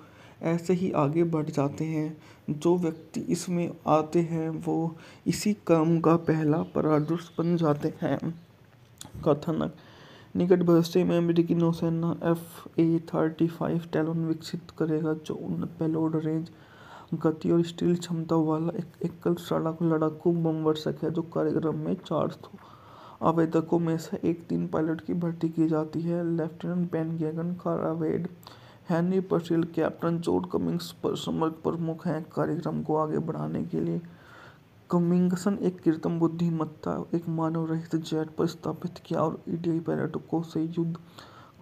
ऐसे ही आगे बढ़ जाते हैं। जो व्यक्ति इसमें आते हैं वो इसी काम का पहला परामर्श बन जाते हैं। कथानक निकट भविष्य में अमेरिकी नौसेना F-A-35 टैलोन विकसित करेगा जो उन्नत पेलोड रेंज, गति और स्टील क्षमता वाला एक एकल लड़ाकू बमवर्षक है जो कार्यक्रम में 400 आवेदकों में से एक 3 पायलट की भर्ती की जाती है। लेफ्टिनेंट बेन गैगन, कारा वेड, हेनरी पर्सिल, कैप्टन जॉर्ज कमिंग्स पर समग्र प्रमुख हैं। कार्यक्रम को आगे बढ़ाने के लिए कमिंग्सन एक कृत्रिम बुद्धिमत्ता एक मानव रहित जेट पर स्थापित किया और ईडीआई पायलटों से युद्ध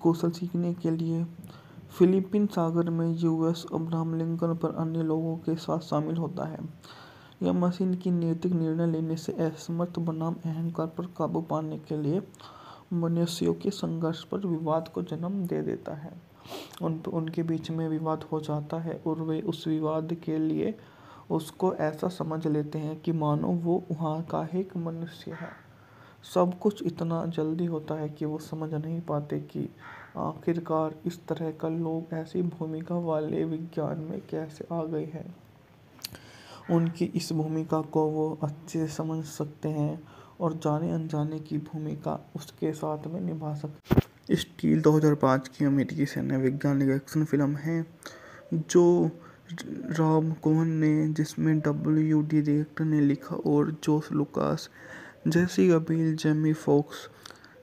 कौशल सीखने के लिए फिलीपीन सागर में यूएस अब्राहम लिंकन पर अन्य लोगों के साथ शामिल होता है। यह मशीन की नैतिक निर्णय लेने से असमर्थ बनाम अहंकार पर काबू पाने के लिए मनुष्यों के संघर्ष पर विवाद को जन्म दे देता है। उनके बीच में विवाद हो जाता है और वे उस विवाद के लिए उसको ऐसा समझ लेते हैं कि मानो वो वहाँ का एक मनुष्य है। सब कुछ इतना जल्दी होता है कि वो समझ नहीं पाते कि आखिरकार इस तरह का लोग ऐसी भूमिका वाले विज्ञान में कैसे आ गए हैं। उनकी इस भूमिका को वो अच्छे से समझ सकते हैं और जाने अनजाने की भूमिका उसके साथ में निभा सकते हैं। स्टील 2005 की अमेरिकी सैन्य वैज्ञानिक एक्शन फिल्म है जो रॉब कोहेन ने, जिसमें WD डायरेक्टर ने लिखा और George Lucas, Jessica Biel, Jamie Foxx,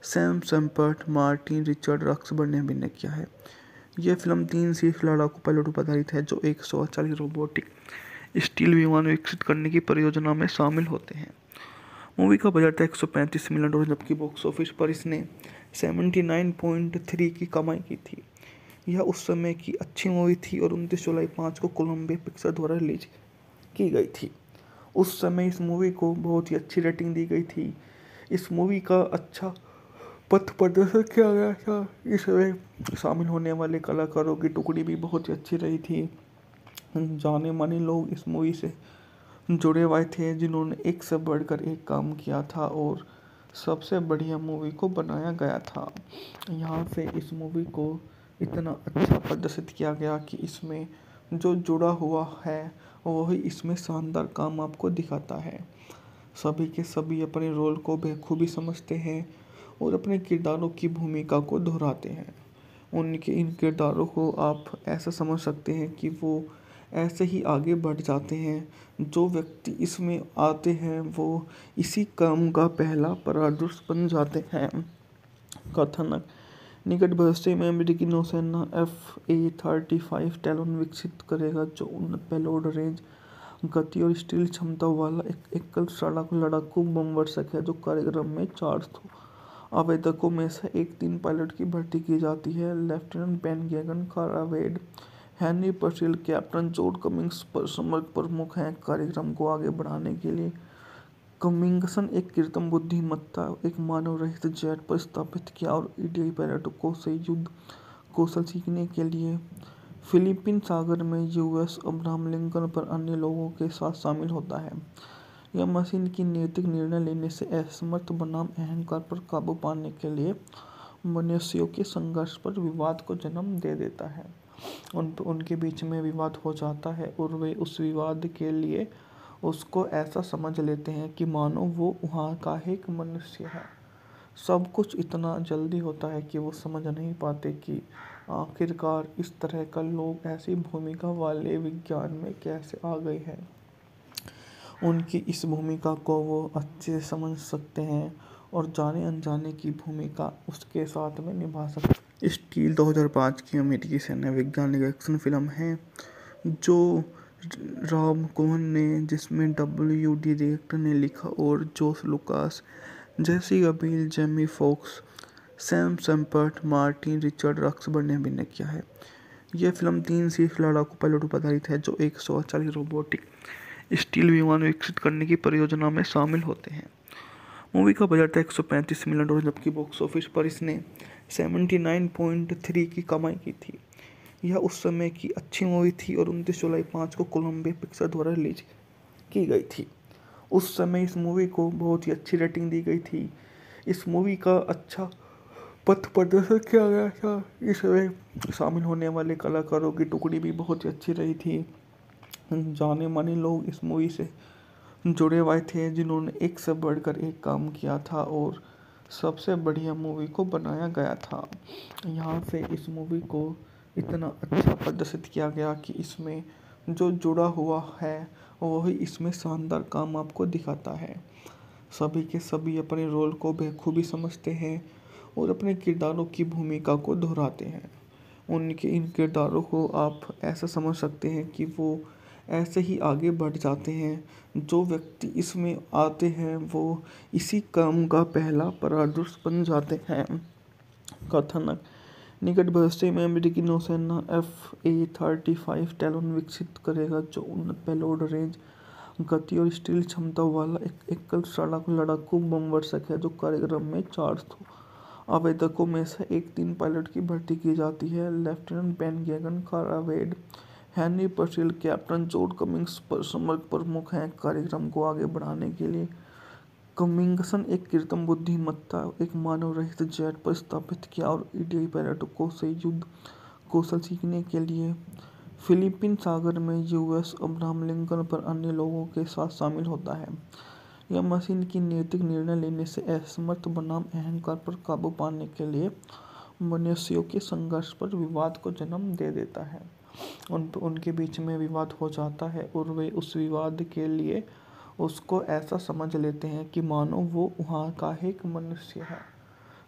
Sam Shepard, Martin Richard Roxburgh ने अभिनय किया है। यह फिल्म 3 शीर्ष लड़ाकू पायलटों पर आधारित है जो 140 रोबोटिक स्टील विमान विकसित करने की परियोजना में शामिल होते हैं। मूवी का बजट था $135 मिलियन जबकि बॉक्स ऑफिस पर इसने 79.3 की कमाई की थी। यह उस समय की अच्छी मूवी थी और 29 जुलाई 5 को कोलंबिया पिक्चर द्वारा रिलीज की गई थी। उस समय इस मूवी को बहुत ही अच्छी रेटिंग दी गई थी। इस मूवी का अच्छा पथ प्रदर्शन किया गया था। इसमें शामिल होने वाले कलाकारों की टुकड़ी भी बहुत ही अच्छी रही थी। जाने माने लोग इस मूवी से जुड़े हुए थे जिन्होंने एक से बढ़कर एक काम किया था और सबसे बढ़िया मूवी को बनाया गया था। यहाँ से इस मूवी को इतना अच्छा प्रदर्शित किया गया कि इसमें जो जुड़ा हुआ है वही इसमें शानदार काम आपको दिखाता है। सभी के सभी अपने रोल को बखूबी समझते हैं और अपने किरदारों की भूमिका को दोहराते हैं। उनके इन किरदारों को आप ऐसा समझ सकते हैं कि वो ऐसे ही आगे बढ़ जाते हैं। जो व्यक्ति इसमें आते हैं वो इसी काम का पहला परामर्श बन जाते हैं। कथानक निकट भविष्य में अमेरिकी नौसेना F-A-35 टैलोन विकसित करेगा जो उन्नत पेलोड रेंज, गति और स्टील क्षमता वाला एक एकल लड़ाकू बमवर्षक है जो कार्यक्रम में 400 आवेदकों में से एक 3 पायलट की भर्ती की जाती है। लेफ्टिनेंट बेन गैगन, कारा वेड, हेनरी पर्सिल, कैप्टन जॉर्ज कमिंग्स पर समग्र प्रमुख हैं। कार्यक्रम को आगे बढ़ाने के लिए कमिंग्सन एक कृत्रिम बुद्धिमत्ता एक मानव रहित जेट पर स्थापित किया और ईडीआई पायलटों से युद्ध कौशल सीखने के लिए फिलीपीन सागर में यूएस अब्राहम लिंकन पर अन्य लोगों के साथ शामिल होता है। यह मशीन की नैतिक निर्णय लेने से असमर्थ बनाम अहंकार पर काबू पाने के लिए मनुष्यों के संघर्ष पर विवाद को जन्म दे देता है। उनके बीच में विवाद हो जाता है और वे उस विवाद के लिए उसको ऐसा समझ लेते हैं कि मानो वो वहाँ का एक मनुष्य है। सब कुछ इतना जल्दी होता है कि वो समझ नहीं पाते कि आखिरकार इस तरह का लोग ऐसी भूमिका वाले विज्ञान में कैसे आ गए हैं। उनकी इस भूमिका को वो अच्छे से समझ सकते हैं और जाने अनजाने की भूमिका उसके साथ में निभा सकते हैं। स्टील 2005 की अमेरिकी सैन्य वैज्ञानिक एक्शन फिल्म है जो रॉब कोहेन ने, जिसमें WD डायरेक्टर ने लिखा और George Lucas, Jessica Biel, Jamie Foxx, Sam Shepard, Martin Richard Roxburgh ने अभिनय किया है। यह फिल्म 3 शीर्ष लड़ाकू पायलटों पर आधारित है जो 140 रोबोटिक स्टील विमान विकसित करने की परियोजना में शामिल होते हैं। मूवी का बजट था $135 मिलियन, जबकि बॉक्स ऑफिस पर इसने 79.3 की कमाई की थी। यह उस समय की अच्छी मूवी थी और 29 जुलाई 5 को कोलंबिया पिक्चर द्वारा रिलीज की गई थी। उस समय इस मूवी को बहुत ही अच्छी रेटिंग दी गई थी। इस मूवी का अच्छा पथ प्रदर्शन किया गया था। इसमें शामिल होने वाले कलाकारों की टुकड़ी भी बहुत ही अच्छी रही थी। जाने माने लोग इस मूवी से जुड़े हुए थे जिन्होंने एक से बढ़कर एक काम किया था और सबसे बढ़िया मूवी को बनाया गया था। यहाँ से इस मूवी को इतना अच्छा प्रदर्शित किया गया कि इसमें जो जुड़ा हुआ है वही इसमें शानदार काम आपको दिखाता है। सभी के सभी अपने रोल को बखूबी समझते हैं और अपने किरदारों की भूमिका को दोहराते हैं। उनके इन किरदारों को आप ऐसा समझ सकते हैं कि वो ऐसे ही आगे बढ़ जाते हैं। जो व्यक्ति इसमें आते हैं वो इसी काम का पहला परामर्श बन जाते हैं। कथानक: निकट भविष्य में अमेरिकी नौसेना F-35 टैलोन विकसित करेगा जो उन्नत पेलोड रेंज, गति और स्टील क्षमता वाला एक एकल लड़ाकू बमवर्षक है। जो कार्यक्रम में 400 आवेदकों में से 3 पायलट की भर्ती की जाती है। लेफ्टिनेंट बेन गैगन, कारा वेड, हेनरी पर्सिल, कैप्टन जॉर्ज कमिंग्स समग्र प्रमुख हैं। कार्यक्रम को आगे बढ़ाने के लिए कमिंग्सन एक कृत्रिम बुद्धिमत्ता, एक मानव रहित जेट पर स्थापित किया और ईडीआई पायलटों से युद्ध कौशल सीखने के लिए फिलीपीन सागर में यूएस अब्राहम लिंकन पर अन्य लोगों के साथ शामिल होता है। यह मशीन की नैतिक निर्णय लेने से असमर्थ बनाम अहंकार पर काबू पाने के लिए मनुष्यों के संघर्ष पर विवाद को जन्म दे देता है। उनके बीच में विवाद हो जाता है और वे उस विवाद के लिए उसको ऐसा समझ लेते हैं कि मानो वो वहाँ का एक मनुष्य है।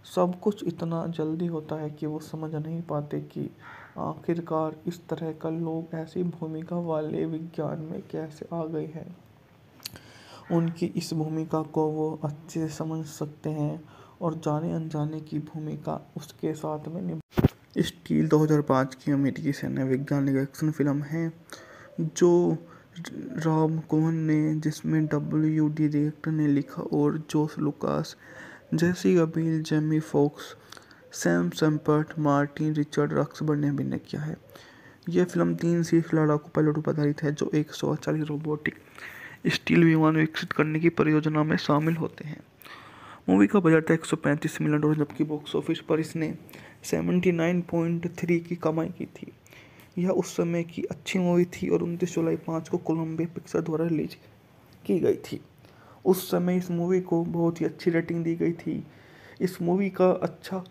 सब कुछ इतना जल्दी होता है कि वो समझ नहीं पाते कि आखिरकार इस तरह का लोग ऐसी भूमिका वाले विज्ञान में कैसे आ गए हैं। उनकी इस भूमिका को वो अच्छे से समझ सकते हैं और जाने अनजाने की भूमिका उसके साथ में स्टील 2005 की अमेरिकी सैन्य वैज्ञानिक एक्शन फिल्म है जो रॉब कोहेन ने, जिसमें WD डायरेक्टर ने लिखा और George Lucas, Jessica Biel, Jamie Foxx, Sam Shepard, Martin Richard Roxburgh ने अभिनय किया है। यह फिल्म 3 शीर्ष लड़ाकू पायलटों पर आधारित है जो 140 रोबोटिक स्टील विमान विकसित करने की परियोजना में शामिल होते हैं। मूवी का बजट था $135 मिलियन, जबकि बॉक्स ऑफिस पर इसने 79.3 की कमाई की थी। यह उस समय की अच्छी मूवी थी और 29 जुलाई 5 को कोलंबिया पिक्चर द्वारा रिलीज की गई थी। उस समय इस मूवी को बहुत ही अच्छी रेटिंग दी गई थी। इस मूवी का अच्छा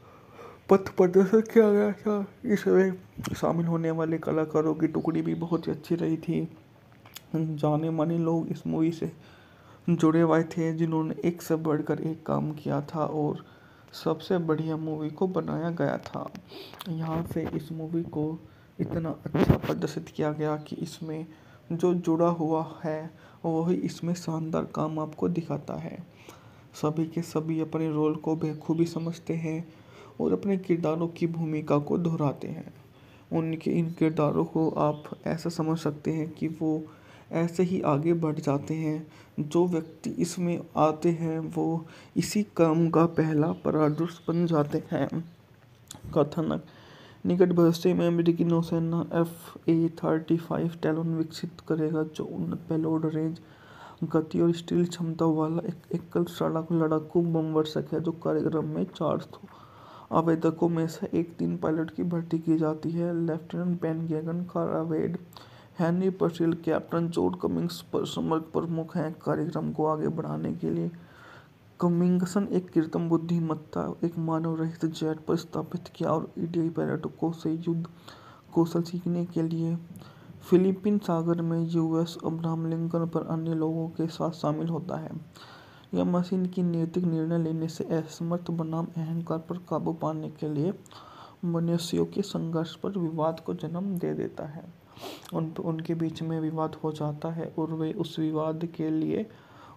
पथ प्रदर्शन किया गया था। इसमें शामिल होने वाले कलाकारों की टुकड़ी भी बहुत ही अच्छी रही थी। जाने माने लोग इस मूवी से जुड़े हुए थे जिन्होंने एक से बढ़कर एक काम किया था और सबसे बढ़िया मूवी को बनाया गया था। यहाँ से इस मूवी को इतना अच्छा प्रदर्शित किया गया कि इसमें जो जुड़ा हुआ है वही इसमें शानदार काम आपको दिखाता है। सभी के सभी अपने रोल को बखूबी समझते हैं और अपने किरदारों की भूमिका को दोहराते हैं। उनके इन किरदारों को आप ऐसा समझ सकते हैं कि वो ऐसे ही आगे बढ़ जाते हैं। जो व्यक्ति इसमें आते हैं वो इसी काम का पहला परामर्श बन जाते हैं। कथानक: निकट भविष्य में अमेरिकी नौसेना F-35 टैलोन विकसित करेगा जो उन्नत पेलोड रेंज, गति और स्टील क्षमता वाला एक एकल लड़ाकू बमवर्षक है। जो कार्यक्रम में 400 आवेदकों में से 3 पायलट की भर्ती की जाती है। लेफ्टिनेंट बेन गैगन, कारा वेड, हेनरी पर्सिल, कैप्टन जॉर्ज कमिंग्स समग्र प्रमुख हैं। कार्यक्रम को आगे बढ़ाने के लिए कमिंग्सन एक कृत्रिम बुद्धिमत्ता, एक मानव रहित जेट पर स्थापित किया और ईडीआई पायलटों से युद्ध कौशल सीखने के लिए फिलीपीन सागर में यूएस अब्राहम लिंकन पर अन्य लोगों के साथ शामिल होता है। यह मशीन की नैतिक निर्णय लेने से असमर्थ बनाम अहंकार पर काबू पाने के लिए मनुष्यों के संघर्ष पर विवाद को जन्म दे देता है। उनके बीच में विवाद हो जाता है और वे उस विवाद के लिए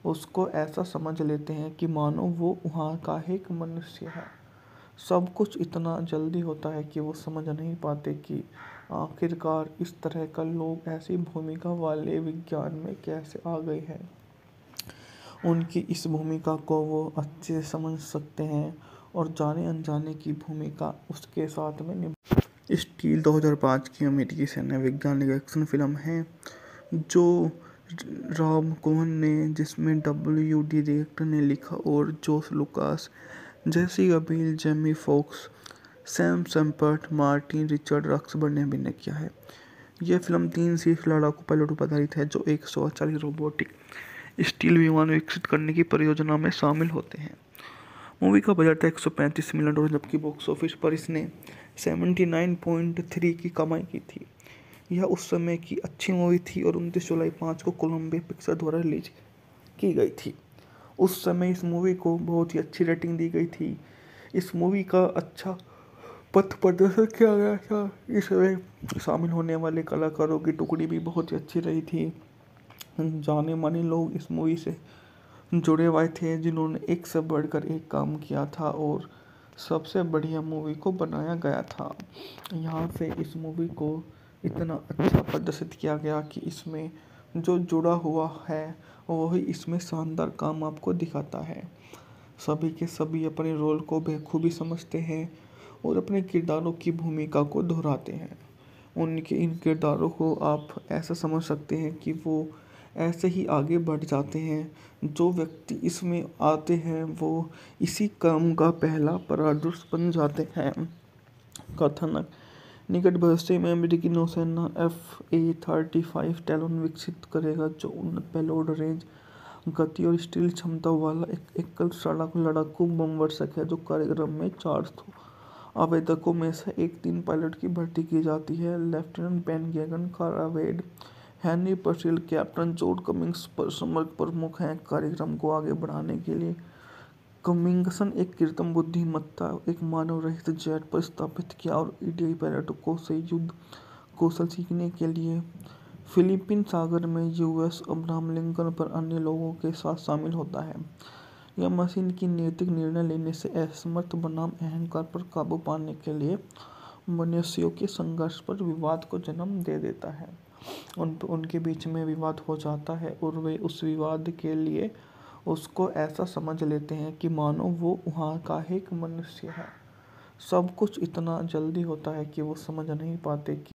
उसको ऐसा समझ लेते हैं कि मानो वो वहाँ का एक मनुष्य है। सब कुछ इतना जल्दी होता है कि वो समझ नहीं पाते कि आखिरकार इस तरह का लोग ऐसी भूमिका वाले विज्ञान में कैसे आ गए हैं। उनकी इस भूमिका को वो अच्छे से समझ सकते हैं और जाने अनजाने की भूमिका उसके साथ में स्टील 2005 की अमेरिकी सैन्य वैज्ञानिक एक्शन फिल्म है जो रॉब कोहेन ने, जिसमें WD डायरेक्टर ने लिखा और Josh Lucas, Jessica Biel, Jamie Foxx, Sam Shepard, Martin Richard Roxburgh ने अभिनय किया है। यह फिल्म 3 शीर्ष लड़ाकू पायलटों पर आधारित है जो 140 रोबोटिक स्टील विमान विकसित करने की परियोजना में शामिल होते हैं। मूवी का बजट था $135 मिलियन, जबकि बॉक्स ऑफिस पर इसने 79.3 की कमाई की थी। यह उस समय की अच्छी मूवी थी और 29 जुलाई 5 को कोलंबिया पिक्चर द्वारा रिलीज की गई थी। उस समय इस मूवी को बहुत ही अच्छी रेटिंग दी गई थी। इस मूवी का अच्छा पथ प्रदर्शन किया गया था। इसमें शामिल होने वाले कलाकारों की टुकड़ी भी बहुत ही अच्छी रही थी। जाने माने लोग इस मूवी से जुड़े हुए थे जिन्होंने एक से बढ़कर एक काम किया था और सबसे बढ़िया मूवी को बनाया गया था। यहाँ से इस मूवी को इतना अच्छा प्रदर्शित किया गया कि इसमें जो जुड़ा हुआ है वही इसमें शानदार काम आपको दिखाता है। सभी के सभी अपने रोल को बखूबी समझते हैं और अपने किरदारों की भूमिका को दोहराते हैं। उनके इन किरदारों को आप ऐसा समझ सकते हैं कि वो ऐसे ही आगे बढ़ जाते हैं। जो व्यक्ति इसमें आते हैं वो इसी काम का पहला परादर्श बन जाते हैं। कथानक: निकट भविष्य में अमेरिकी नौसेना F/A-35 टैलोन विकसित करेगा जो उन्नत पेलोड रेंज, गति और स्टील क्षमता वाला एक एकल लड़ाकू बमवर्षक है जो कार्यक्रम में 400 आवेदकों में से एक 3 पायलट की भर्ती की जाती है। लेफ्टिनेंट बेन गैगन, कारा वेड, हेनरी पर्सिल, कैप्टन जॉर्ज कमिंग्स समग्र प्रमुख हैं। कार्यक्रम को आगे बढ़ाने के लिए कमिंग्सन एक कृत्रिम बुद्धिमत्ता, एक मानव रहित जेट पर स्थापित किया और ईडीआई पायलटों से युद्ध कौशल सीखने के लिए फिलीपीन सागर में यूएस अब्राहम लिंकन पर अन्य लोगों के साथ शामिल होता है। यह मशीन की नैतिक निर्णय लेने से असमर्थ बनाम अहंकार पर काबू पाने के लिए मनुष्यों के संघर्ष पर विवाद को जन्म दे देता है। उनके बीच में विवाद हो जाता है और वे उस विवाद के लिए उसको ऐसा समझ लेते हैं कि मानो वो वहाँ का एक मनुष्य है। सब कुछ इतना जल्दी होता है कि वो समझ नहीं पाते कि